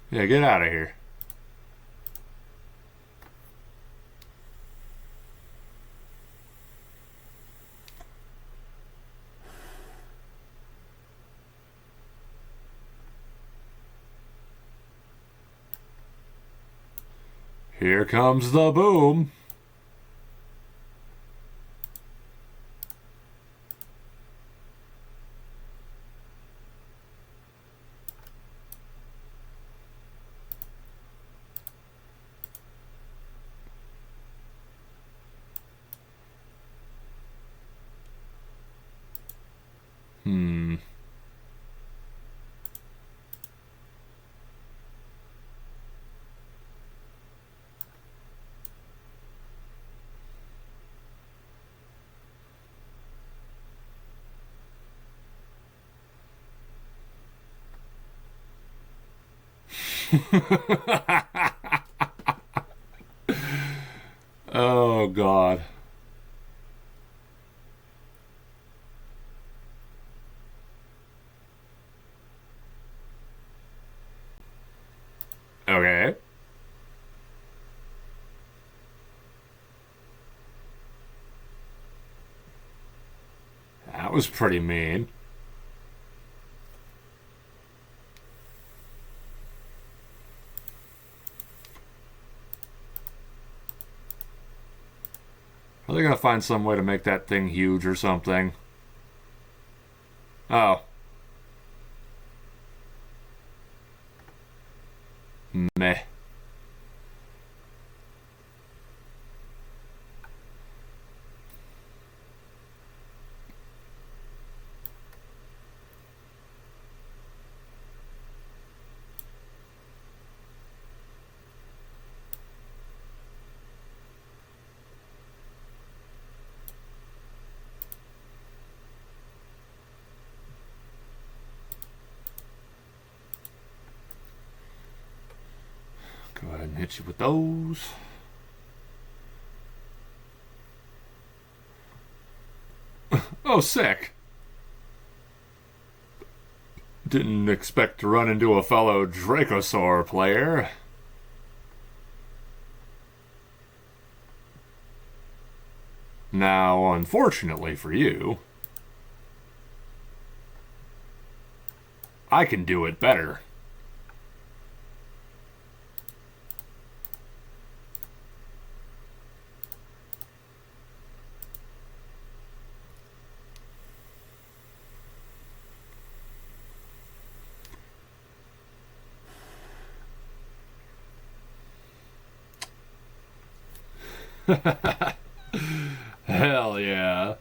Yeah, get out of here. Here comes the boom. Hmm. Oh, God. Okay. That was pretty mean. Are they gonna find some way to make that thing huge or something? Oh. Meh. and hit you with those. Oh, sick. Didn't expect to run into a fellow Dracosaur player. Now, unfortunately for you, I can do it better. Hell yeah.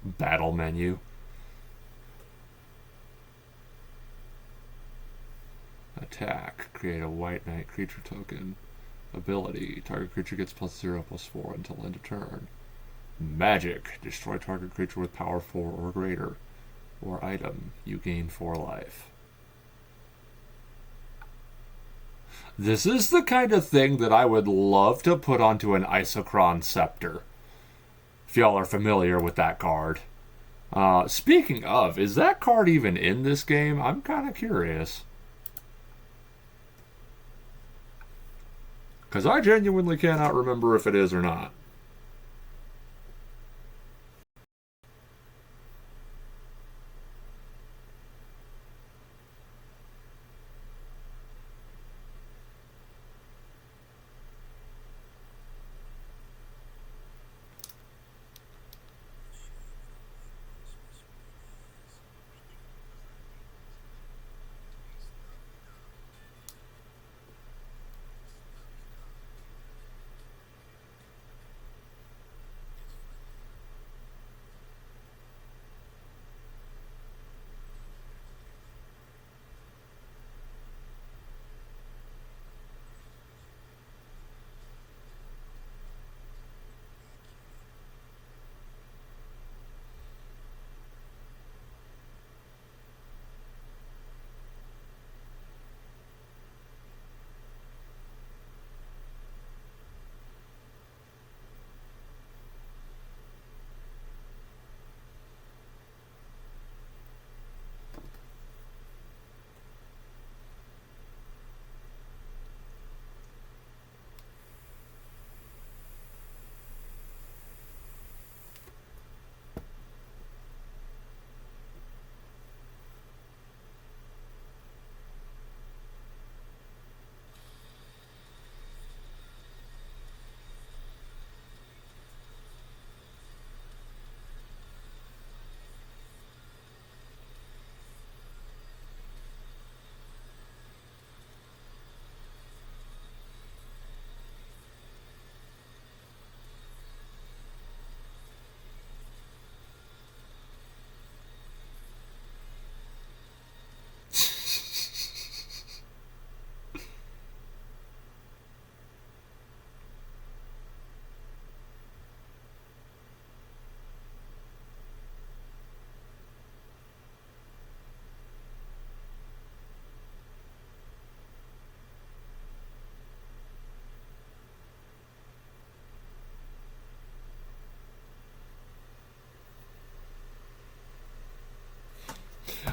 Battle menu. Attack. Create a white knight creature token. Ability. Target creature gets +0/+4 until end of turn. Magic. Destroy target creature with power 4 or greater. Or item. You gain 4 life. This is the kind of thing that I would love to put onto an Isochron Scepter. If y'all are familiar with that card. Speaking of, is that card even in this game? I'm kind of curious. Because I genuinely cannot remember if it is or not.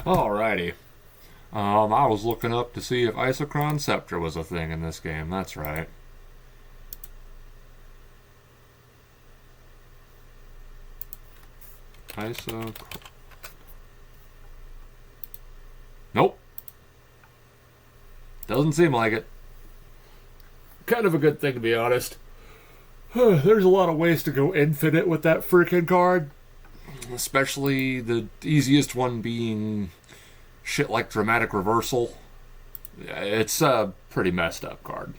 Alrighty. I was looking up to see if Isochron Scepter was a thing in this game. That's right. Nope. Doesn't seem like it. Kind of a good thing, to be honest. There's a lot of ways to go infinite with that freaking card. Especially the easiest one being shit like Dramatic Reversal. It's a pretty messed up card.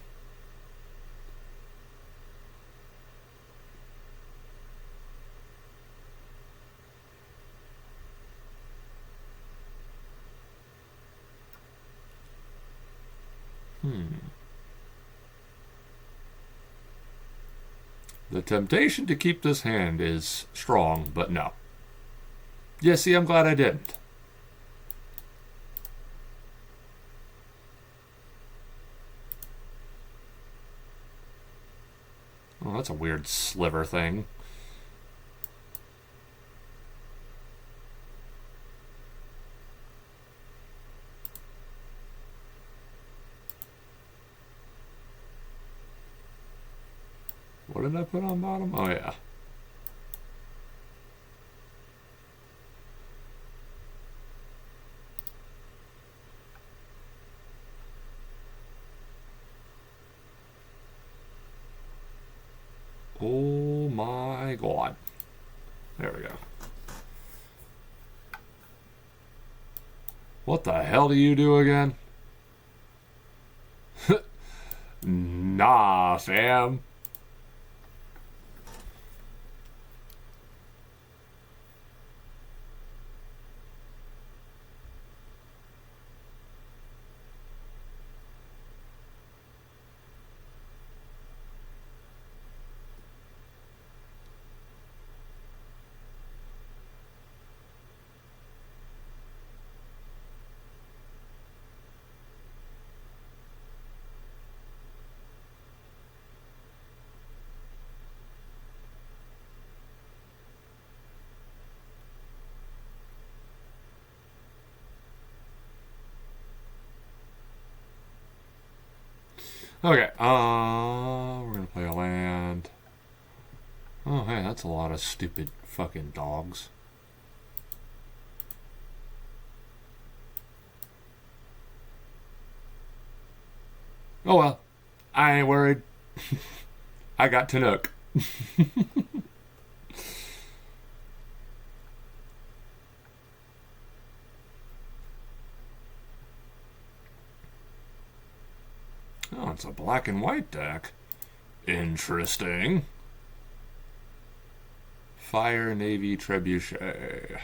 The temptation to keep this hand is strong, but no. Yeah, see, I'm glad I didn't. Oh, that's a weird sliver thing. What did I put on bottom? Oh, yeah. Oh my god. There we go. What the hell do you do again? Nah, fam. Okay, we're gonna play a land. Oh, hey, that's a lot of stupid fucking dogs. Oh well, I ain't worried. I got Tanook. Oh, it's a black and white deck. Interesting. Fire Navy Trebuchet.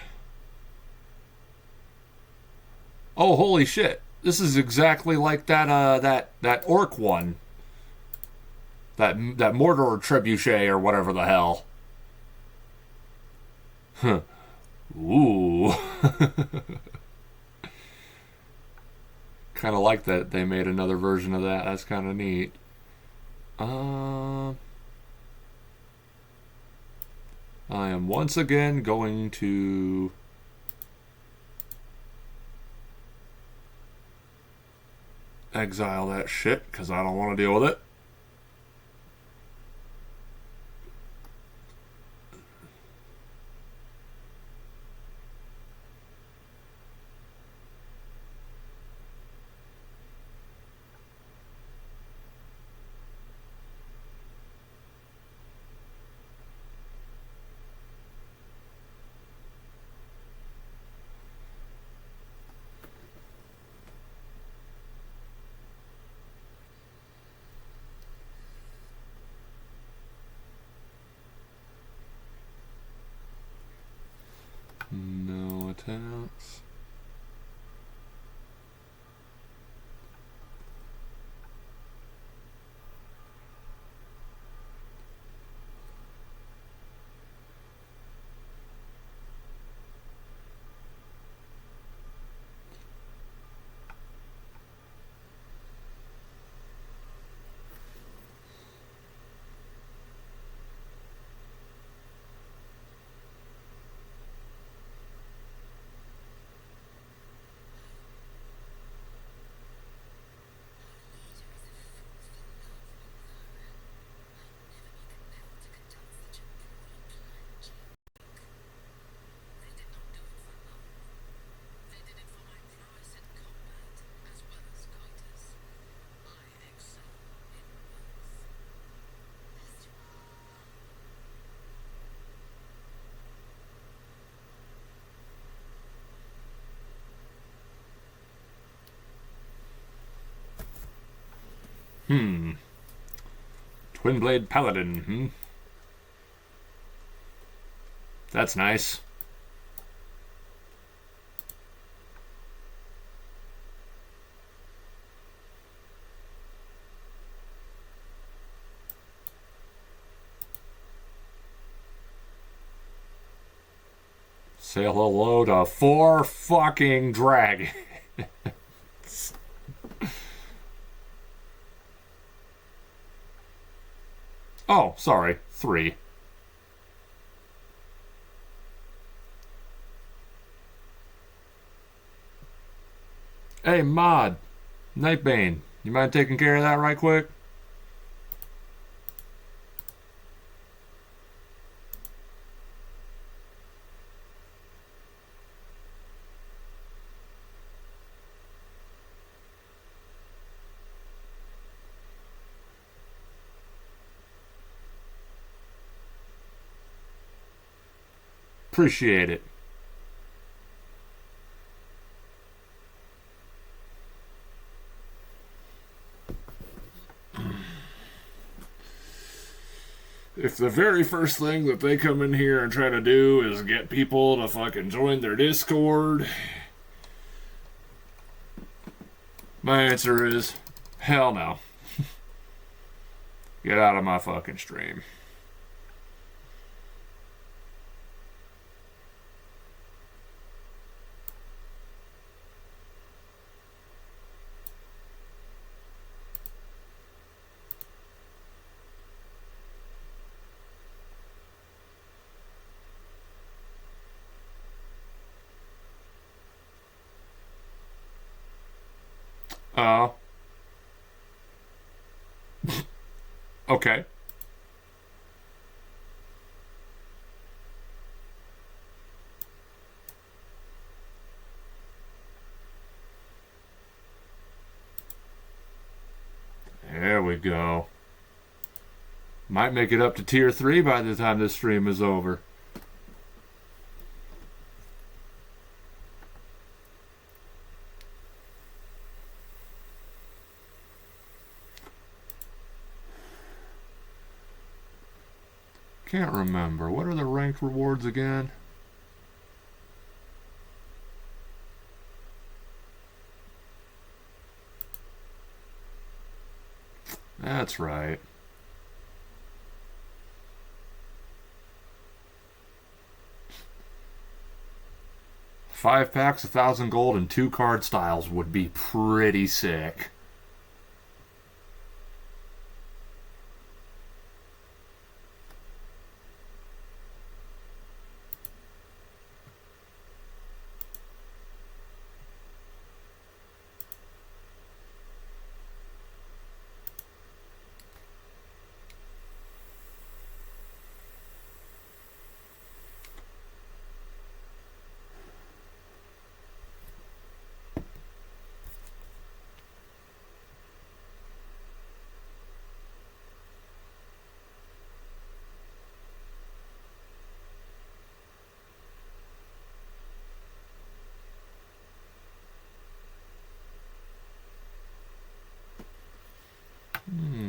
Oh, holy shit! This is exactly like that orc one. That Mordor Trebuchet or whatever the hell. Huh. Ooh. Kind of like that they made another version of that. That's kind of neat. I am once again going to exile that shit because I don't want to deal with it. No attacks. Hmm. Twin Blade Paladin. Hmm. That's nice. Say hello to 4 fucking dragons. Oh, sorry. 3. Hey, Mod. Nightbane. You mind taking care of that right quick? Appreciate it. If the very first thing that they come in here and try to do is get people to fucking join their Discord, my answer is hell no. Get out of my fucking stream. Uh, okay. There we go. Might make it up to tier 3 by the time this stream is over. Can't remember. What are the ranked rewards again? That's right. 5 packs, 1,000 gold, and 2 card styles would be pretty sick.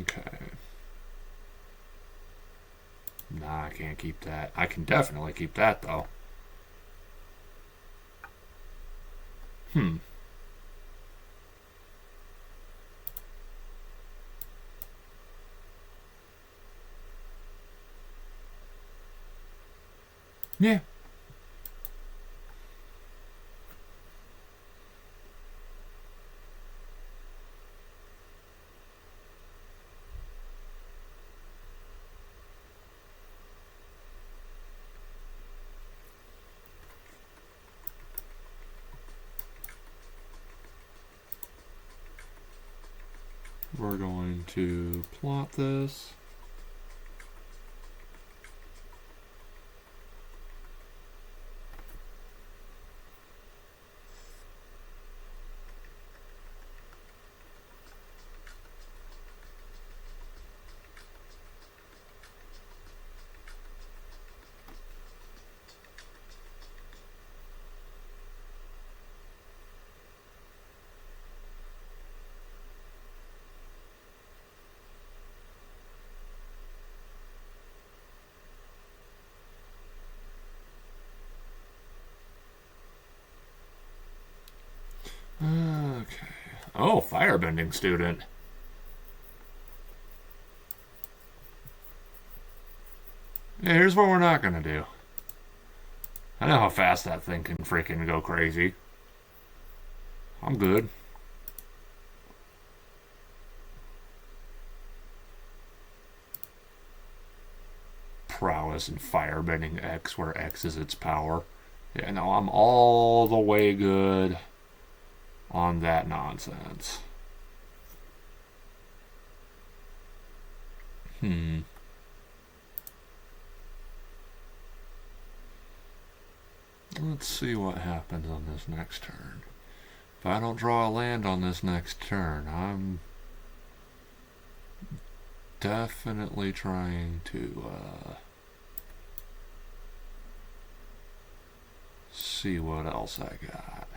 Okay. Nah, I can't keep that. I can definitely keep that, though. Hmm. Yeah. We're going to plot this. Okay. Oh, firebending student. Yeah, here's what we're not gonna do. I know how fast that thing can freaking go crazy. I'm good. Prowess and firebending X, where X is its power. Yeah, no, I'm all the way good on that nonsense. Let's see what happens on this next turn. If I don't draw a land on this next turn, I'm definitely trying to see what else I got.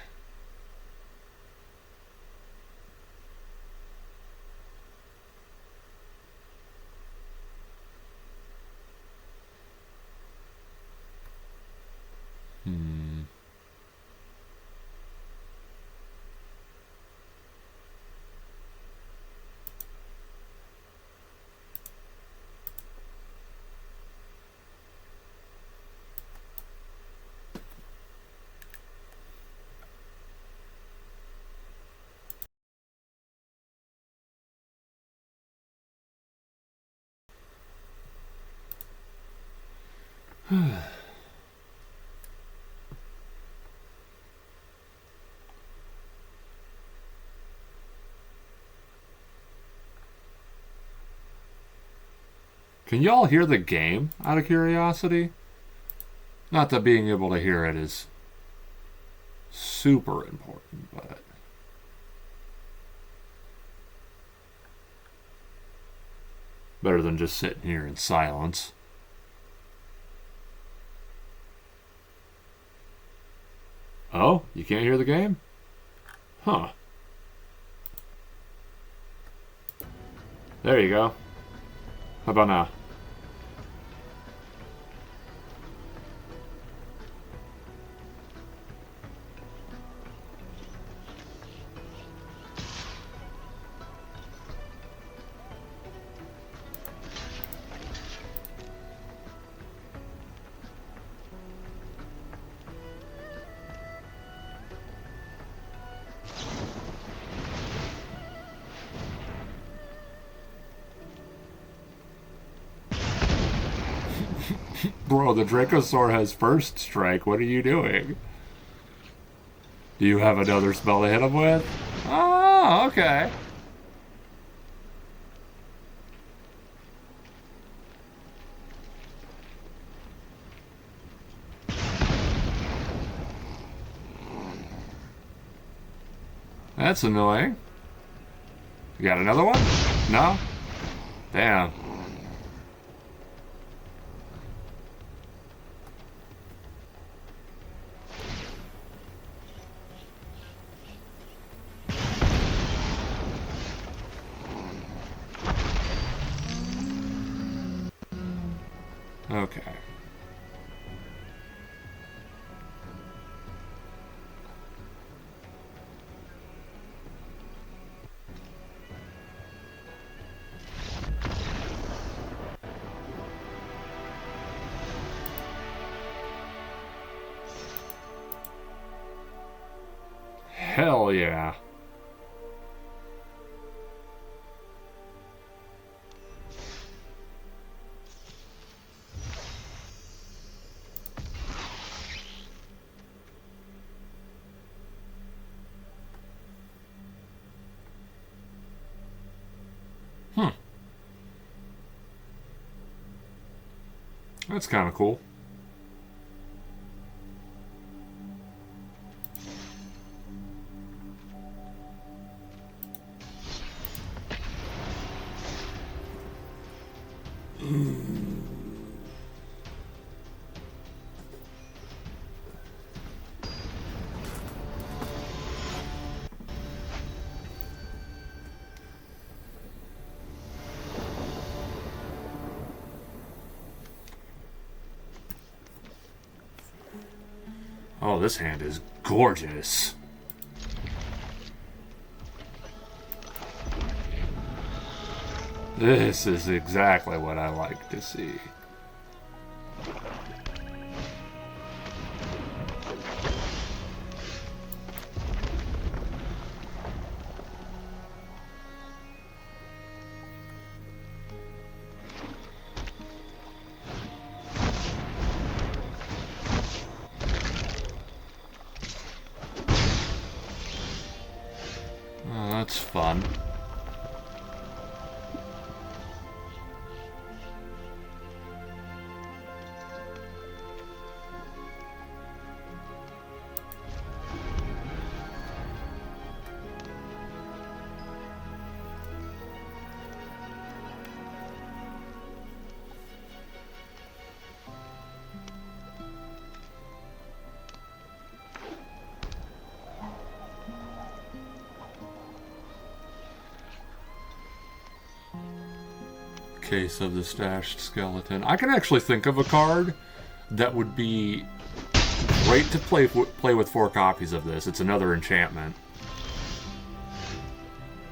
Can y'all hear the game, out of curiosity? Not that being able to hear it is super important, but... better than just sitting here in silence. Oh, you can't hear the game? Huh. There you go. How about now? Bro, the Dracosaur has first strike. What are you doing? Do you have another spell to hit him with? Oh, okay. That's annoying. You got another one? No? Damn. Okay. Hell yeah. That's kind of cool. Oh, this hand is gorgeous. This is exactly what I like to see. Oh, that's fun. Case of the Stashed Skeleton. I can actually think of a card that would be great to play with 4 copies of this. It's another enchantment.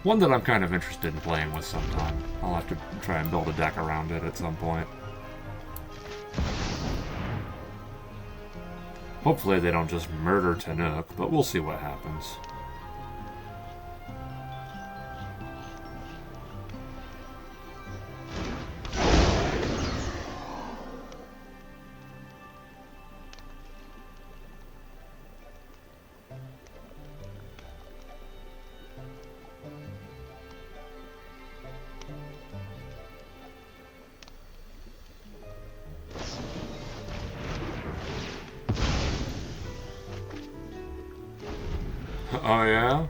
One that I'm kind of interested in playing with sometime. I'll have to try and build a deck around it at some point. Hopefully they don't just murder Tanook, but we'll see what happens. Oh, yeah?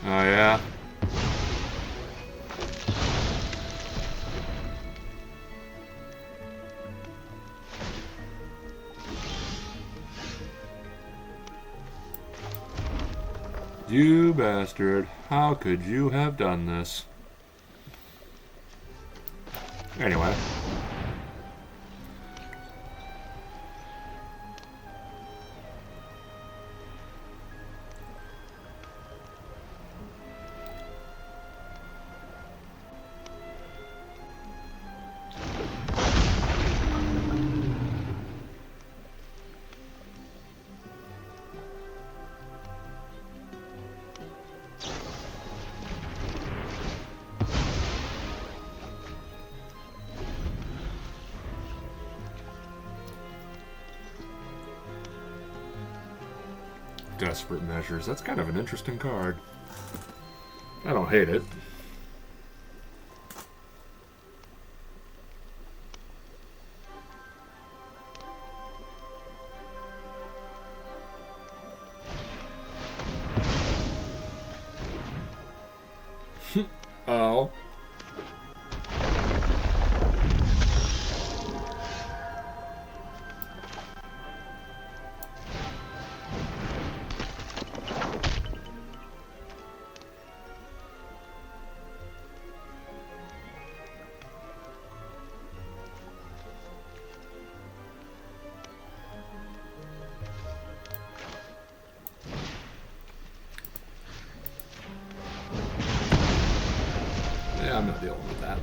Oh, yeah? You bastard. How could you have done this? Anyway. Desperate Measures. That's kind of an interesting card. I don't hate it. Oh. Yeah, I'm not dealing with that.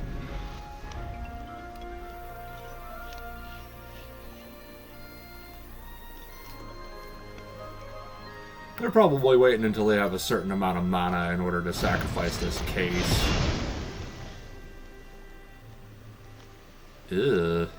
They're probably waiting until they have a certain amount of mana in order to sacrifice this case. Ugh.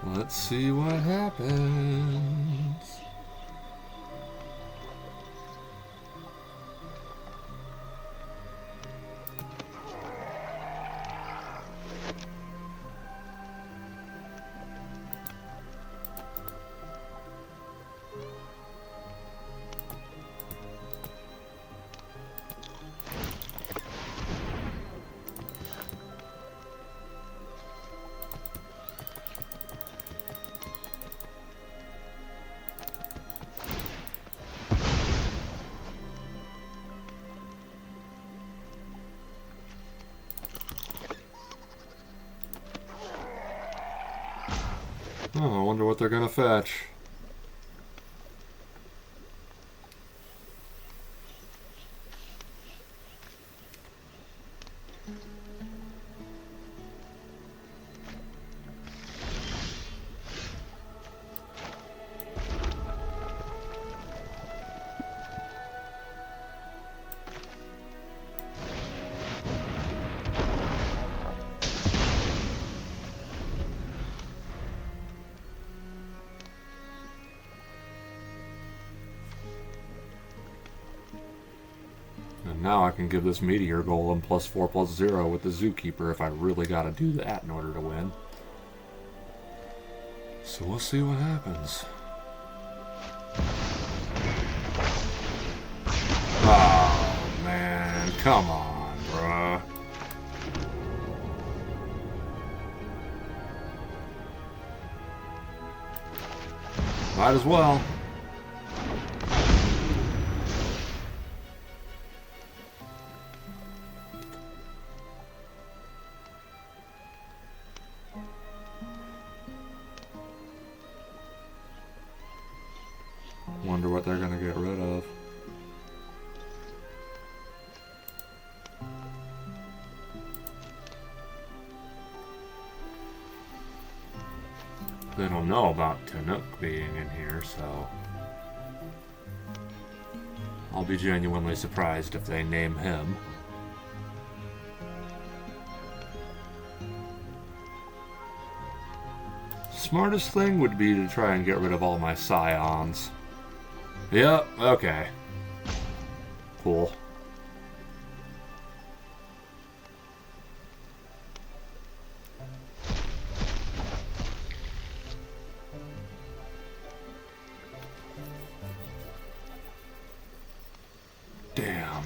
Let's see what happens. Oh, I wonder what they're gonna fetch. And now I can give this meteor golem +4/+0 with the zookeeper if I really gotta do that in order to win. So we'll see what happens. Oh man, come on, bruh. Might as well. Wonder what they're gonna get rid of. They don't know about Tanook being in here, so I'll be genuinely surprised if they name him. Smartest thing would be to try and get rid of all my scions. Yep, okay. Cool. Damn.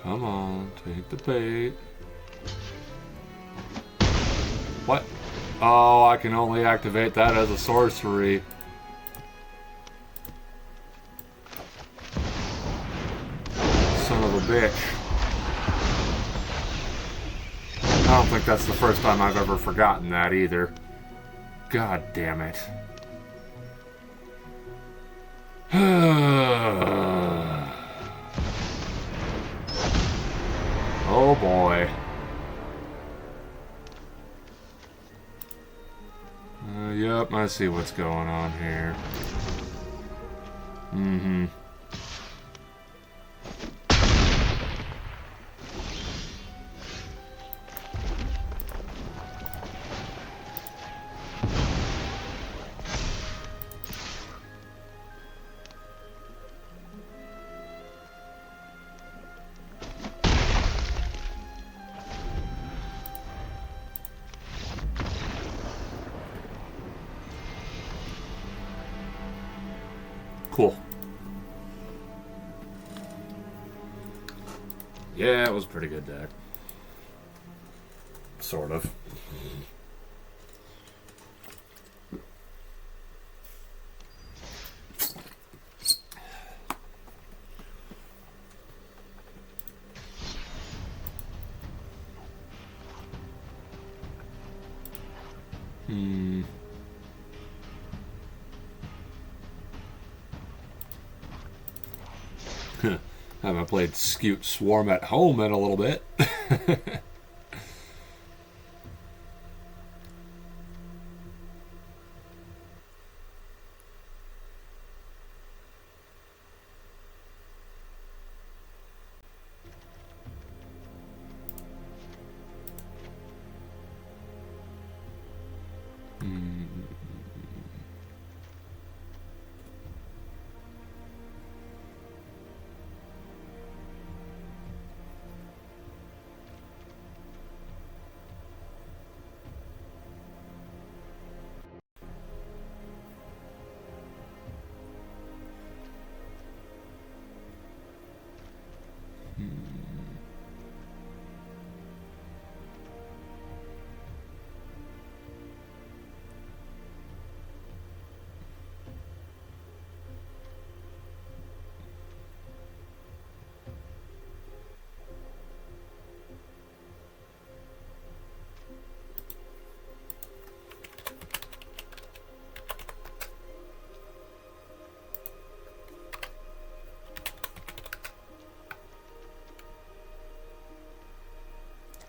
Come on, take the bait. What? Oh, I can only activate that as a sorcery. Son of a bitch. I don't think that's the first time I've ever forgotten that either. God damn it. Oh boy. Yep, I see what's going on here. Mm-hmm. Cool. Yeah, it was a pretty good deck. Sort of. I haven't played Scute Swarm At Home in a little bit.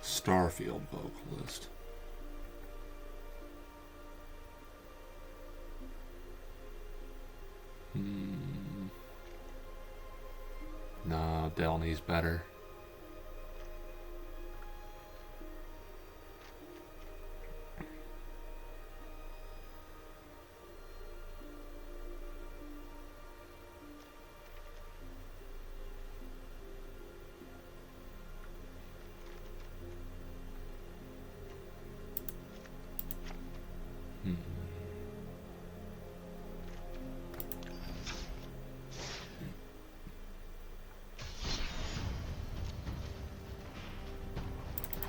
Starfield vocalist. No, Delney's better.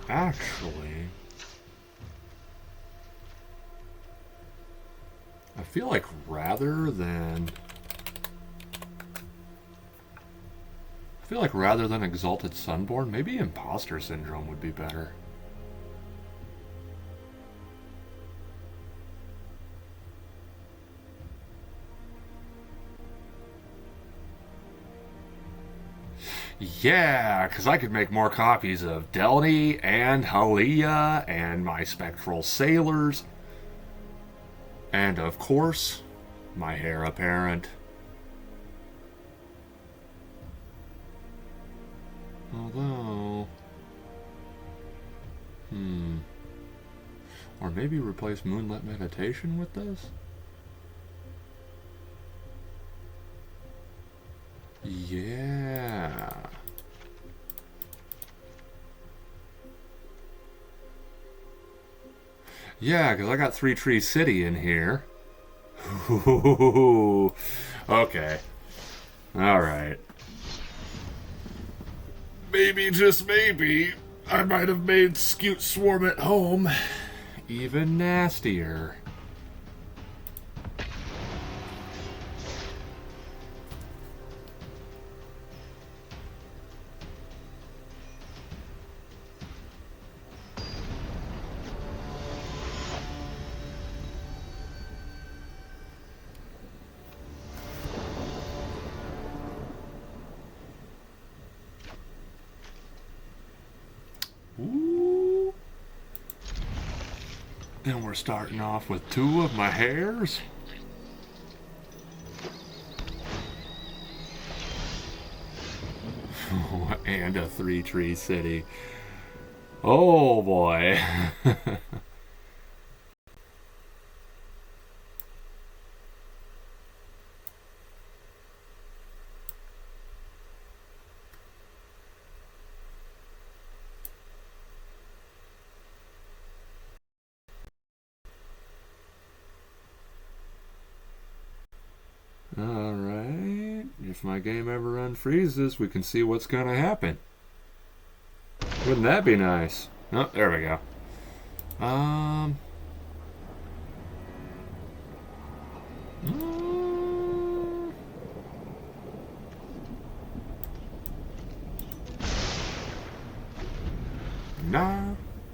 Actually, I feel like rather than Exalted Sunborn, maybe Imposter Syndrome would be better. Yeah, because I could make more copies of Delny and Halia and my Spectral Sailors. And of course, my Heir Apparent. Although... Or maybe replace Moonlit Meditation with this? Yeah. Yeah, because I got Three Tree City in here. Ooh, okay. Alright. Maybe, just maybe, I might have made Scute Swarm At Home even nastier. Ooh. Then we're starting off with two of my hairs. And a Three Tree City. Oh boy. Alright, if my game ever unfreezes, we can see what's gonna happen. Wouldn't that be nice? Oh, there we go. Nah,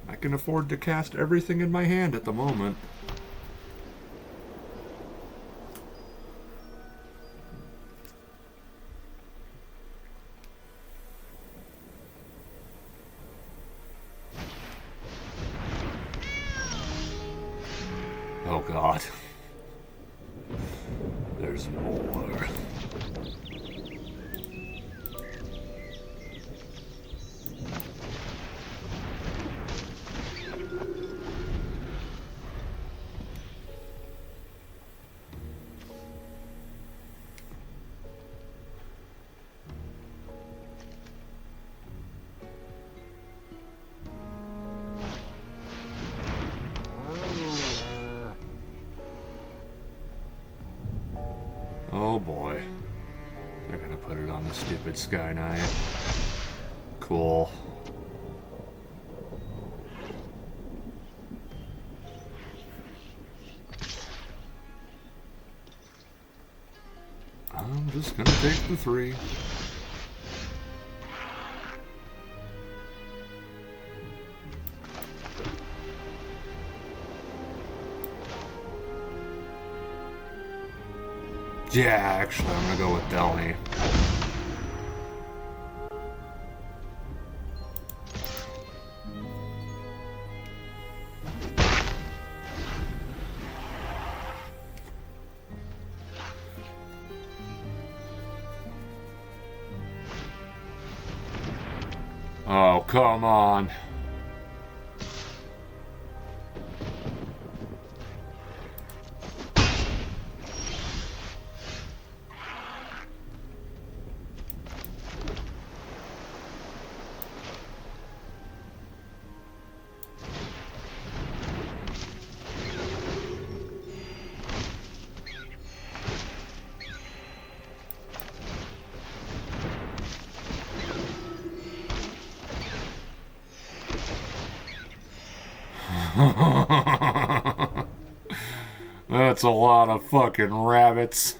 I can afford to cast everything in my hand at the moment. Oh god. There's more. Oh boy. They're gonna put it on the stupid Sky Knight. Cool. I'm just gonna take the 3. Yeah, actually, I'm gonna go with Delny. Oh, come on. That's a lot of fucking rabbits.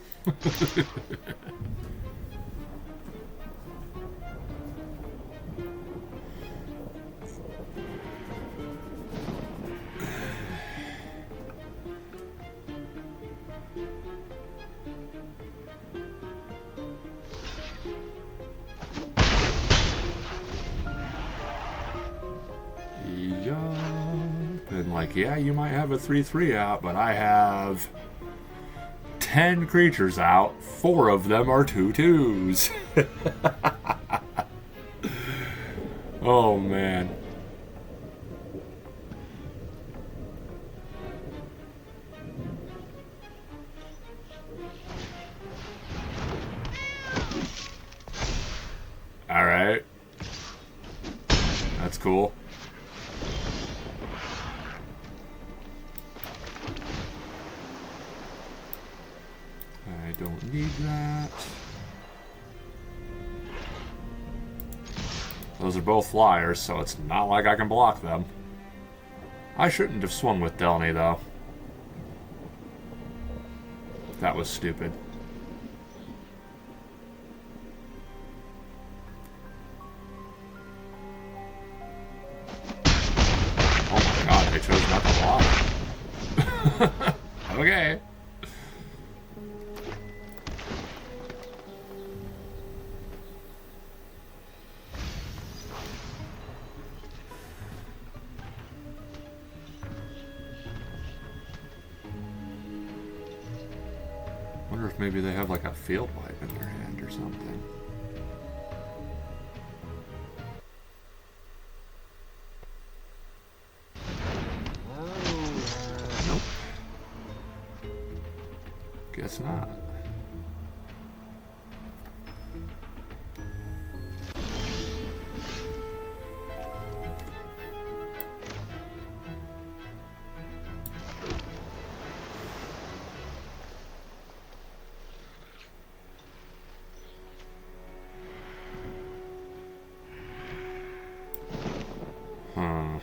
And like, yeah, you might have a 3/3 out, but I have 10 creatures out. 4 of them are 2/2s. Oh man. Alright. That's cool. I don't need that. Those are both flyers, so it's not like I can block them. I shouldn't have swung with Delny, though. That was stupid. Oh my god, I chose not to block. Okay. Wonder if maybe they have like a field wipe in their hand or something. Nope. Guess not. Huh.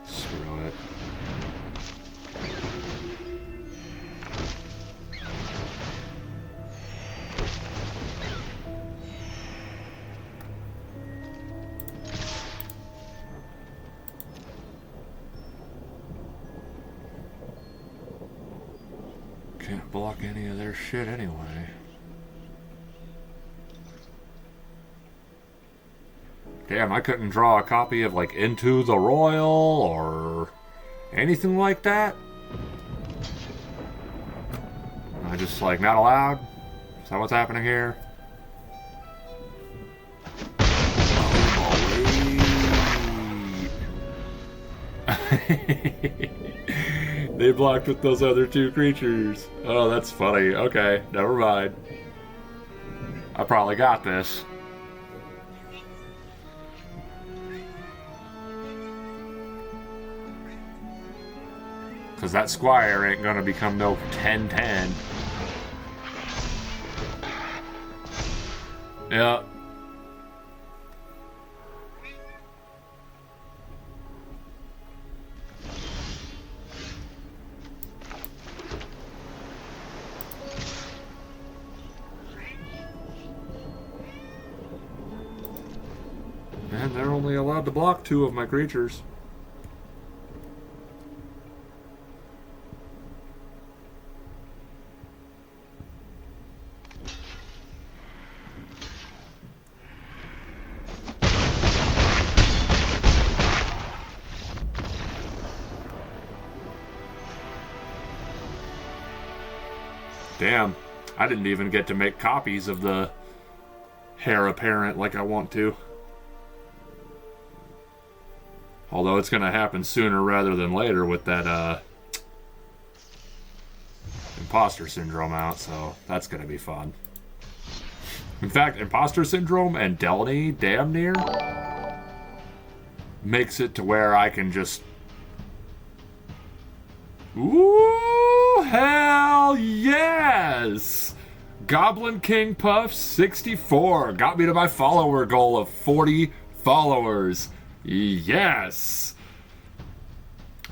Screw it. Can't block any of their shit anyway. Damn, I couldn't draw a copy of, like, Into the Royal or anything like that. Am I just, like, not allowed? Is that what's happening here? They blocked with those other two creatures. Oh, that's funny. Okay, never mind. I probably got this. Because that squire ain't gonna become no 10-10. Yeah. And they're only allowed to block 2 of my creatures. Damn, I didn't even get to make copies of the heir apparent like I want to. Although it's going to happen sooner rather than later with that imposter syndrome out, so that's going to be fun. In fact, imposter syndrome and Delny damn near makes it to where I can just... Ooh, hell yes! Goblin King Puff 64 got me to my follower goal of 40 followers. Yes!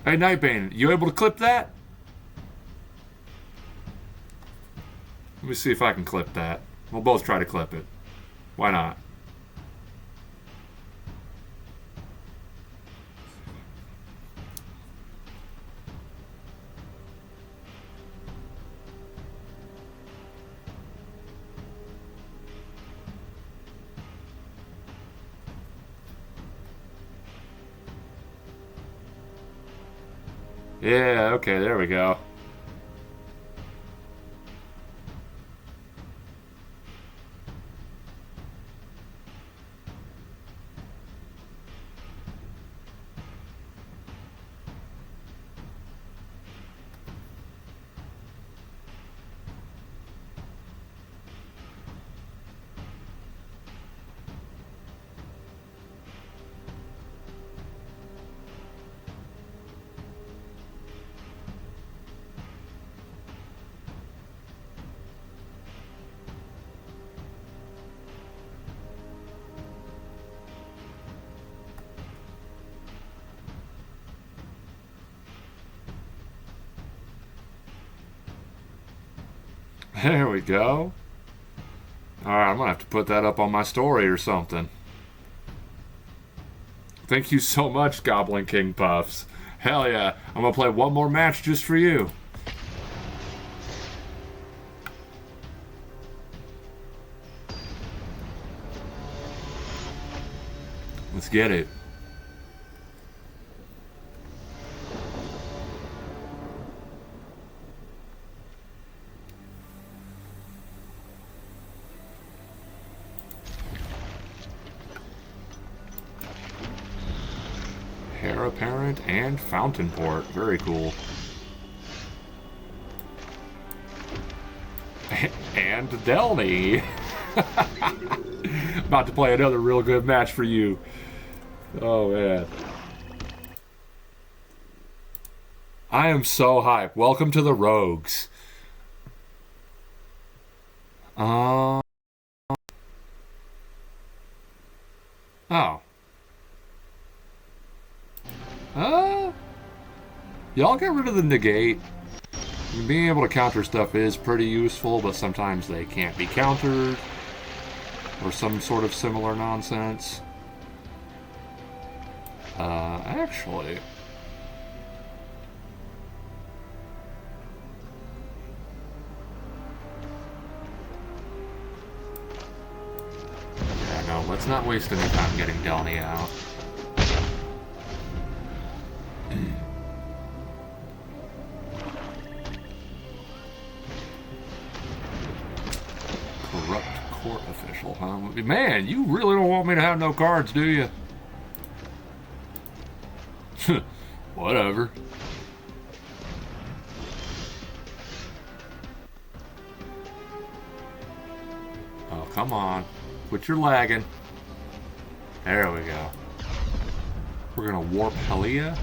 Hey, Nightbane, you able to clip that? Let me see if I can clip that. We'll both try to clip it. Why not? Yeah, okay, there we go. There we go. Alright, I'm gonna have to put that up on my story or something. Thank you so much, Goblin King Puffs. Hell yeah. I'm gonna play one more match just for you. Let's get it. Heir Apparent and Fountain Port. Very cool. And Delny. About to play another real good match for you. Oh, man. I am so hyped. Welcome to the Rogues. Oh. Y'all get rid of the negate. I mean, being able to counter stuff is pretty useful, but sometimes they can't be countered. Or some sort of similar nonsense. Actually... Yeah, no, so let's not waste any time getting Delny out. Corrupt court official, huh? Man, you really don't want me to have no cards, do you? Whatever. Oh, come on. Quit your lagging. There we go. We're gonna warp Helia.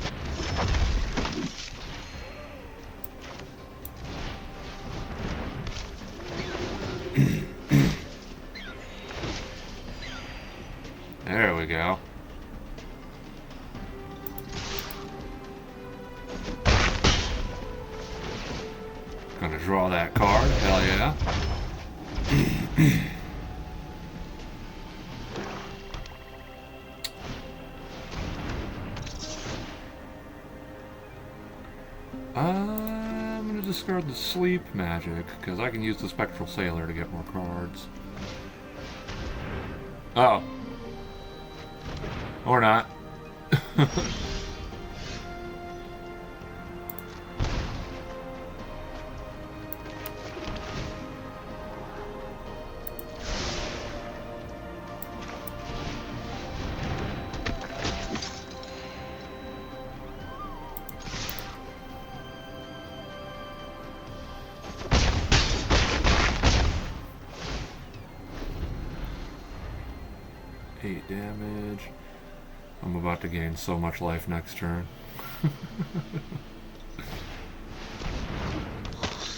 There we go. Gonna draw that card. Hell yeah. I'm gonna discard the sleep magic because I can use the Spectral Sailor to get more cards. Oh. Or not. Damage. I'm about to gain so much life next turn.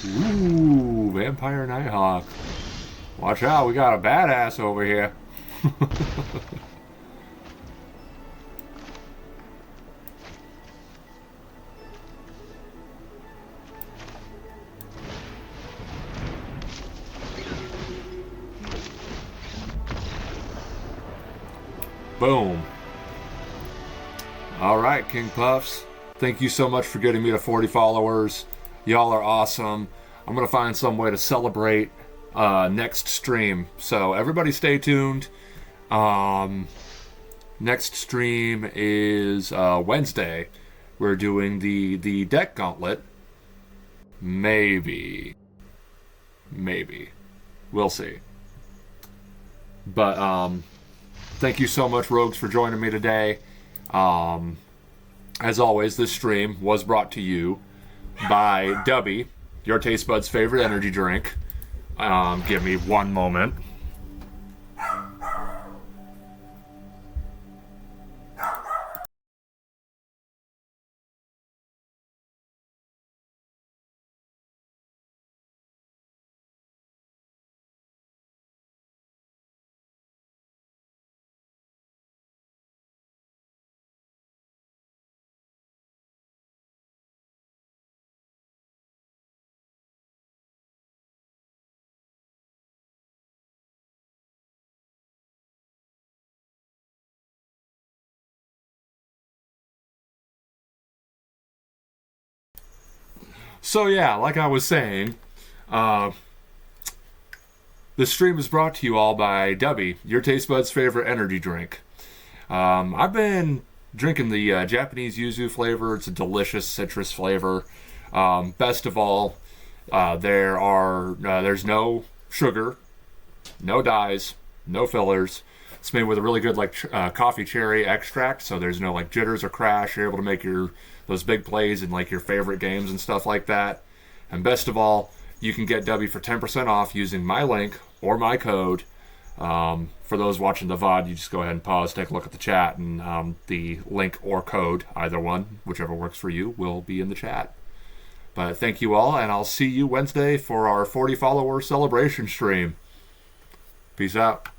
Ooh, Vampire Nighthawk. Watch out, we got a badass over here. Boom. Alright, King Puffs. Thank you so much for getting me to 40 followers. Y'all are awesome. I'm going to find some way to celebrate next stream. So everybody stay tuned. Next stream is Wednesday. We're doing the deck gauntlet. Maybe. We'll see. But, thank you so much, Rogues, for joining me today. As always, this stream was brought to you by Dubby, your taste buds' favorite energy drink. Give me one moment. So yeah, like I was saying, the stream is brought to you all by Dubby, your taste buds' favorite energy drink. I've been drinking the Japanese yuzu flavor. It's a delicious citrus flavor. Best of all, there's no sugar, no dyes, no fillers. It's made with a really good coffee cherry extract, so there's no jitters or crash. You're able to make those big plays in your favorite games and stuff like that. And best of all, you can get W for 10% off using my link or my code. For those watching the VOD, you just go ahead and pause, take a look at the chat, and the link or code, either one, whichever works for you, will be in the chat. But thank you all, and I'll see you Wednesday for our 40 follower celebration stream. Peace out.